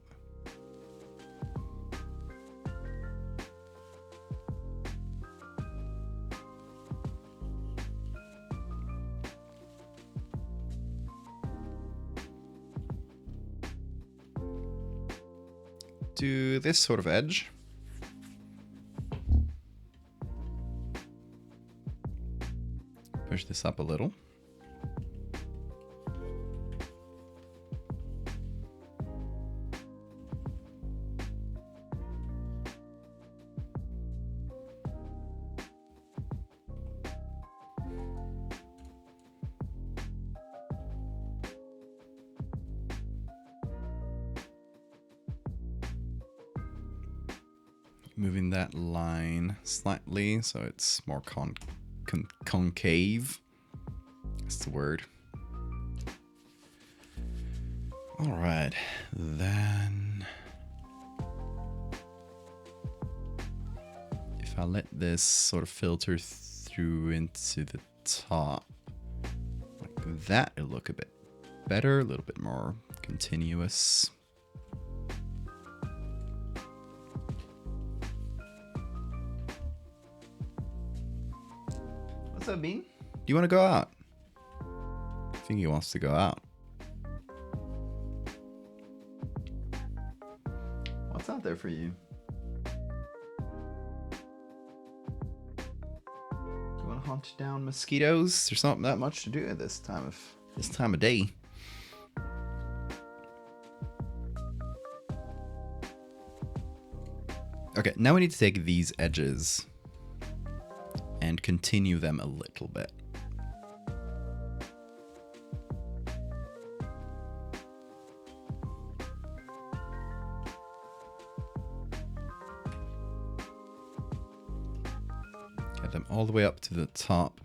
To this sort of edge. Push this up a little. Moving that line slightly so it's more concave. That's the word. All right, then if I let this sort of filter through into the top like that, it'll look a bit better, a little bit more continuous. What's up, Bean? Do you want to go out? I think he wants to go out. What's out there for you? Do you want to hunt down mosquitoes? There's not that much to do at this time of day. Okay, now we need to take these edges and continue them a little bit. Get them all the way up to the top,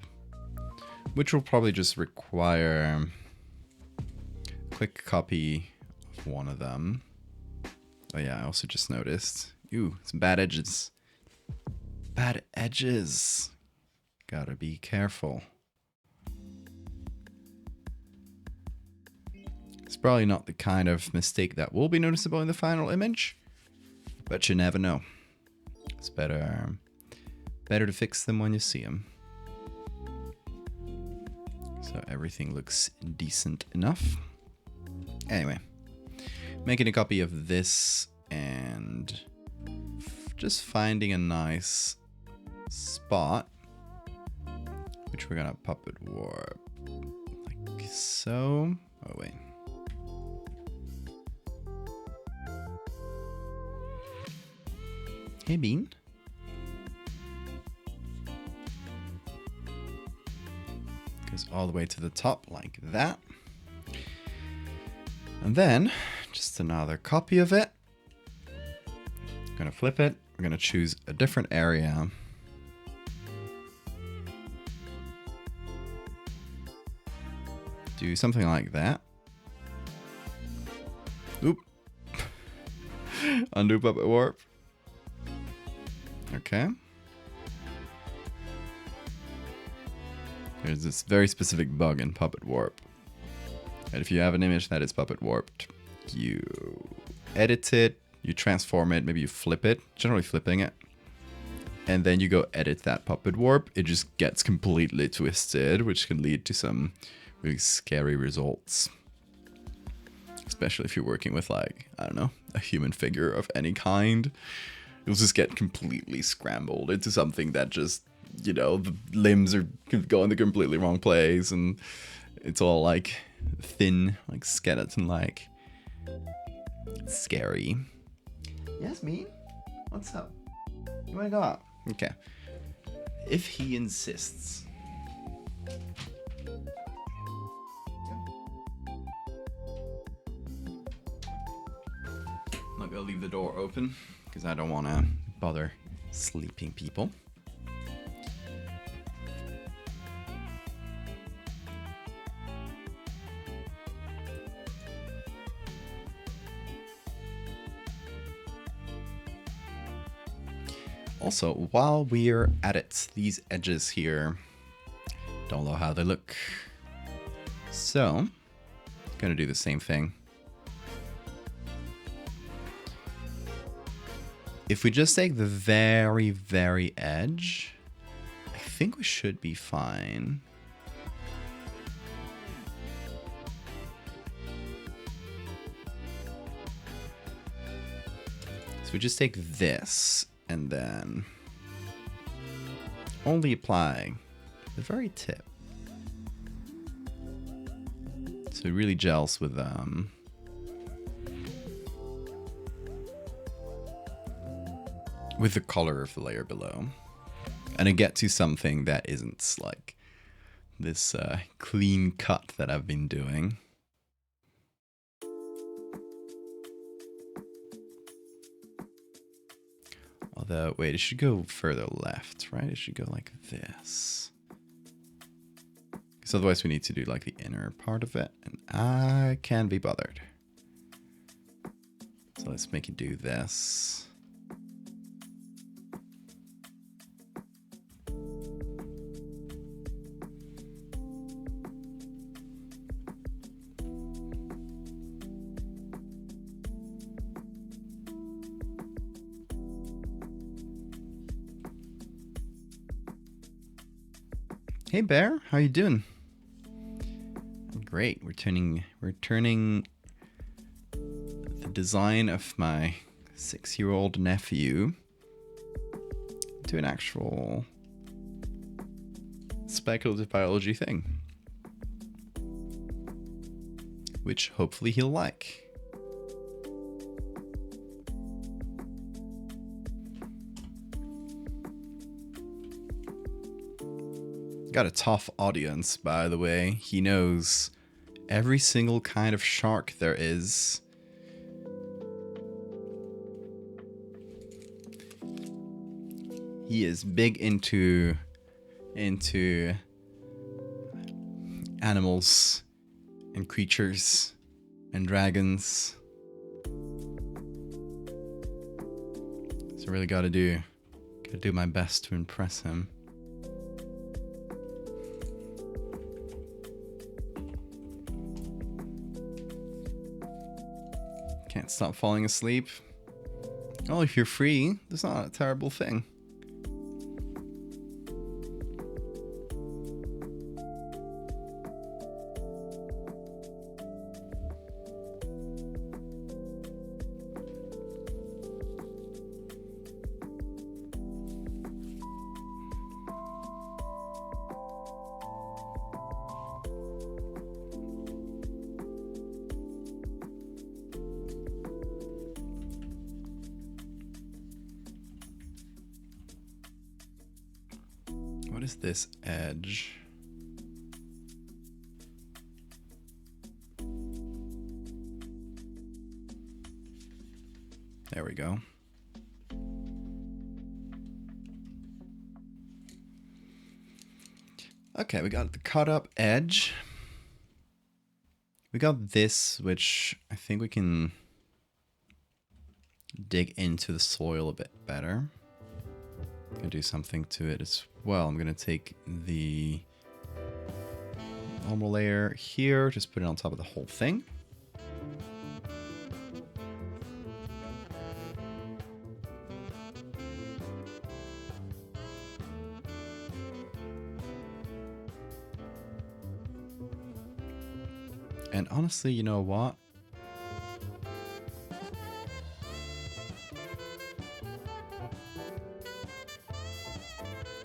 which will probably just require a quick copy of one of them. Oh yeah, I also just noticed. Ooh, some bad edges. Bad edges. Gotta be careful. It's probably not the kind of mistake that will be noticeable in the final image, but you never know. It's better to fix them when you see them. So everything looks decent enough. Anyway, making a copy of this and just finding a nice spot, which we're gonna puppet warp like so. Oh wait. Hey Bean. Goes all the way to the top like that. And then just another copy of it. I'm gonna flip it. We're gonna choose a different area. Do something like that. Oop. Undo puppet warp. Okay. There's this very specific bug in puppet warp. And if you have an image that is puppet warped, you edit it, you transform it, maybe you flip it, generally flipping it. And then you go edit that puppet warp. It just gets completely twisted, which can lead to some really scary results. especially if you're working with like, I don't know, a human figure of any kind. You'll just get completely scrambled into something that just, you know, the limbs are going the completely wrong place and it's all like thin, like skeleton-like. It's scary. Yasmin, what's up? You wanna go out? Okay. If he insists. I'm not gonna leave the door open because I don't want to bother sleeping people. Also, while we're at it, these edges here, don't know how they look. So, gonna do the same thing. If we just take the very, very edge, I think we should be fine. So we just take this and then only apply the very tip. So it really gels with the color of the layer below. And I get to something that isn't like this clean cut that I've been doing. Although, wait, it should go further left, right? It should go like this. Because otherwise we need to do like the inner part of it. And I can't be bothered. So let's make it do this. Hey Bear, how you doing? I'm great. We're turning the design of my 6-year-old nephew to an actual speculative biology thing, which hopefully he'll like. Got a tough audience, by the way. He knows every single kind of shark there is. He is big into animals and creatures and dragons. So I really gotta do my best to impress him. Can't stop falling asleep. Oh, if you're free, that's not a terrible thing. What is this edge? There we go. Okay, we got the cut up edge. We got this, which I think we can dig into the soil a bit better. I'm gonna do something to it as well. I'm gonna take the normal layer here, just put it on top of the whole thing. And honestly, you know what?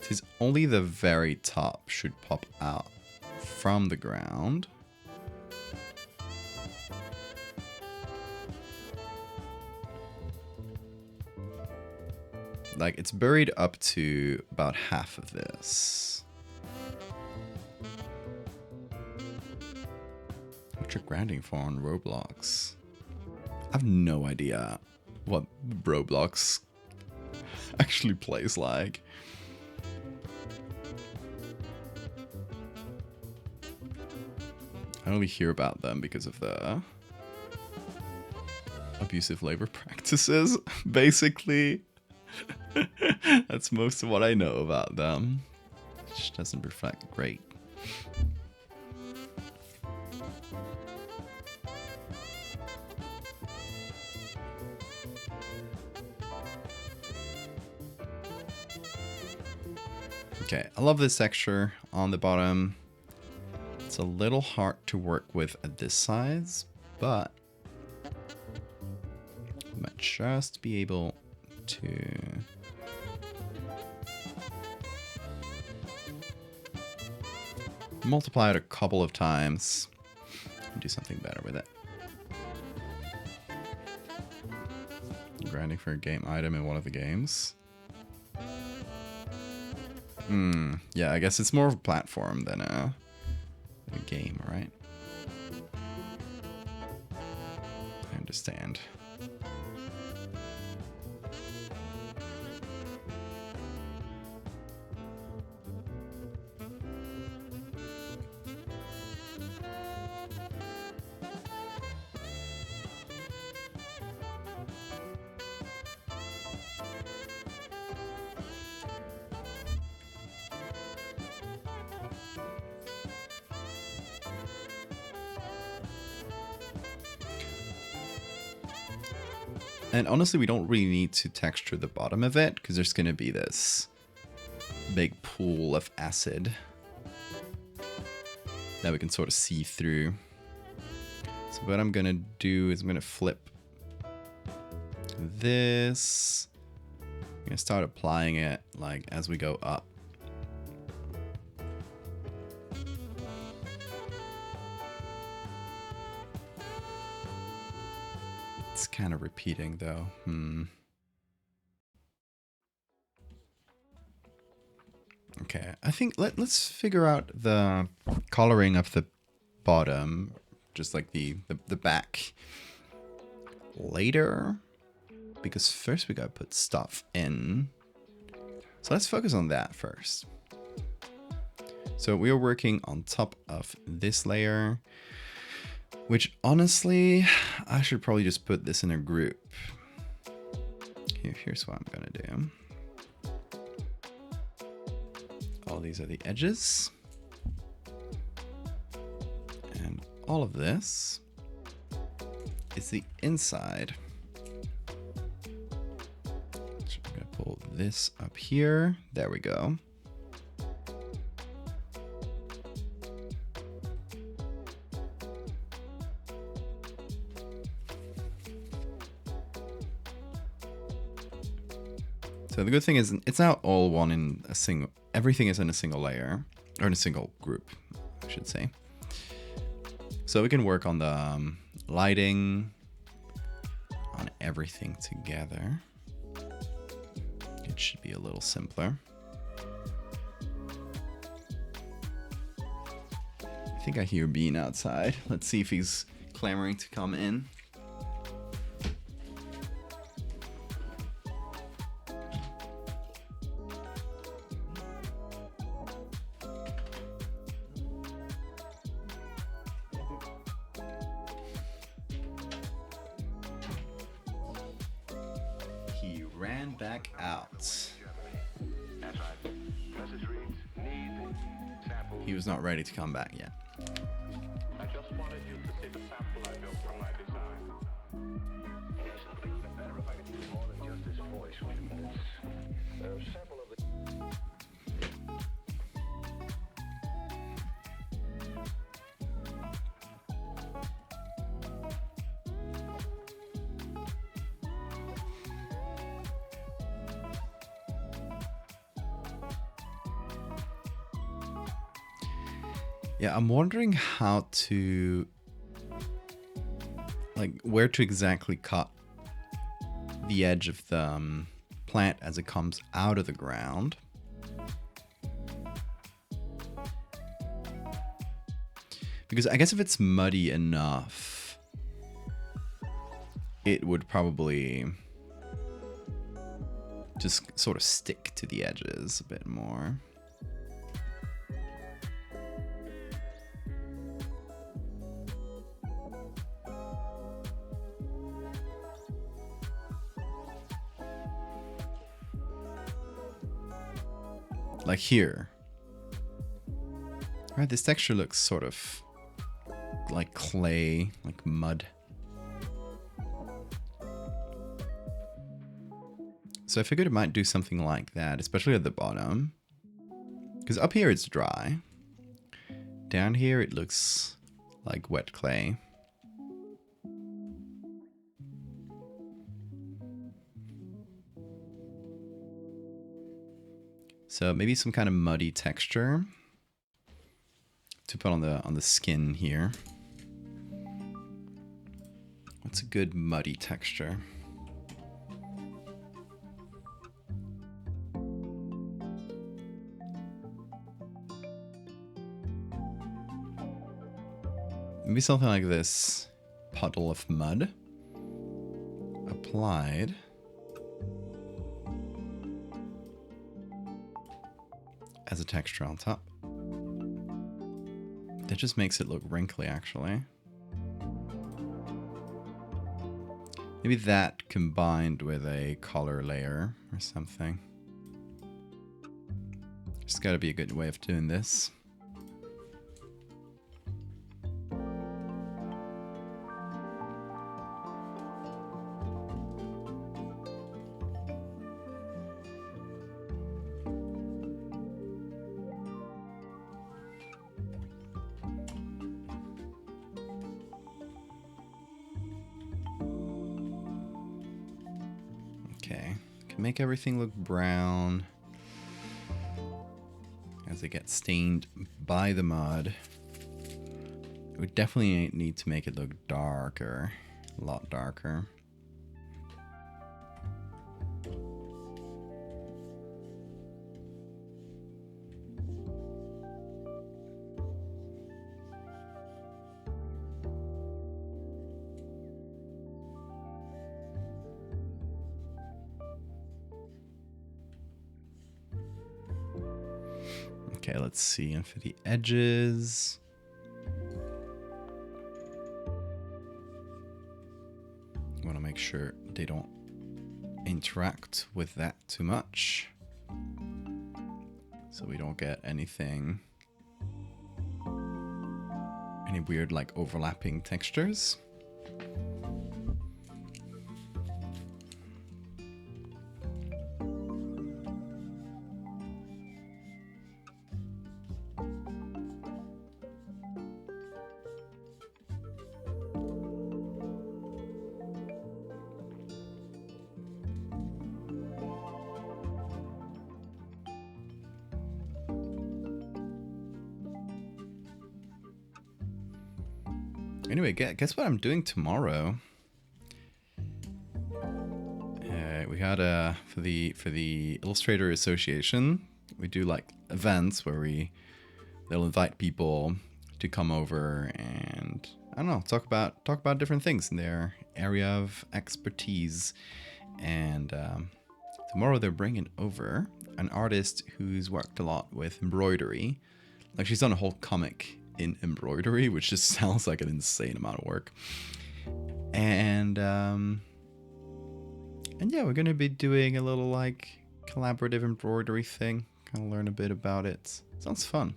Since only the very top should pop out from the ground. Like, it's buried up to about half of this. What you're grinding for on Roblox? I have no idea what Roblox actually plays like. I only hear about them because of the abusive labor practices, basically. That's most of what I know about them. Which doesn't reflect great. Okay, I love this texture on the bottom. It's a little hard to work with at this size, but I might just be able to multiply it a couple of times and do something better with it. Grinding for a game item in one of the games. Yeah, I guess it's more of a platform than a game, right? I understand. And honestly, we don't really need to texture the bottom of it because there's going to be this big pool of acid that we can sort of see through. So what I'm going to do is I'm going to flip this. I'm going to start applying it like as we go up. It's kind of repeating though. Okay, I think let's figure out the coloring of the bottom, just like the back later, because first we gotta put stuff in. So let's focus on that first. So we are working on top of this layer, which honestly, I should probably just put this in a group. Here's what I'm gonna do. All these are the edges. And all of this is the inside. So I'm gonna pull this up here. There we go. So the good thing is it's not all one in a single, everything is in a single layer, or in a single group, I should say. So we can work on the lighting, on everything together. It should be a little simpler. I think I hear Bean outside. Let's see if he's clamoring to come in. Back out. He was not ready to come back yet. I just wanted you to see the sample I built from my design. It would be better if I could use more than just his voice. Wait a minute. A sample of the... Yeah, I'm wondering how to, like, where to exactly cut the edge of the plant as it comes out of the ground. Because I guess if it's muddy enough, it would probably just sort of stick to the edges a bit more. Like here. Right, this texture looks sort of like clay, like mud. So I figured it might do something like that, especially at the bottom. Because up here it's dry. Down here it looks like wet clay. So maybe some kind of muddy texture to put on the skin here. What's a good muddy texture? Maybe something like this. Puddle of mud applied. As a texture on top. That just makes it look wrinkly, actually. Maybe that combined with a color layer or something. Just gotta be a good way of doing this. Okay, can make everything look brown as it gets stained by the mud. We definitely need to make it look darker, a lot darker. Okay, let's see. And for the edges, I want to make sure they don't interact with that too much, so we don't get any weird like overlapping textures. Anyway, guess what I'm doing tomorrow? We had for the Illustrator Association, we do like events where they'll invite people to come over and I don't know, talk about different things in their area of expertise. And tomorrow they're bringing over an artist who's worked a lot with embroidery. Like she's done a whole comic in embroidery, which just sounds like an insane amount of work. And yeah, we're gonna be doing a little like collaborative embroidery thing. Kind of learn a bit about it. Sounds fun.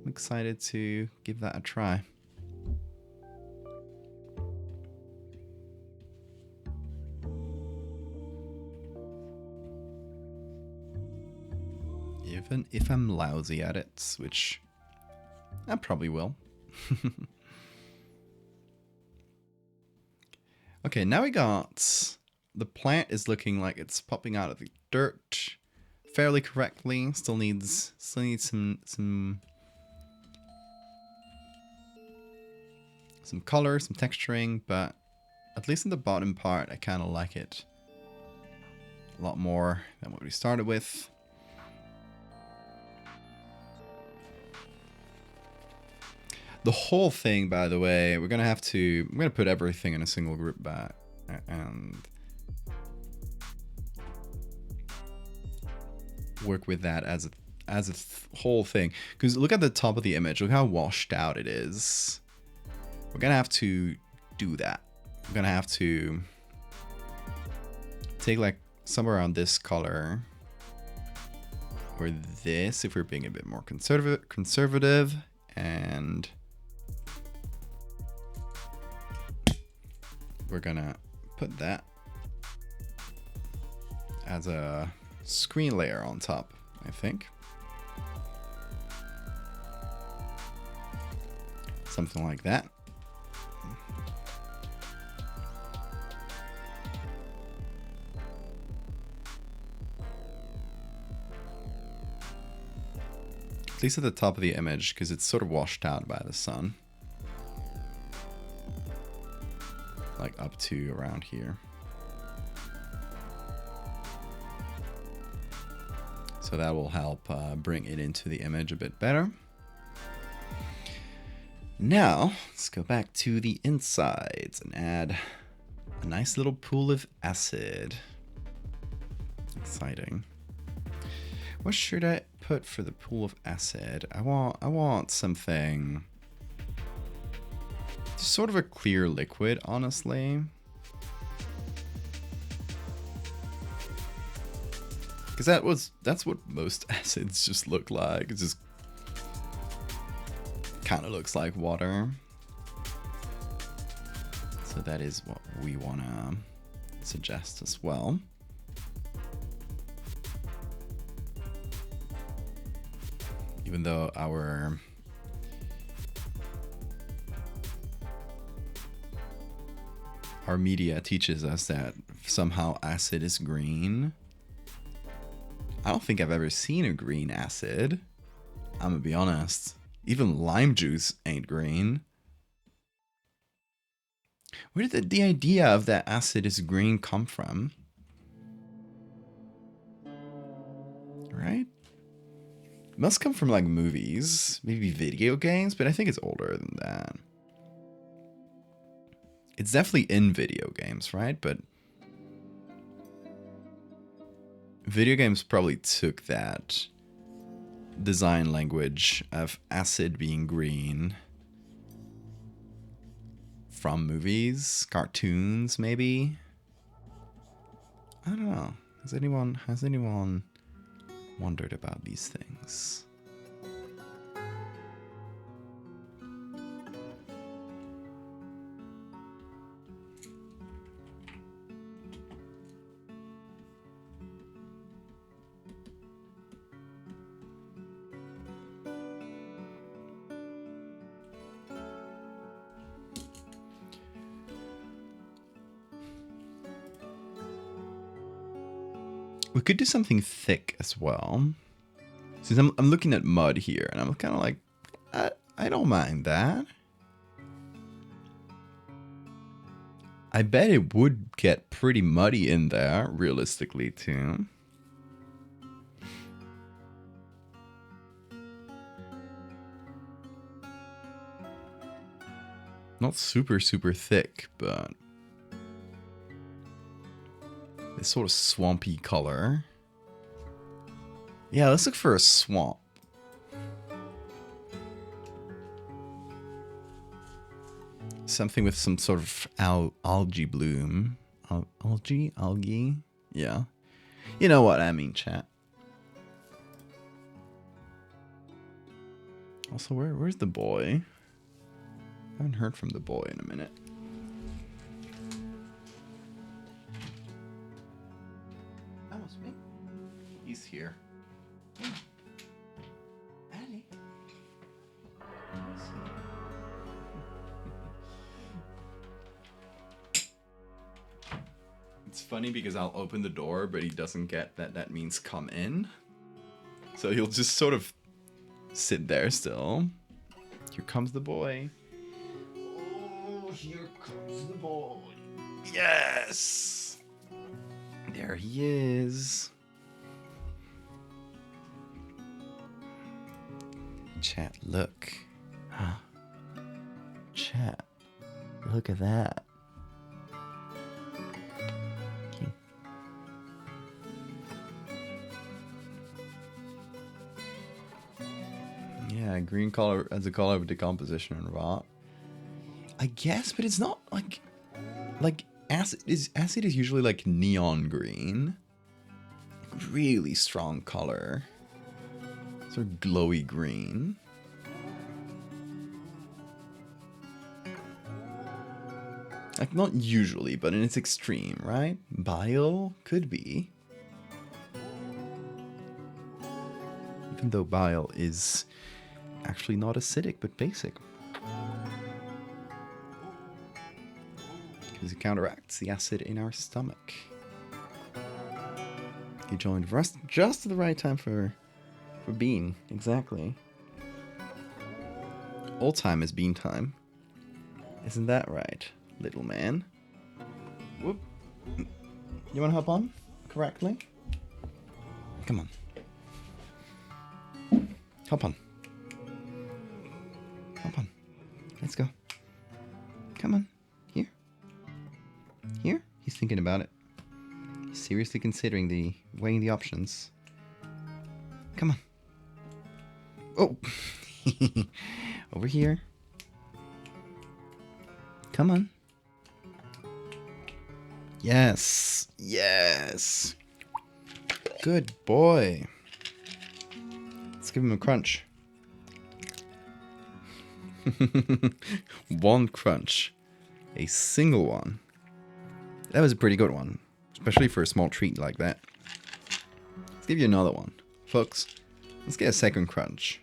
I'm excited to give that a try. Even if I'm lousy at it, which I probably will. Okay, now we got the plant is looking like it's popping out of the dirt fairly correctly. Still needs some some color, some texturing, but at least in the bottom part, I kind of like it a lot more than what we started with. The whole thing, by the way, I'm gonna put everything in a single group back and work with that as a whole thing. Because look at the top of the image, look how washed out it is. We're gonna have to do that. We're gonna have to take like somewhere around this color or this if we're being a bit more conservative, and we're gonna put that as a screen layer on top, I think. Something like that. At least at the top of the image, because it's sort of washed out by the sun. Like up to around here. So that will help bring it into the image a bit better. Now, let's go back to the insides and add a nice little pool of acid. Exciting. What should I put for the pool of acid? I want something just sort of a clear liquid, honestly. Because that's what most acids just look like. It just kind of looks like water. So that is what we want to suggest as well. Even though our media teaches us that somehow acid is green. I don't think I've ever seen a green acid. I'm gonna be honest. Even lime juice ain't green. Where did the idea of that acid is green come from? Right? It must come from like movies, maybe video games, but I think it's older than that. It's definitely in video games, right? But video games probably took that design language of acid being green from movies, cartoons, maybe. I don't know. Has anyone wondered about these things? We could do something thick as well. Since I'm looking at mud here, and I'm kind of like, I don't mind that. I bet it would get pretty muddy in there, realistically, too. Not super, super thick, but this sort of swampy color. Yeah, let's look for a swamp. Something with some sort of algae bloom. Algae? Yeah. You know what I mean, chat. Also, where's the boy? I haven't heard from the boy in a minute. That was me. He's here. Annie. It's funny because I'll open the door, but he doesn't get that means come in. So he'll just sort of sit there still. Here comes the boy. Yes! There he is. Chat, look. Huh? Chat, look at that. Okay. Yeah, green color as a color of decomposition and rot. I guess, but it's not like acid is usually like neon green. Really strong color. Sort of glowy green. Like not usually, but in its extreme, right? Bile could be. Even though bile is actually not acidic, but basic. Because it counteracts the acid in our stomach. He joined Rust just at the right time for bean. Exactly. All time is bean time. Isn't that right, little man? Whoop. You want to hop on correctly? Come on. Hop on. Hop on. Let's go. Come on. Here. Here? He's thinking about it. He's seriously considering weighing the options. Come on. Oh. Over here. Come on. Yes. Yes. Good boy. Let's give him a crunch. One crunch. A single one. That was a pretty good one. Especially for a small treat like that. Let's give you another one. Folks, let's get a second crunch.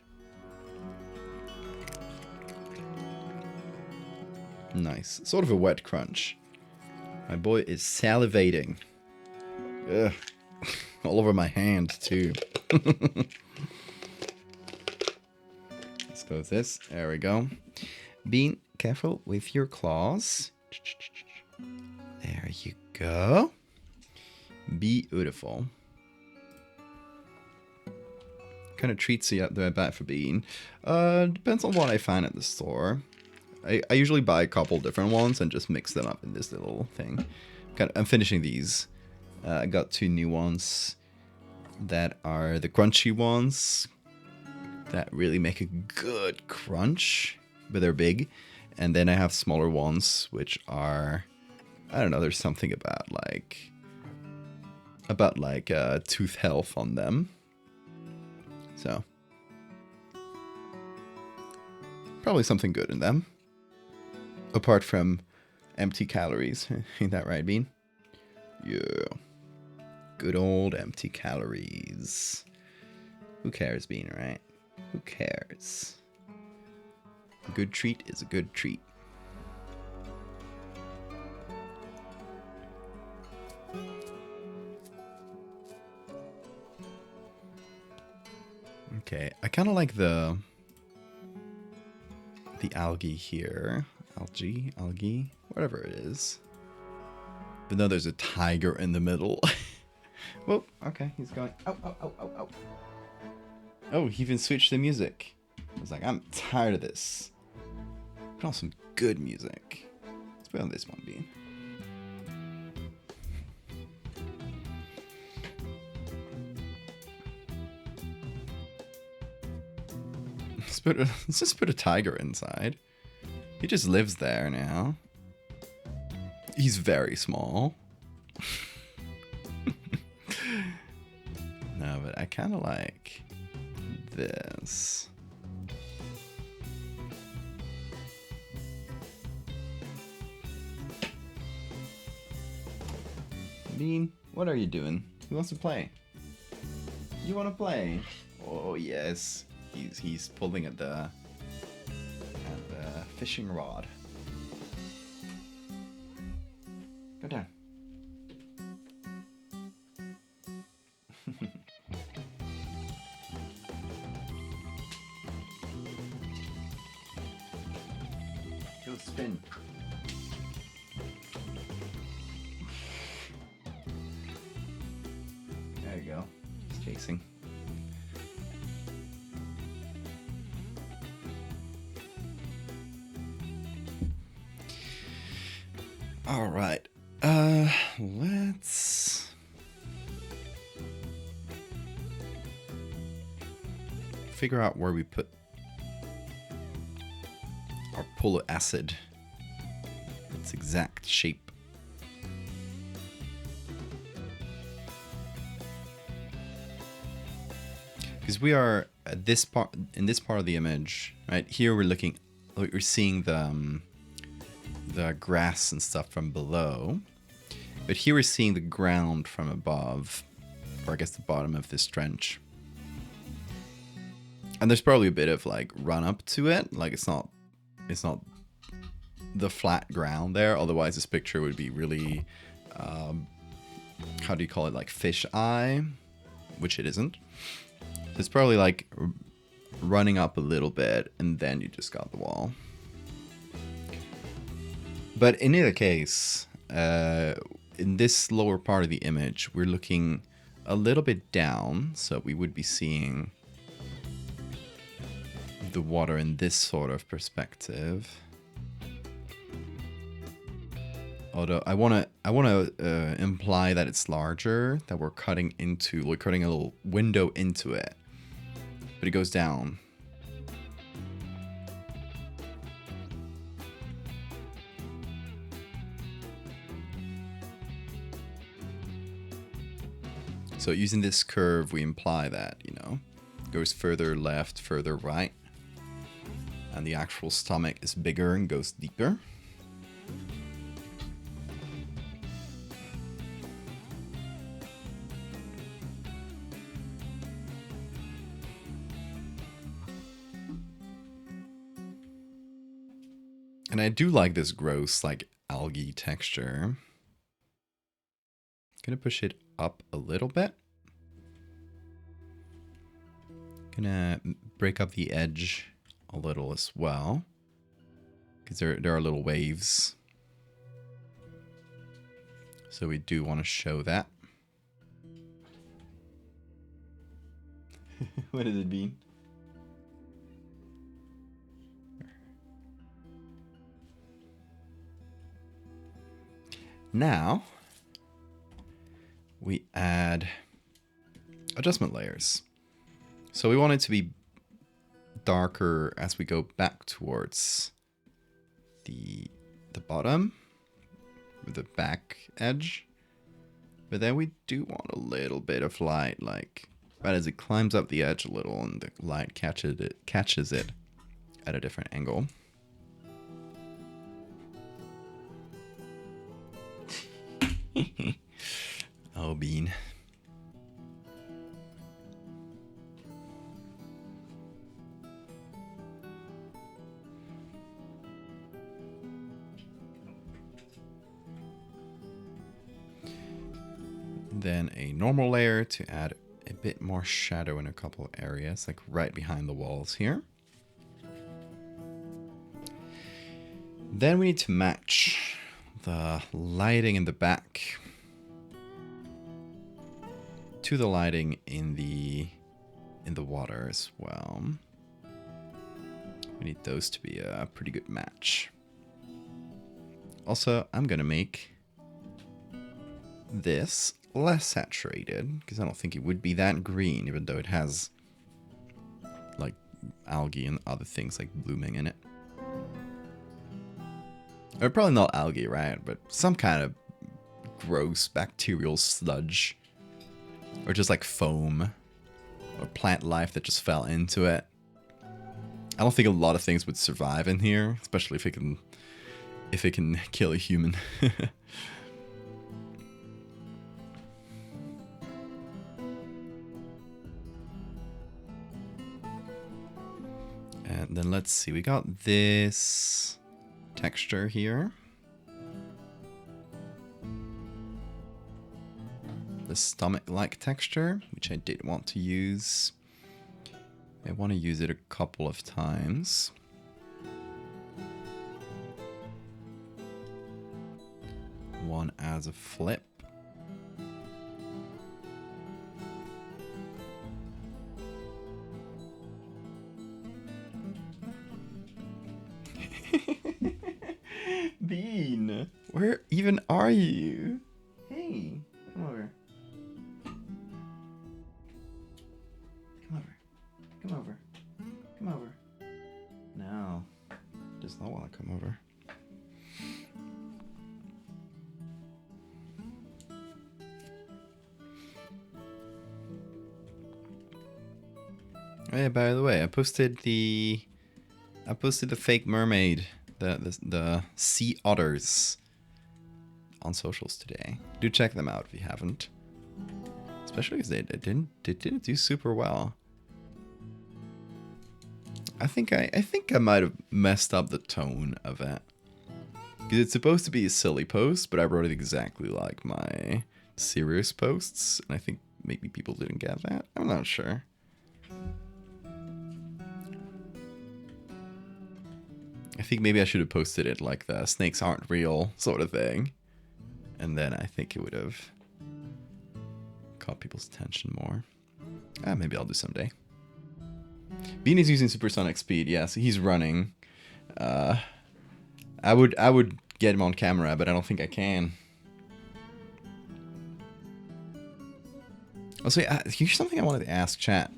Nice. Sort of a wet crunch. My boy is salivating. Ugh. All over my hand, too. Let's go with this. There we go. Bean, careful with your claws. There you go. Beautiful. Kind of treats you up there bad for Bean. Depends on what I find at the store. I usually buy a couple different ones and just mix them up in this little thing. I'm finishing these. I got 2 new ones that are the crunchy ones that really make a good crunch, but they're big. And then I have smaller ones which are, I don't know, there's something about tooth health on them. So probably something good in them. Apart from empty calories. Ain't that right, Bean? Yeah. Good old empty calories. Who cares, Bean, right? Who cares? A good treat is a good treat. Okay, I kind of like the algae here. Algae, whatever it is. But no, there's a tiger in the middle. Whoa, okay, he's going. Oh. Oh, he even switched the music. I was like, I'm tired of this. Put on some good music. Let's put on this one, Bean. Let's just put a tiger inside. He just lives there now. He's very small. No, but I kind of like this. Bean, what are you doing? Who wants to play? You want to play? Oh yes. He's pulling at the fishing rod. Go down. Go spin. you go. It's chasing. All right. Let's figure out where we put our polar acid. Its exact shape. Because we are at this part, in this part of the image, right here, we're seeing the grass and stuff from below, but here we're seeing the ground from above, or I guess the bottom of this trench. And there's probably a bit of like run up to it, like it's not the flat ground there. Otherwise, this picture would be really, how do you call it, like fish eye, which it isn't. It's probably like running up a little bit, and then you just got the wall. But in either case, in this lower part of the image, we're looking a little bit down, so we would be seeing the water in this sort of perspective. Although I wanna imply that it's larger, that we're cutting a little window into it, but it goes down. So using this curve, we imply that, you know, it goes further left, further right, and the actual stomach is bigger and goes deeper. And I do like this gross, like, algae texture. Gonna push it up a little bit. Gonna break up the edge a little as well, because there are little waves. So we do want to show that. What does it mean? Now, we add adjustment layers. So we want it to be darker as we go back towards the bottom, with the back edge. But then we do want a little bit of light, like right as it climbs up the edge a little, and the light catches it at a different angle. Oh, Bean. Then a normal layer to add a bit more shadow in a couple of areas, like right behind the walls here. Then we need to match the lighting in the back to the lighting in the water as well. We need those to be a pretty good match. Also, I'm gonna make this less saturated, because I don't think it would be that green, even though it has like algae and other things like blooming in it. Or probably not algae, right? But some kind of gross bacterial sludge. Or just like foam. Or plant life that just fell into it. I don't think a lot of things would survive in here, especially if it can kill a human. And then let's see, we got this texture here. The stomach-like texture, which I did want to use. I want to use it a couple of times. One as a flip. even are you? Hey, come over. Come over. Come over. Come over. No. Does not want to come over. Oh yeah, by the way, I posted the fake mermaid, the sea otters on socials today. Do check them out if you haven't. Especially because they didn't do super well. I think I might have messed up the tone of it. Because it's supposed to be a silly post, but I wrote it exactly like my serious posts, and I think maybe people didn't get that. I'm not sure. I think maybe I should have posted it like the snakes aren't real sort of thing. And then I think it would have caught people's attention more. Maybe I'll do someday. Bean is using supersonic speed. Yeah, so he's running. I would get him on camera, but I don't think I can. Also, here's something I wanted to ask chat.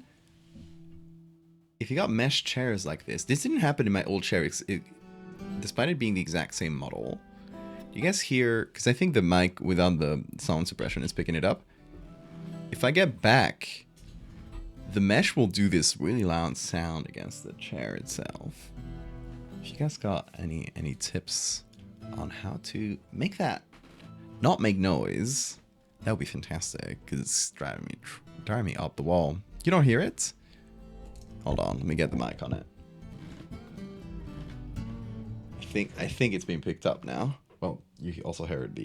If you got mesh chairs like this didn't happen in my old chair. Despite it being the exact same model. Do you guys hear? Because I think the mic without the sound suppression is picking it up. If I get back, the mesh will do this really loud sound against the chair itself. If you guys got any tips on how to make that not make noise, that would be fantastic. Because it's driving me up the wall. You don't hear it? Hold on, let me get the mic on it. I think it's being picked up now. Well, you also heard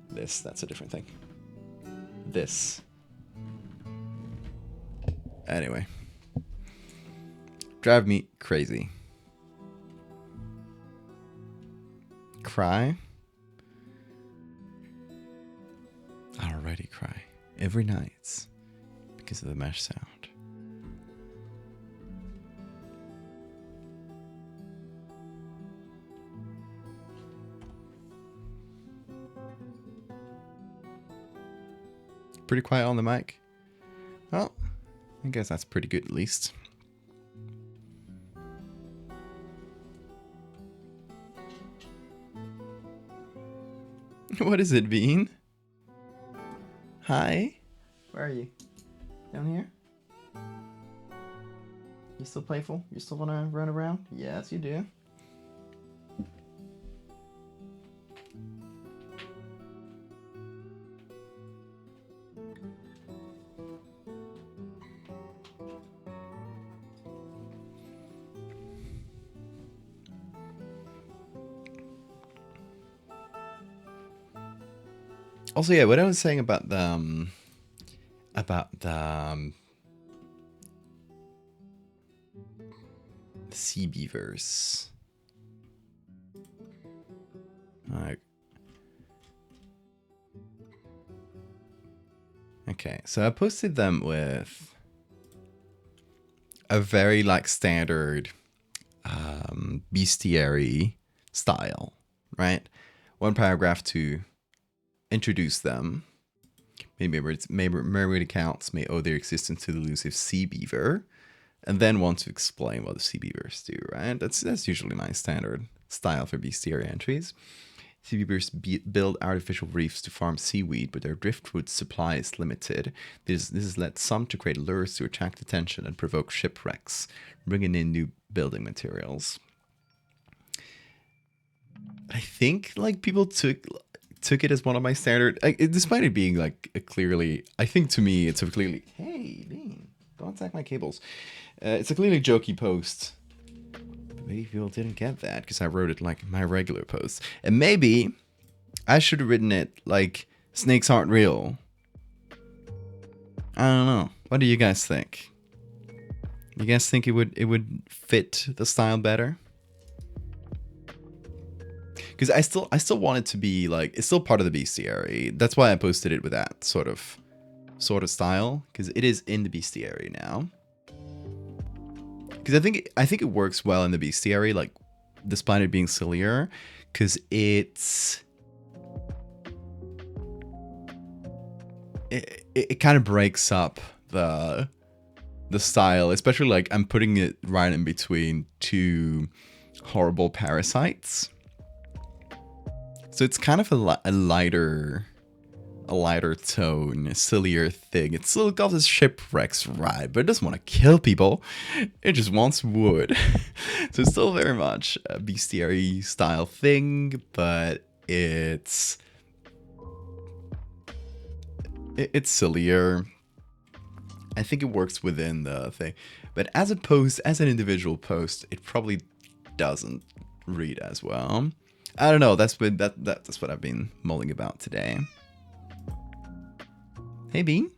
this. That's a different thing. This. Anyway. Drive me crazy. Cry? I already cry. Every night. Because of the mesh sound. Pretty quiet on the mic. Well, I guess that's pretty good at least. What is it, Bean? Hi? Where are you? Down here? You still playful? You still wanna run around? Yes, you do. Also, yeah, what I was saying about the sea beavers. Okay, so I posted them with a very standard bestiary style, right? One paragraph to introduce them. Maybe mermaid accounts may owe their existence to the elusive sea beaver, and then want to explain what the sea beavers do, right? That's usually my standard style for bestiary entries. Sea beavers build artificial reefs to farm seaweed, but their driftwood supply is limited. This has led some to create lures to attract attention and provoke shipwrecks, bringing in new building materials. I think people took it as one of my standard, despite it being a clearly, I think to me it's a clearly, hey, Bean, don't attack my cables. It's a clearly jokey post. But maybe people didn't get that because I wrote it like my regular post. And maybe I should have written it like snakes aren't real. I don't know. What do you guys think? You guys think it would fit the style better? Because I still want it to be it's still part of the bestiary. That's why I posted it with that sort of style, because it is in the bestiary now. Because I think it works well in the bestiary, despite it being sillier, because it's it kind of breaks up the style, especially like I'm putting it right in between two horrible parasites. So it's kind of a lighter tone, a sillier thing. It still got this shipwrecks vibe, but it doesn't want to kill people. It just wants wood. So it's still very much a bestiary style thing, but it's sillier. I think it works within the thing, but as a post, as an individual post, it probably doesn't read as well. I don't know. That's what I've been mulling about today. Hey, Bean.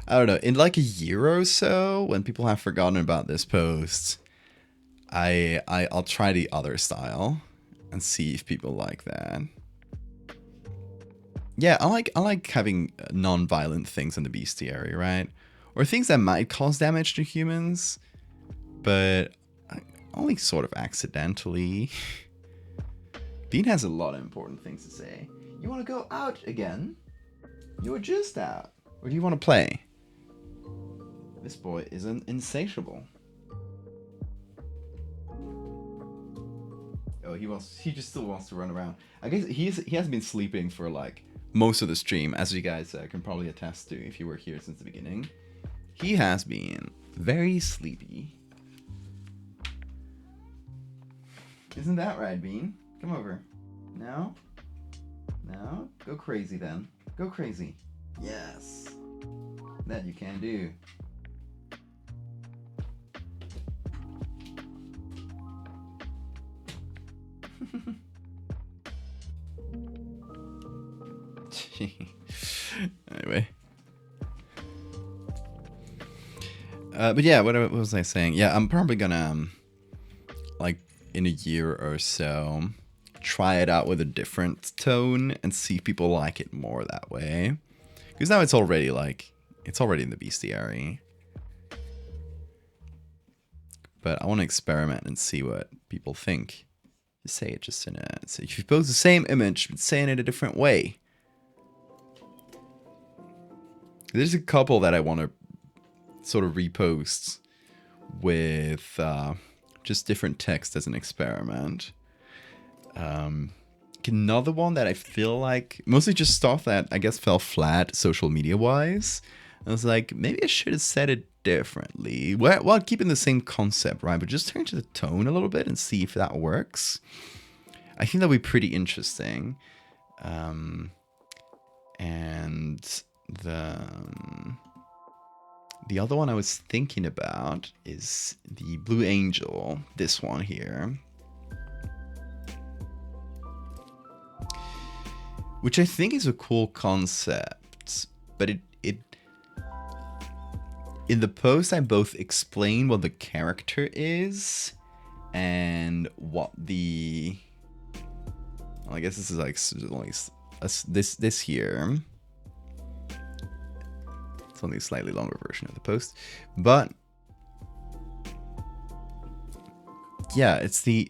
I don't know. In like a year or so, when people have forgotten about this post, I'll try the other style and see if people like that. Yeah, I like having non-violent things in the bestiary, right? Or things that might cause damage to humans, but only sort of accidentally. Bean has a lot of important things to say. You want to go out again? You were just out. Or do you want to play? This boy is insatiable. Oh, he just still wants to run around. I guess he has been sleeping for like most of the stream, as you guys can probably attest to if you were here since the beginning. He has been very sleepy. Isn't that right, Bean? Come over. No? No? Go crazy then. Go crazy. Yes. That you can do. Anyway. But yeah, what was I saying? Yeah, I'm probably gonna, like, in a year or so, try it out with a different tone and see if people like it more that way. Because now it's already in the bestiary. But I want to experiment and see what people think. Just say it just in a... So if you post the same image, but say it in a different way. There's a couple that I want to sort of repost with just different text as an experiment. Another one that I feel like mostly just stuff that I guess fell flat social media wise. I was like, maybe I should have said it differently while keeping the same concept, right? But just turn to the tone a little bit and see if that works. I think that'll be pretty interesting. And the other one I was thinking about is the Blue Angel, this one here. Which I think is a cool concept, but it in the post I both explain what the character is and what the... Well, I guess this is like this here. It's only a slightly longer version of the post, but yeah, it's a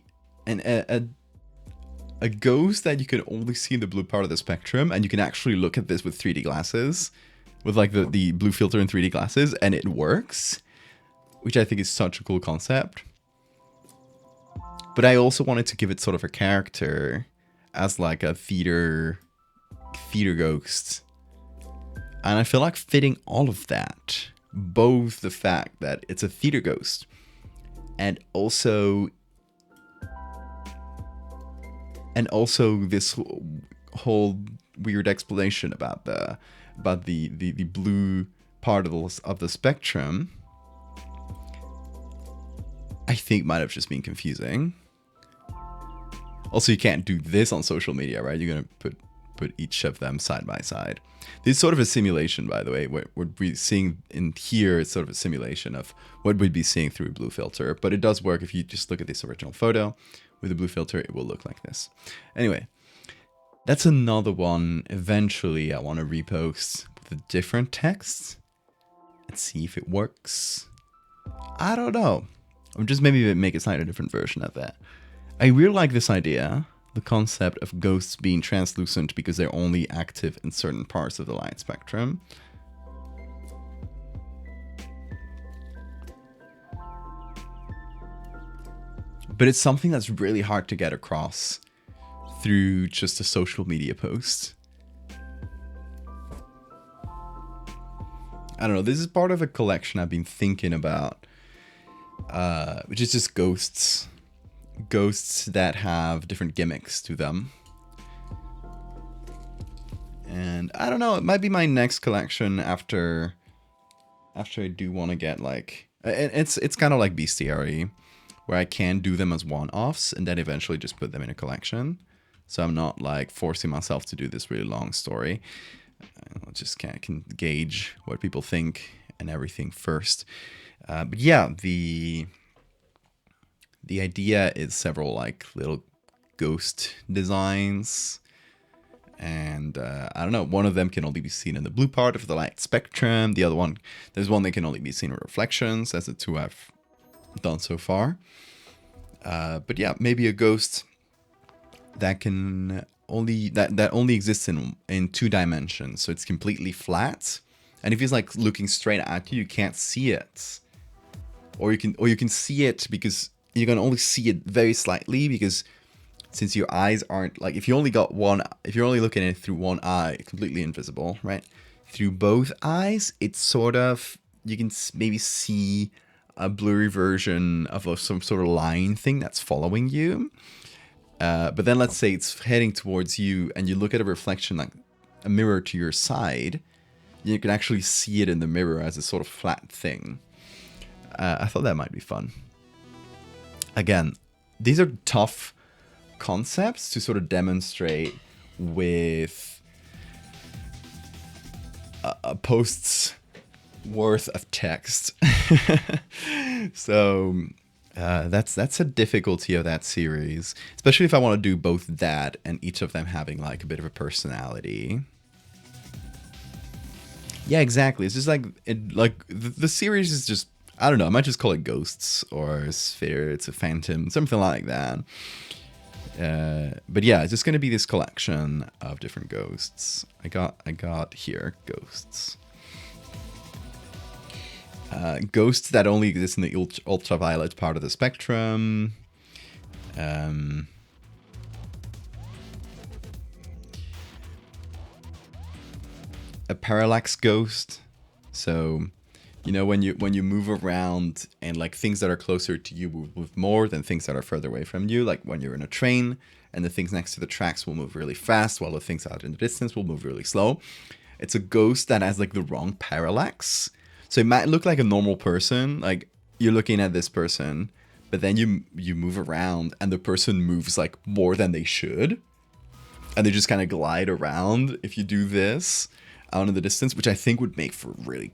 ghost that you can only see in the blue part of the spectrum, and you can actually look at this with 3D glasses, with like the blue filter and 3D glasses, and it works, which I think is such a cool concept. But I also wanted to give it sort of a character as like a theater ghost. And I feel like fitting all of that, both the fact that it's a theater ghost and also this whole weird explanation about the blue part of the spectrum, I think might have just been confusing. Also, you can't do this on social media, right? You're gonna put each of them side by side. This is sort of a simulation, by the way. What we're seeing in here is sort of a simulation of what we'd be seeing through a blue filter, but it does work if you just look at this original photo. With a blue filter, it will look like this. Anyway, that's another one. Eventually, I want to repost with a different text and see if it works. I don't know. Or just maybe make a slightly different version of that. I really like this idea. the concept of ghosts being translucent because they're only active in certain parts of the light spectrum. But it's something that's really hard to get across through just a social media post. I don't know, this is part of a collection I've been thinking about, which is just ghosts. Ghosts that have different gimmicks to them. And I don't know, it might be my next collection after I do want to get like... It's kind of like bestiary, where I can do them as one-offs and then eventually just put them in a collection. So I'm not like forcing myself to do this really long story. I just can gauge what people think and everything first. But yeah, the idea is several like little ghost designs. And I don't know, one of them can only be seen in the blue part of the light spectrum. The other one, there's one that can only be seen in reflections. That's the two I've done so far. But yeah, maybe a ghost that can only that only exists in 2 dimensions. So it's completely flat. And if it's like looking straight at you, you can't see it. Or you can see it because you can only see it very slightly, because since your eyes aren't like, if you're only looking at it through one eye, it's completely invisible, right? Through both eyes, it's sort of, you can maybe see a blurry version of some sort of line thing that's following you. But then let's say it's heading towards you and you look at a reflection, like a mirror to your side, you can actually see it in the mirror as a sort of flat thing. I thought that might be fun. Again, these are tough concepts to sort of demonstrate with a post's worth of text. So that's a difficulty of that series, especially if I want to do both that and each of them having like a bit of a personality. Yeah, exactly. It's just like the series is just, I don't know, I might just call it Ghosts or Sphere, it's a Phantom, something like that. But yeah, it's just going to be this collection of different ghosts. I got here, ghosts. Ghosts that only exist in the ultraviolet part of the spectrum. A parallax ghost. So, you know, when you move around and like things that are closer to you will move more than things that are further away from you. Like when you're in a train and the things next to the tracks will move really fast while the things out in the distance will move really slow. It's a ghost that has like the wrong parallax. So it might look like a normal person, like you're looking at this person, but then you move around and the person moves like more than they should. And they just kind of glide around if you do this out in the distance, which I think would make for really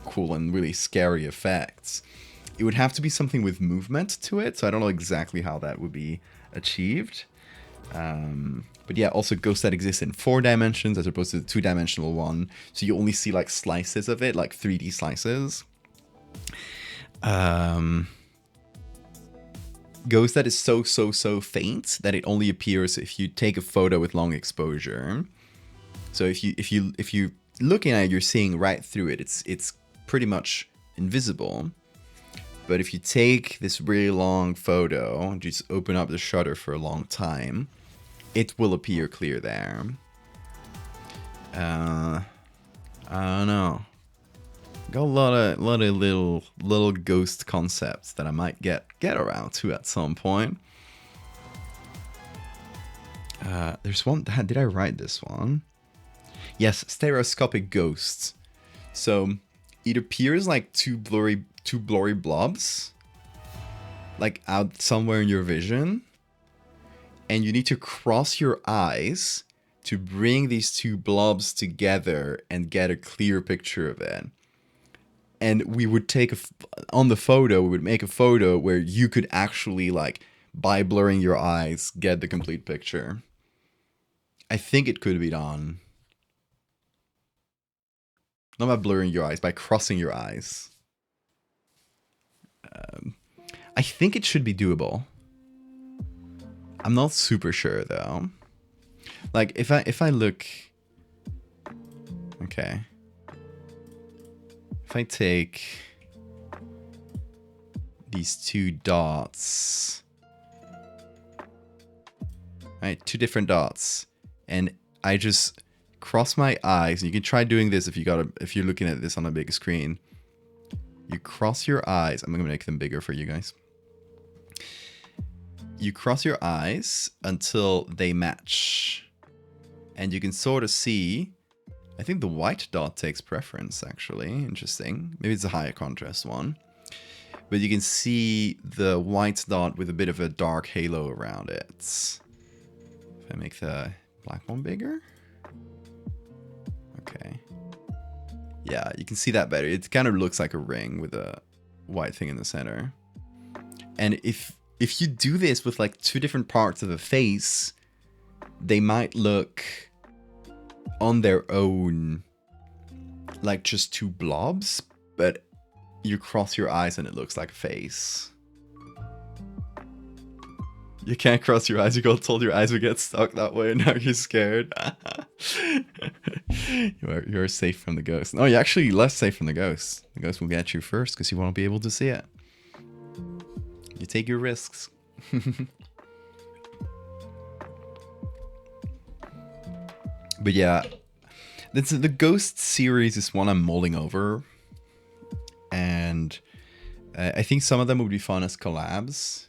cool and really scary effects. It would have to be something with movement to it, so I don't know exactly how that would be achieved. But yeah, also ghosts that exist in 4 dimensions as opposed to the 2-dimensional one, so you only see like slices of it, like 3D slices. Ghost that is so faint that it only appears if you take a photo with long exposure. So if you looking at it, you're seeing right through it. It's pretty much invisible. But if you take this really long photo and just open up the shutter for a long time, it will appear clear there. I don't know. Got a lot of little ghost concepts that I might get around to at some point. There's one. Did I write this one? Yes, stereoscopic ghosts. So it appears like two blurry blobs, like out somewhere in your vision, and you need to cross your eyes to bring these 2 blobs together and get a clear picture of it. And we would on the photo, we would make a photo where you could actually, like, by blurring your eyes, get the complete picture. I think it could be done. Not by blurring your eyes, by crossing your eyes. I think it should be doable. I'm not super sure though. Like if I look, okay, if I take these two dots, right, two different dots, and I just cross my eyes. You can try doing this if you're looking at this on a big screen. You cross your eyes. I'm gonna make them bigger for you guys. You cross your eyes until they match. And you can sort of see, I think the white dot takes preference, actually. Interesting. Maybe it's a higher contrast one. But you can see the white dot with a bit of a dark halo around it. If I make the black one bigger. Okay. Yeah, you can see that better. It kind of looks like a ring with a white thing in the center. And if you do this with like two different parts of a face, they might look on their own like just two blobs, but you cross your eyes and it looks like a face. You can't cross your eyes. You got told your eyes would get stuck that way, and now you're scared. You're safe from the ghost. No, you're actually less safe from the ghost. The ghost will get you first because you won't be able to see it. You take your risks. But yeah, the Ghost series is one I'm mulling over. And I think some of them would be fun as collabs.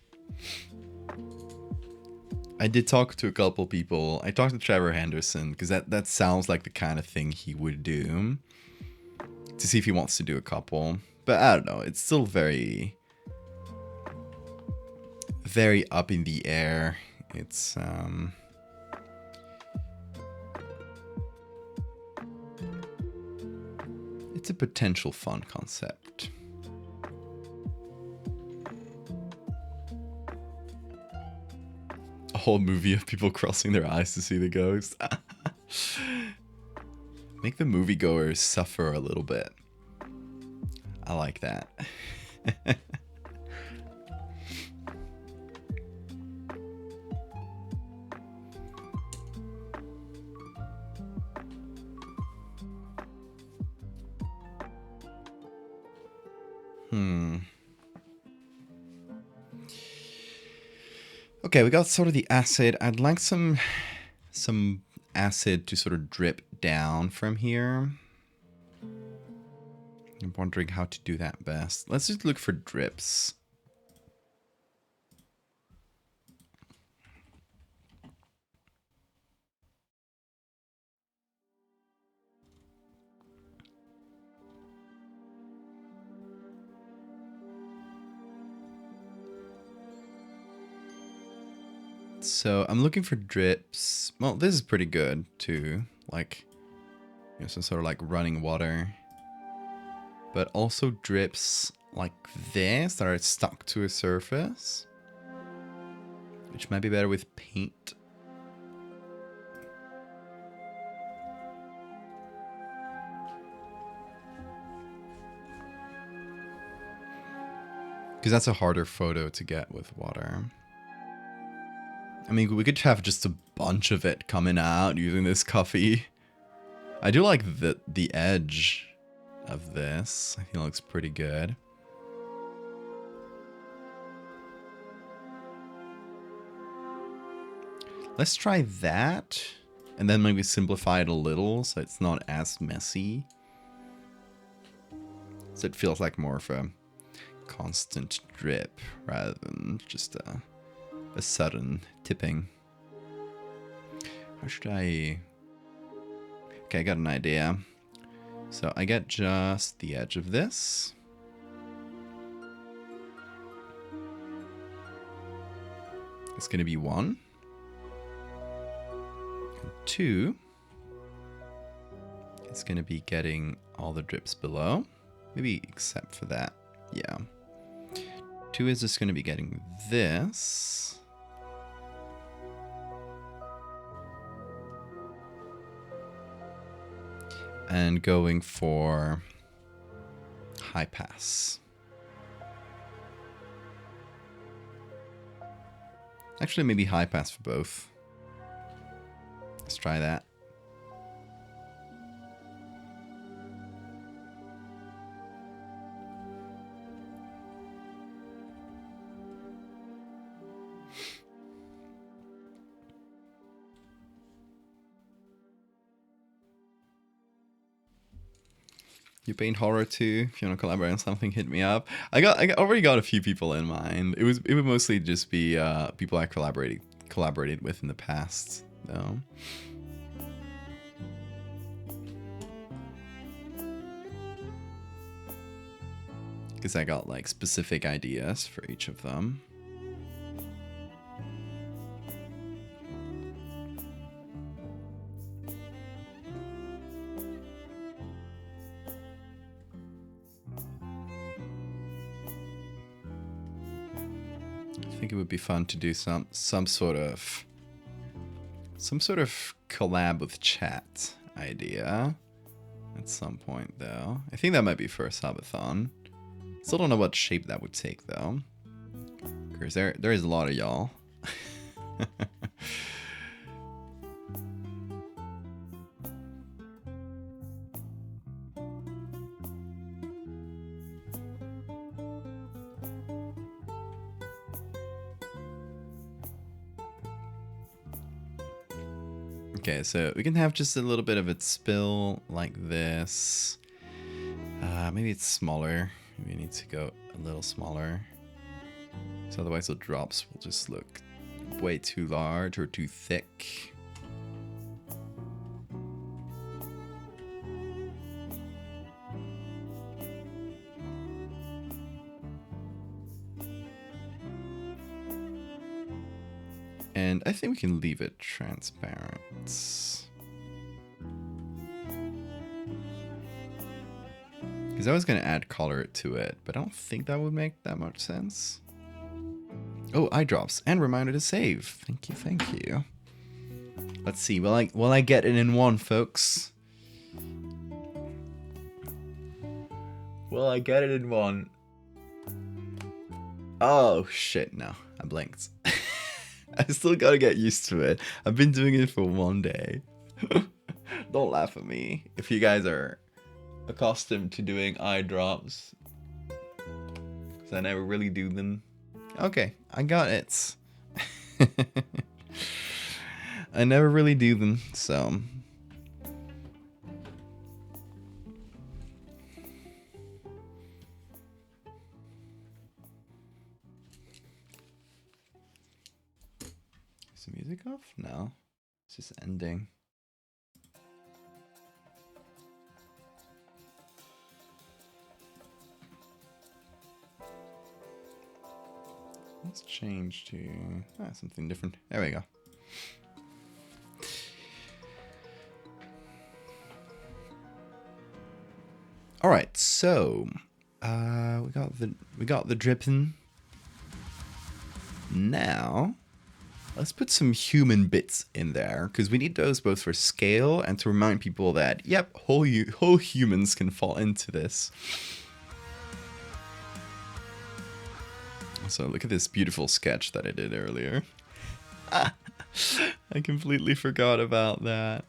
I did talk to a couple people. I talked to Trevor Henderson because that sounds like the kind of thing he would do. To see if he wants to do a couple. But I don't know. It's still very up in the air. It's a potential fun concept. A whole movie of people crossing their eyes to see the ghost. Make the moviegoers suffer a little bit. I like that. Okay, we got sort of the acid. I'd like some acid to sort of drip down from here. I'm wondering how to do that best. Let's just look for drips. So I'm looking for drips. Well, this is pretty good too. Like, you know, some sort of like running water. But also drips like this that are stuck to a surface. Which might be better with paint. Because that's a harder photo to get with water. I mean, we could have just a bunch of it coming out using this coffee. I do like the edge of this. I think it looks pretty good. Let's try that. And then maybe simplify it a little so it's not as messy. So it feels like more of a constant drip rather than just a sudden tipping. How should I... Okay, I got an idea. So I get just the edge of this. It's going to be 1. And 2. It's going to be getting all the drips below. Maybe except for that. Yeah. 2 is just going to be getting this. And going for high pass. Actually, maybe high pass for both. Let's try that. You paint horror too? If you want to collaborate on something, hit me up. I already got a few people in mind. It would mostly just be people I collaborated with in the past, though. Because I got like specific ideas for each of them. I think it would be fun to do some sort of collab with chat idea at some point, though. I think that might be for a subathon. Still don't know what shape that would take, though, because there is a lot of y'all. Okay, so we can have just a little bit of it spill like this. Maybe it's smaller. We need to go a little smaller. So otherwise the drops will just look way too large or too thick. And I think we can leave it transparent. Because I was going to add color to it, but I don't think that would make that much sense. Oh, eye drops and reminder to save. Thank you, thank you. Let's see. Will I get it in one, folks? Will I get it in one? Oh shit! No, I blinked. I still gotta get used to it. I've been doing it for one day. Don't laugh at me if you guys are accustomed to doing eye drops, because I never really do them. Okay, I got it. I never really do them, so. Is the music off? No, it's just ending. Let's change to something different. There we go. All right, so we got the dripping. Now, let's put some human bits in there, because we need those both for scale and to remind people that yep, whole humans can fall into this. So look at this beautiful sketch that I did earlier. I completely forgot about that.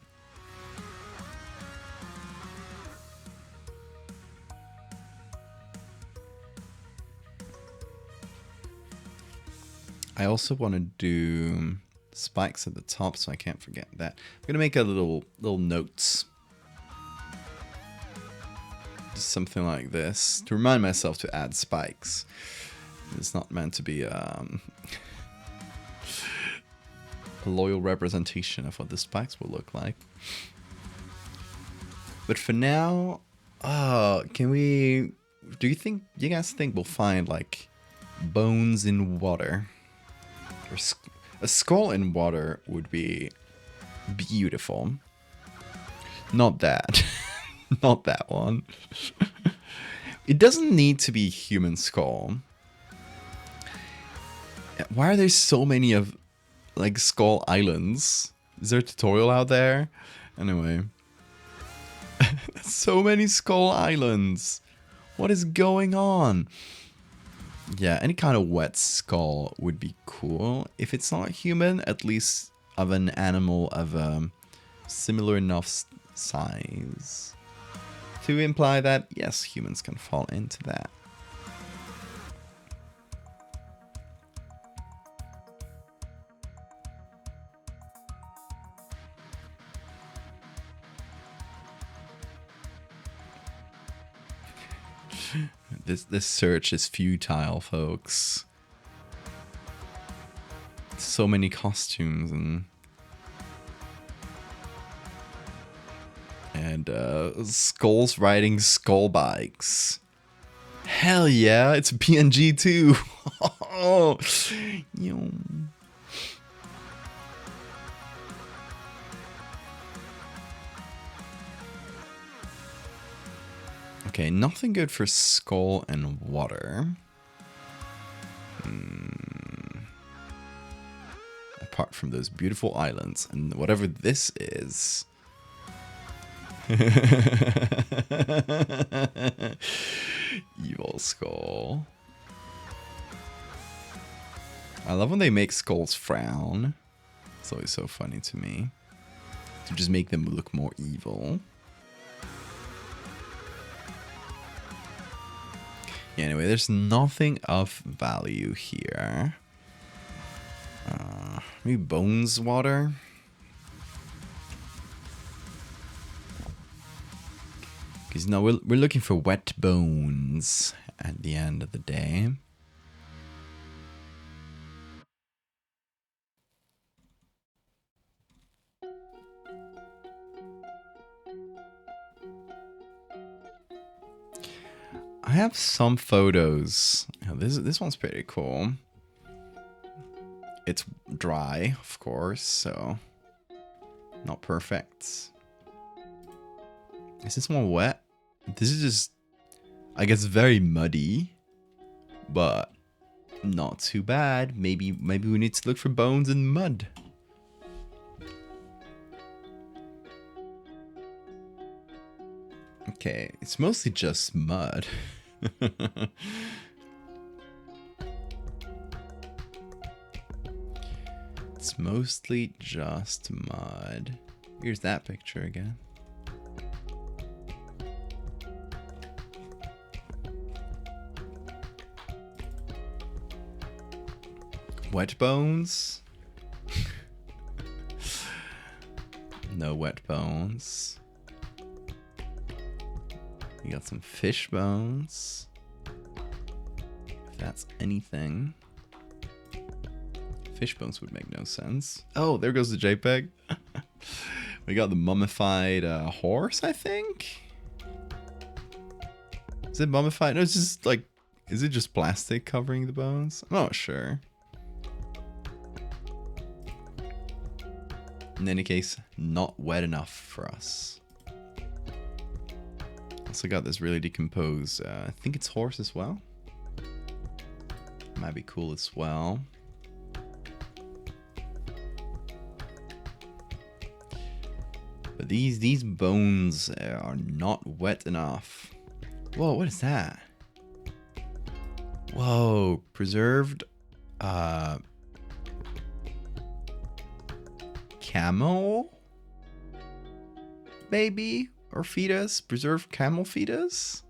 I also want to do spikes at the top, so I can't forget that. I'm gonna make a little notes. Just something like this to remind myself to add spikes. It's not meant to be a loyal representation of what the spikes will look like. But for now, do you guys think we'll find like bones in water? Or a skull in water would be beautiful. Not that. Not that one. It doesn't need to be human skull. Why are there so many of like skull islands? Is there a tutorial out there? Anyway. So many skull islands. What is going on? Yeah, any kind of wet skull would be cool. If it's not human, at least of an animal of a similar enough size to imply that, yes, humans can fall into that. This search is futile, folks. So many costumes and skulls riding skull bikes. Hell yeah, it's a PNG too. Oh, okay, nothing good for skull and water. Apart from those beautiful islands and whatever this is. Evil skull. I love when they make skulls frown. It's always so funny to me. To just make them look more evil. Yeah, anyway, there's nothing of value here. Maybe bones water? Because no, we're looking for wet bones at the end of the day. I have some photos. Oh, this one's pretty cool. It's dry, of course, so not perfect. Is this one wet? This is just, I guess, very muddy, but not too bad. Maybe we need to look for bones in mud. Okay, it's mostly just mud. It's mostly just mud. Here's that picture again. Wet bones? No wet bones. You got some fish bones. If that's anything. Fish bones would make no sense. Oh, there goes the JPEG. We got the mummified horse, I think? Is it mummified? No, it's just like, is it just plastic covering the bones? I'm not sure. In any case, not wet enough for us. Also got this really decomposed, I think it's horse as well. Might be cool as well. But these bones are not wet enough. Whoa, what is that? Whoa, preserved camel? Baby or fetus? Preserved camel fetus?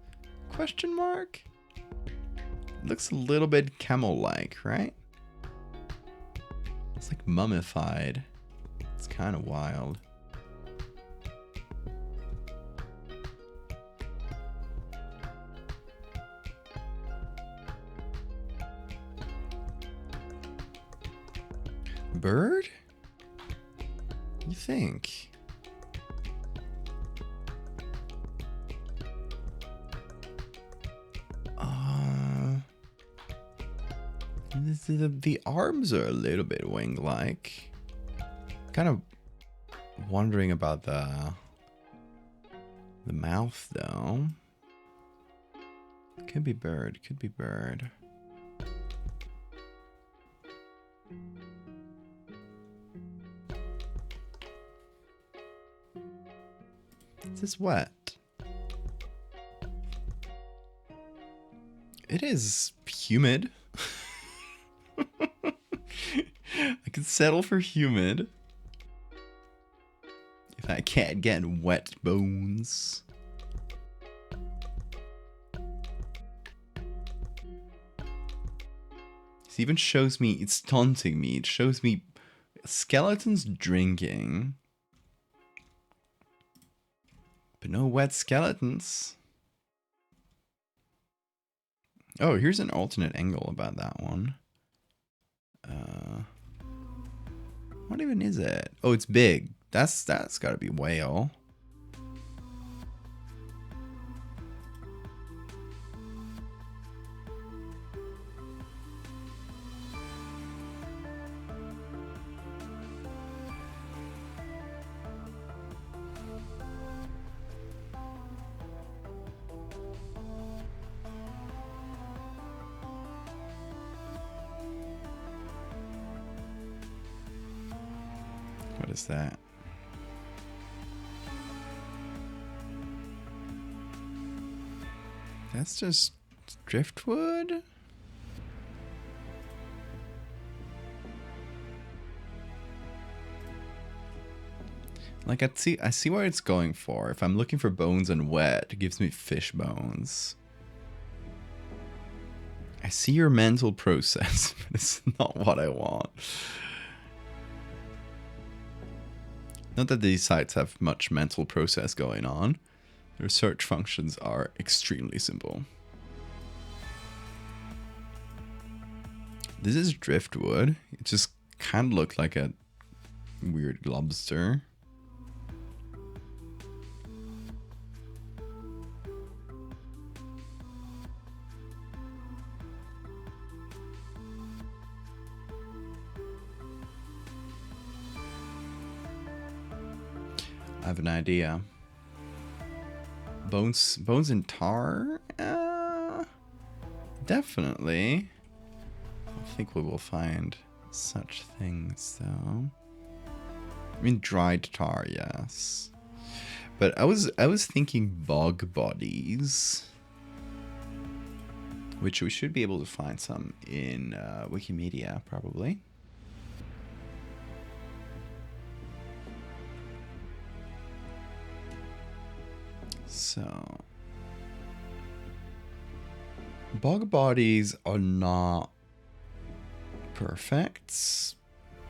Question mark? Looks a little bit camel-like, right? It's like mummified. It's kind of wild. Bird? You think? The arms are a little bit wing-like. Kind of wondering about the mouth, though. Could be bird. Could be bird. Is this wet? It is humid. I could settle for humid. If I can't get wet bones. It even shows me, it's taunting me. It shows me skeletons drinking. But no wet skeletons. Oh, here's an alternate angle about that one. What even is it? Oh, it's big. That's gotta be whale. What is that? That's just driftwood? Like I see what it's going for. If I'm looking for bones and wet, it gives me fish bones. I see your mental process, but it's not what I want. Not that these sites have much mental process going on. Their search functions are extremely simple. This is driftwood. It just kind of looked like a weird lobster. I have an idea. Bones and tar? Definitely. I think we will find such things though. I mean dried tar, yes. But I was thinking bog bodies. Which we should be able to find some in Wikimedia probably. So, bog bodies are not perfect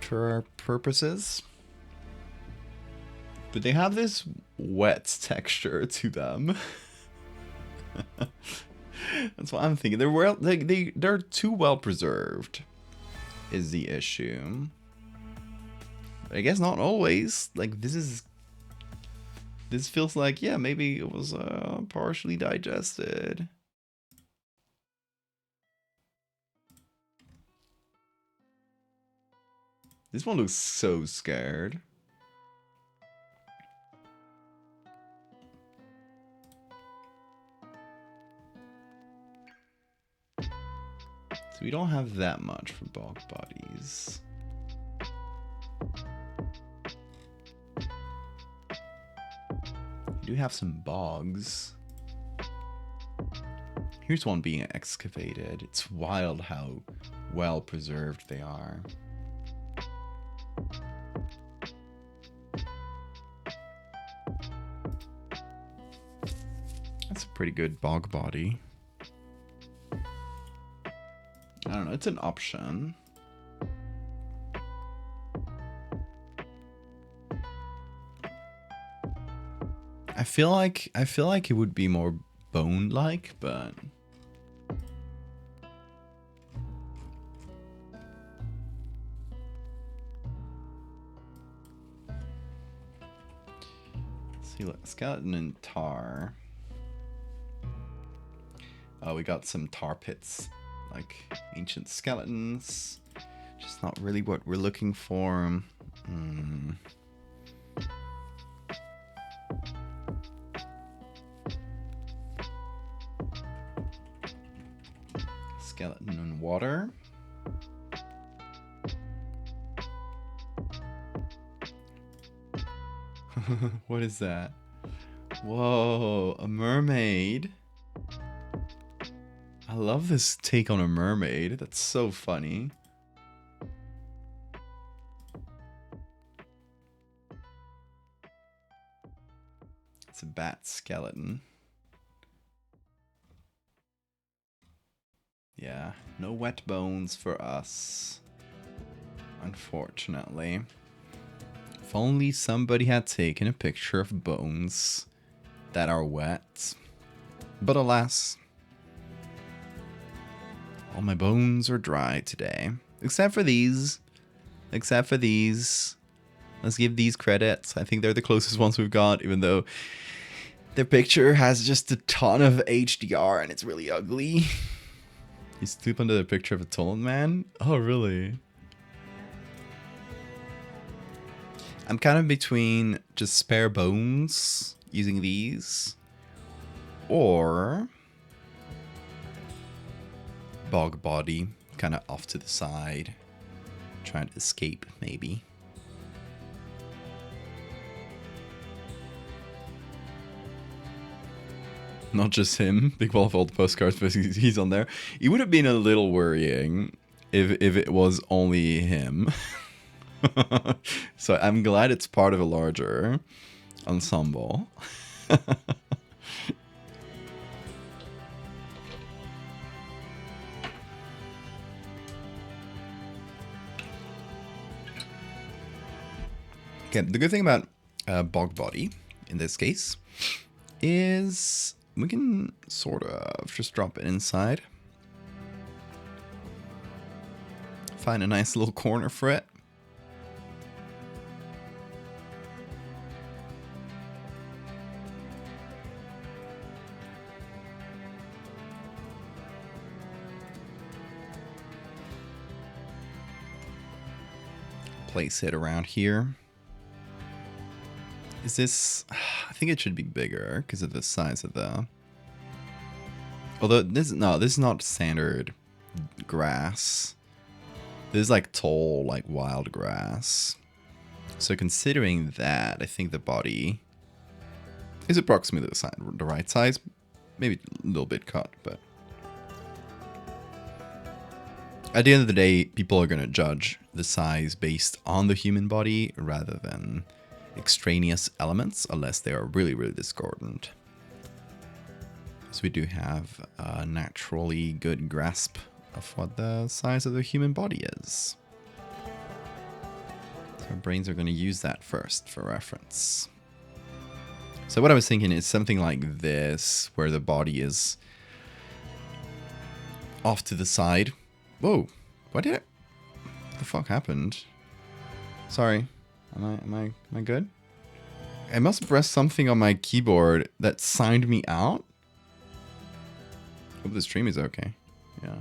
for our purposes, but they have this wet texture to them. That's what I'm thinking. They're too well preserved, is the issue. But I guess not always. Like this feels like, yeah, maybe it was partially digested. This one looks so scared. So we don't have that much for bog bodies. We do have some bogs. Here's one being excavated. It's wild how well preserved they are. That's a pretty good bog body. I don't know, it's an option. I feel like it would be more bone-like, but see, look, skeleton and tar. Oh, we got some tar pits, like ancient skeletons. Just not really what we're looking for. Skeleton and water. What is that? Whoa, a mermaid. I love this take on a mermaid. That's so funny. It's a bat skeleton. Yeah, no wet bones for us. Unfortunately. If only somebody had taken a picture of bones that are wet. But alas, all my bones are dry today. Except for these. Except for these. Let's give these credits. I think they're the closest ones we've got, even though their picture has just a ton of HDR and it's really ugly. You stoop under the picture of a tall man? Oh, really? I'm kind of between just spare bones using these or bog body kind of off to the side, trying to escape maybe. Not just him, big wall of old postcards, but he's on there. It would have been a little worrying if it was only him. So I'm glad it's part of a larger ensemble. Okay, the good thing about bog body in this case is we can sort of just drop it inside. Find a nice little corner for it. Place it around here. Is this... I think it should be bigger because of the size of the... Although this is not standard grass. This is like tall, like wild grass. So considering that, I think the body is approximately the right size. Maybe a little bit cut, but... At the end of the day, people are going to judge the size based on the human body rather than extraneous elements, unless they are really, really discordant. So we do have a naturally good grasp of what the size of the human body is. So our brains are going to use that first for reference. So what I was thinking is something like this, where the body is off to the side. Whoa, what did it? What the fuck happened? Sorry, am I good? I must have pressed something on my keyboard that signed me out. Hope the stream is okay. Yeah.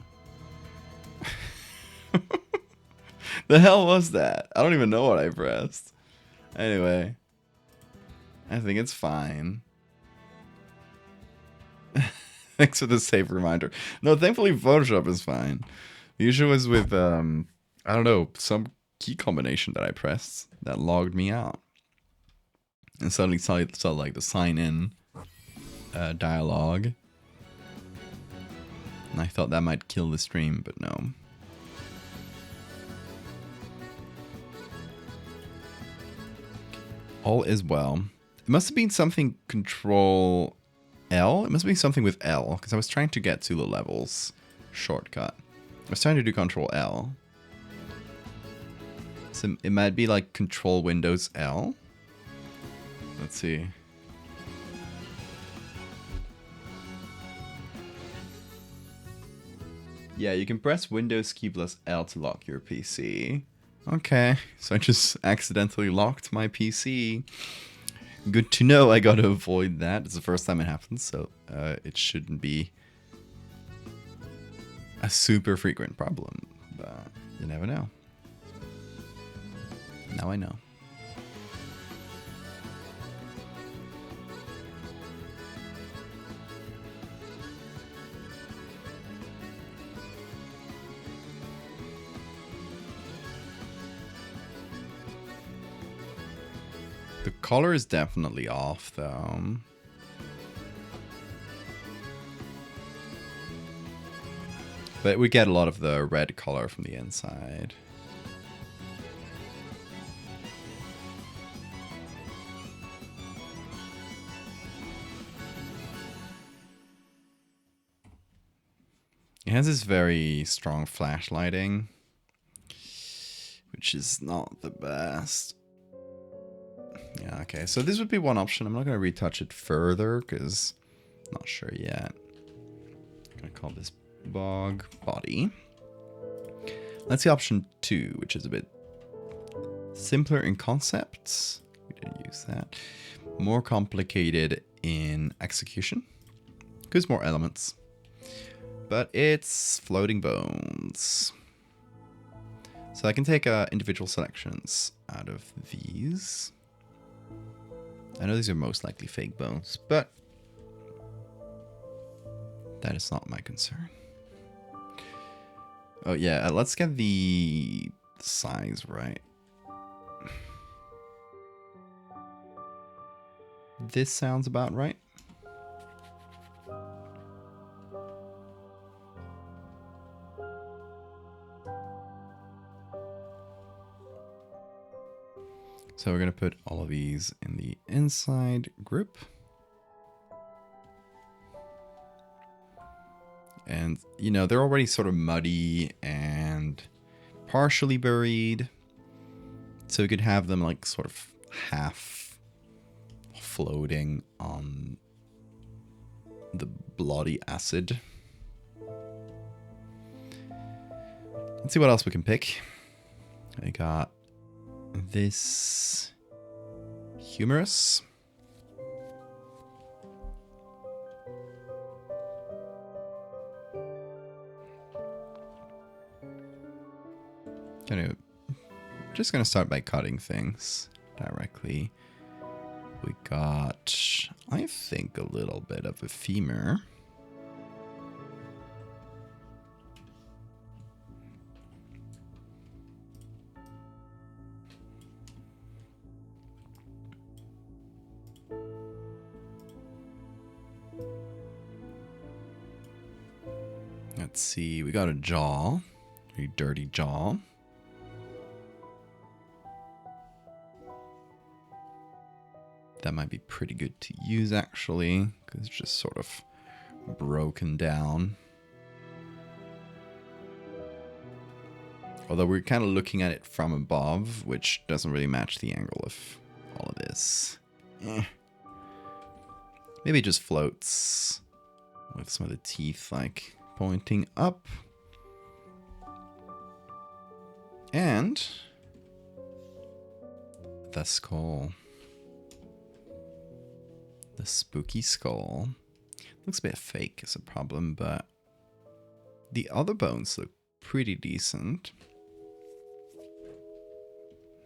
The hell was that? I don't even know what I pressed. Anyway, I think it's fine. Thanks for the safe reminder. No, thankfully Photoshop is fine. The issue was with, I don't know, some key combination that I pressed that logged me out. And suddenly saw like the sign in dialogue. And I thought that might kill the stream, but no. All is well. It must have been something Control L. It must have been something with L, because I was trying to get to the levels shortcut. I was trying to do Control L. So it might be like Control Windows L. Let's see. Yeah, you can press Windows key plus L to lock your PC. Okay, so I just accidentally locked my PC. Good to know. I gotta avoid that. It's the first time it happens, so it shouldn't be a super frequent problem, but you never know. Now I know. The color is definitely off, though. But we get a lot of the red color from the inside. It has this very strong flashlighting, which is not the best. Yeah, okay, so this would be one option. I'm not going to retouch it further because I'm not sure yet. I'm going to call this bog body. Let's see option 2, which is a bit simpler in concepts. We didn't use that. More complicated in execution. Because more elements. But it's floating bones. So I can take individual selections out of these. I know these are most likely fake bones, but that is not my concern. Oh yeah, let's get the size right. This sounds about right. So we're going to put all of these in the inside group. And, you know, they're already sort of muddy and partially buried. So we could have them like sort of half floating on the bloody acid. Let's see what else we can pick. I got this humerus. Just gonna start by cutting things directly. We got, I think, a little bit of a femur. Let's see, we got a jaw, very dirty jaw. That might be pretty good to use actually, because it's just sort of broken down. Although we're kind of looking at it from above, which doesn't really match the angle of all of this. Maybe it just floats with some of the teeth like pointing up. And the skull. The spooky skull. Looks a bit fake is a problem, but the other bones look pretty decent.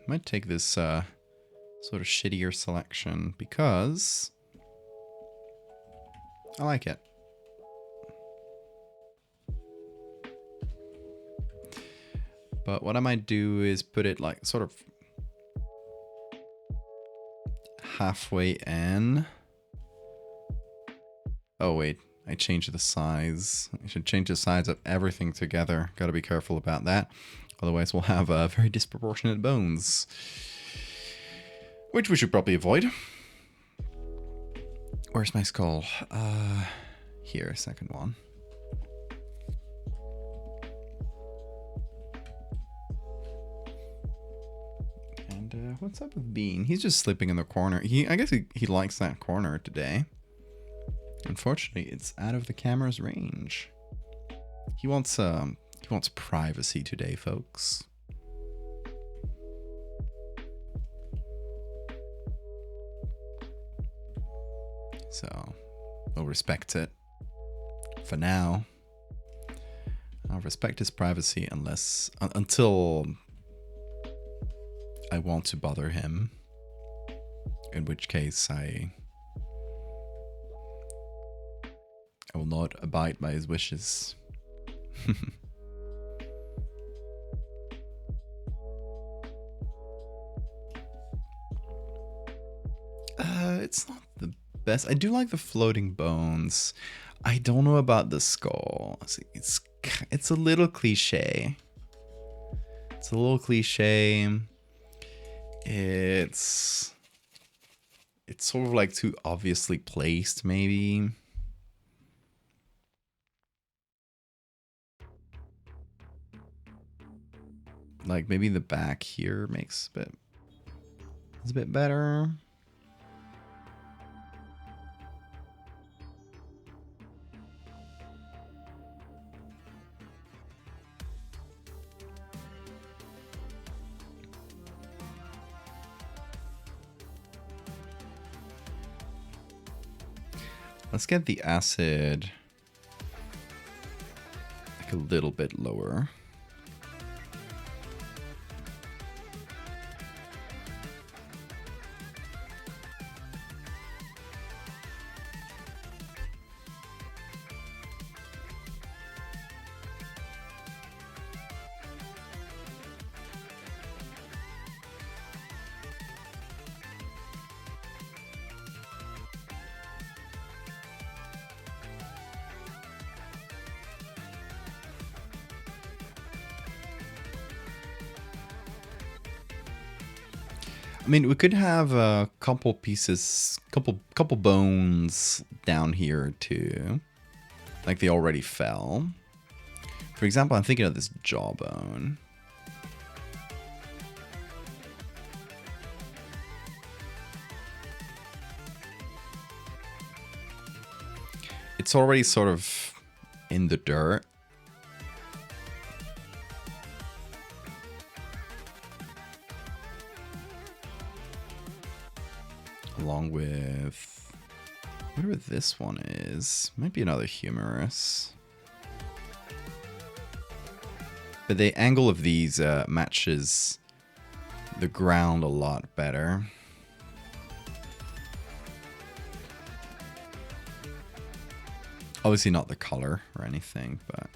Might take this sort of shittier selection because I like it. But what I might do is put it like sort of halfway in. Oh wait, I changed the size. I should change the size of everything together. Gotta be careful about that. Otherwise we'll have very disproportionate bones. Which we should probably avoid. Where's my skull? Here, second one. And what's up with Bean? He's just sleeping in the corner. I guess he likes that corner today. Unfortunately, it's out of the camera's range. He wants privacy today, folks. So, we'll respect it. For now, I'll respect his privacy until I want to bother him. In which case, I will not abide by his wishes. It's not the best. I do like the floating bones. I don't know about the skull. It's it's a little cliche. It's a little cliche. It's sort of like too obviously placed, maybe. Like maybe the back here makes it's a bit better. Let's get the acid like a little bit lower. I mean, we could have a couple pieces, couple bones down here too. Like they already fell. For example, I'm thinking of this jawbone. It's already sort of in the dirt. Along with whatever this one is. Might be another humerus. But the angle of these matches the ground a lot better. Obviously not the color or anything, but...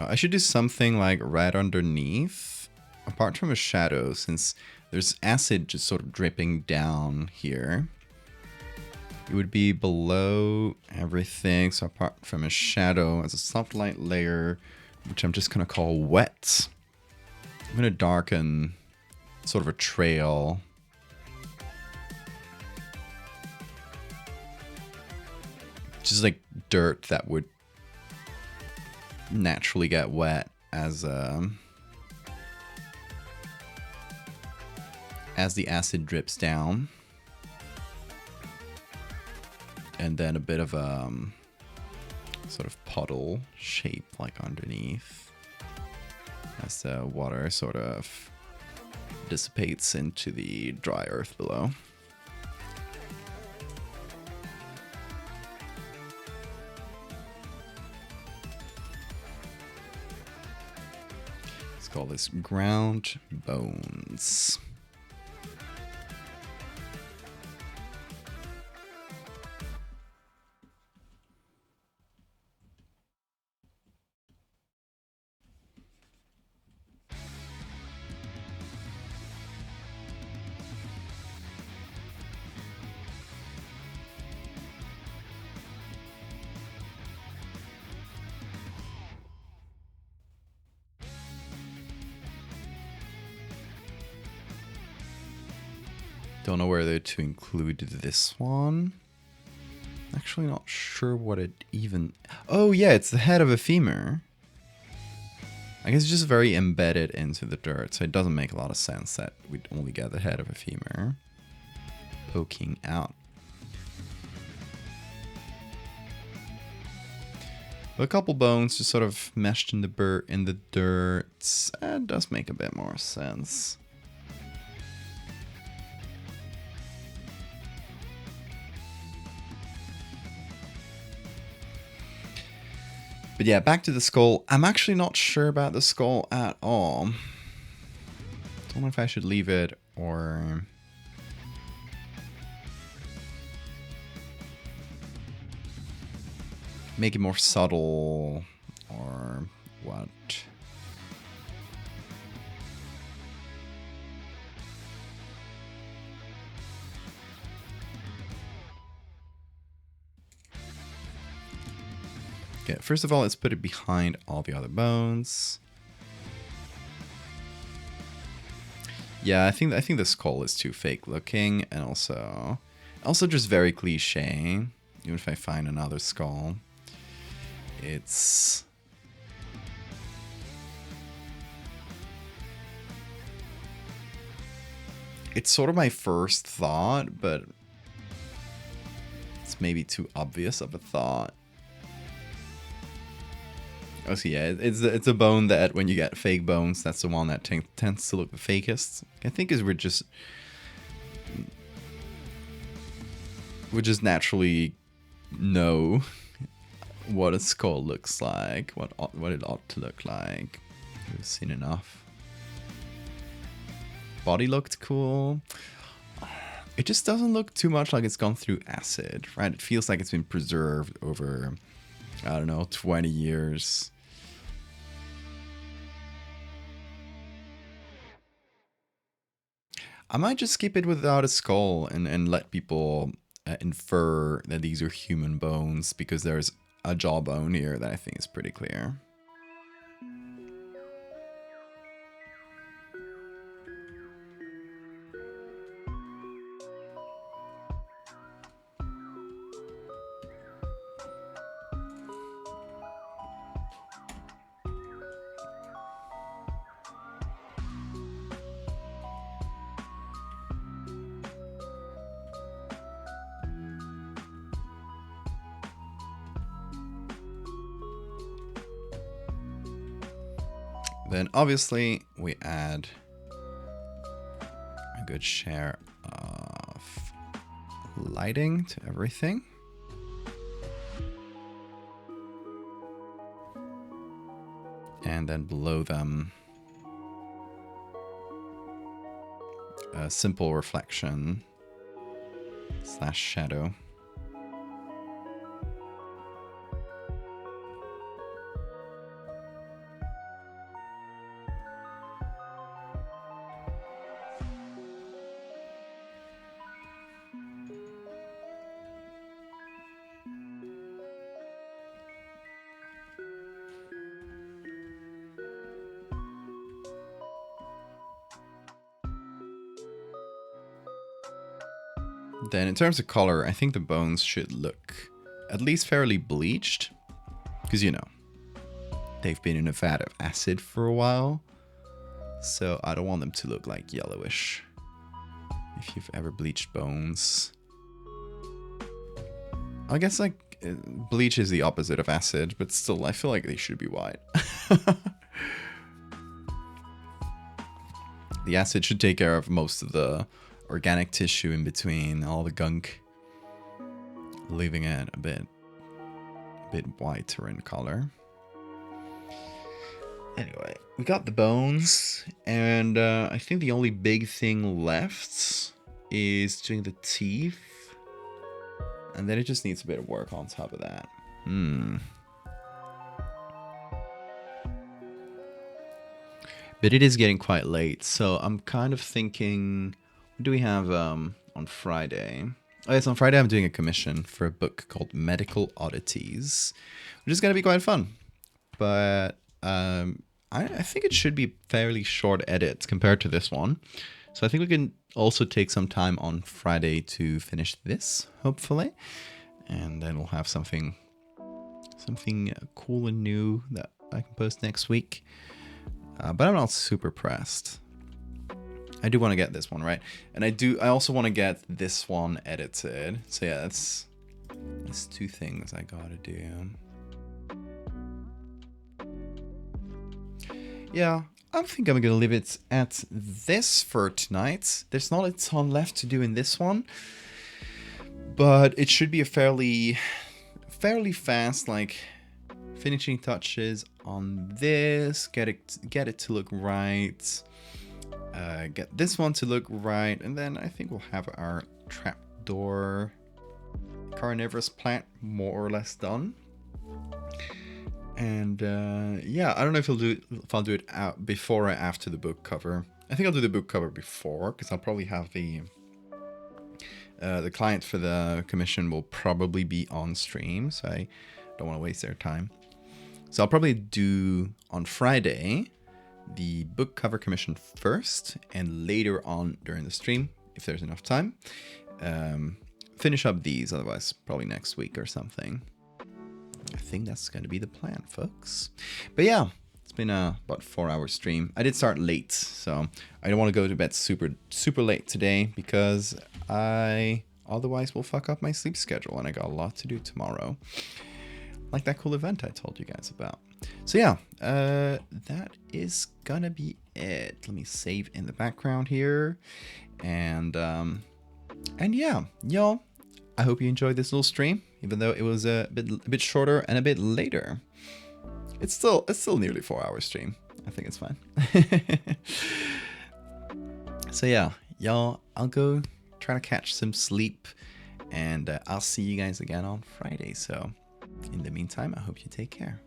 I should do something like right underneath, apart from a shadow, since there's acid just sort of dripping down here. It would be below everything, so apart from a shadow, as a soft light layer, which I'm just going to call wet. I'm going to darken sort of a trail. Just like dirt that would naturally get wet as the acid drips down, and then a bit of a sort of puddle shape like underneath as the water sort of dissipates into the dry earth below. Call this ground bones. Don't know whether to include this one. Actually not sure what it even... Oh yeah, it's the head of a femur. I guess it's just very embedded into the dirt, so it doesn't make a lot of sense that we'd only get the head of a femur poking out. But a couple bones just sort of meshed in the dirt. It does make a bit more sense. But yeah, back to the skull. I'm actually not sure about the skull at all. Don't know if I should leave it or... make it more subtle or what? Okay, first of all, let's put it behind all the other bones. Yeah, I think the skull is too fake looking, and also just very cliche. Even if I find another skull, it's sort of my first thought, but it's maybe too obvious of a thought. Oh, so yeah, it's a bone that when you get fake bones, that's the one that tends to look the fakest. I think is we're just naturally know what a skull looks like, what it ought to look like. We've seen enough. Body looked cool. It just doesn't look too much like it's gone through acid, right? It feels like it's been preserved over, I don't know, 20 years. I might just keep it without a skull and let people infer that these are human bones, because there's a jawbone here that I think is pretty clear. Then obviously we add a good share of lighting to everything. And then below them, a simple reflection / shadow. Then in terms of color, I think the bones should look at least fairly bleached, because, you know, they've been in a vat of acid for a while, so I don't want them to look like yellowish. If you've ever bleached bones, I guess like bleach is the opposite of acid, but still I feel like they should be white. The acid should take care of most of the organic tissue in between, all the gunk, leaving it a bit whiter in color. Anyway, we got the bones, and I think the only big thing left is doing the teeth, and then it just needs a bit of work on top of that. But it is getting quite late, so I'm kind of thinking, what do we have on Friday? Oh, yes, on Friday I'm doing a commission for a book called Medical Oddities, which is going to be quite fun. But I think it should be fairly short edits compared to this one. So I think we can also take some time on Friday to finish this, hopefully. And then we'll have something cool and new that I can post next week. But I'm not super pressed. I do want to get this one right, and I also want to get this one edited. So yeah, that's two things I gotta do. Yeah, I think I'm gonna leave it at this for tonight. There's not a ton left to do in this one, but it should be a fairly fast, like, finishing touches on this. Get it to look right. Get this one to look right, and then I think we'll have our trapdoor carnivorous plant more or less done. And yeah, I don't know if I'll do it out before or after the book cover. I think I'll do the book cover before, because I'll probably have the client for the commission will probably be on stream, so I don't want to waste their time. So I'll probably do on Friday the book cover commission first, and later on during the stream, if there's enough time, finish up these. Otherwise, probably next week or something. I think that's going to be the plan, folks. But yeah, it's been about 4-hour stream. I did start late, so I don't want to go to bed super late today, because I otherwise will fuck up my sleep schedule, and I got a lot to do tomorrow. Like that cool event I told you guys about. So yeah, that is gonna be it. Let me save in the background here. And yeah, y'all, I hope you enjoyed this little stream, even though it was a bit shorter and a bit later. It's still nearly 4-hour stream. I think it's fine. So yeah, y'all, I'll go try to catch some sleep, and I'll see you guys again on Friday. So in the meantime, I hope you take care.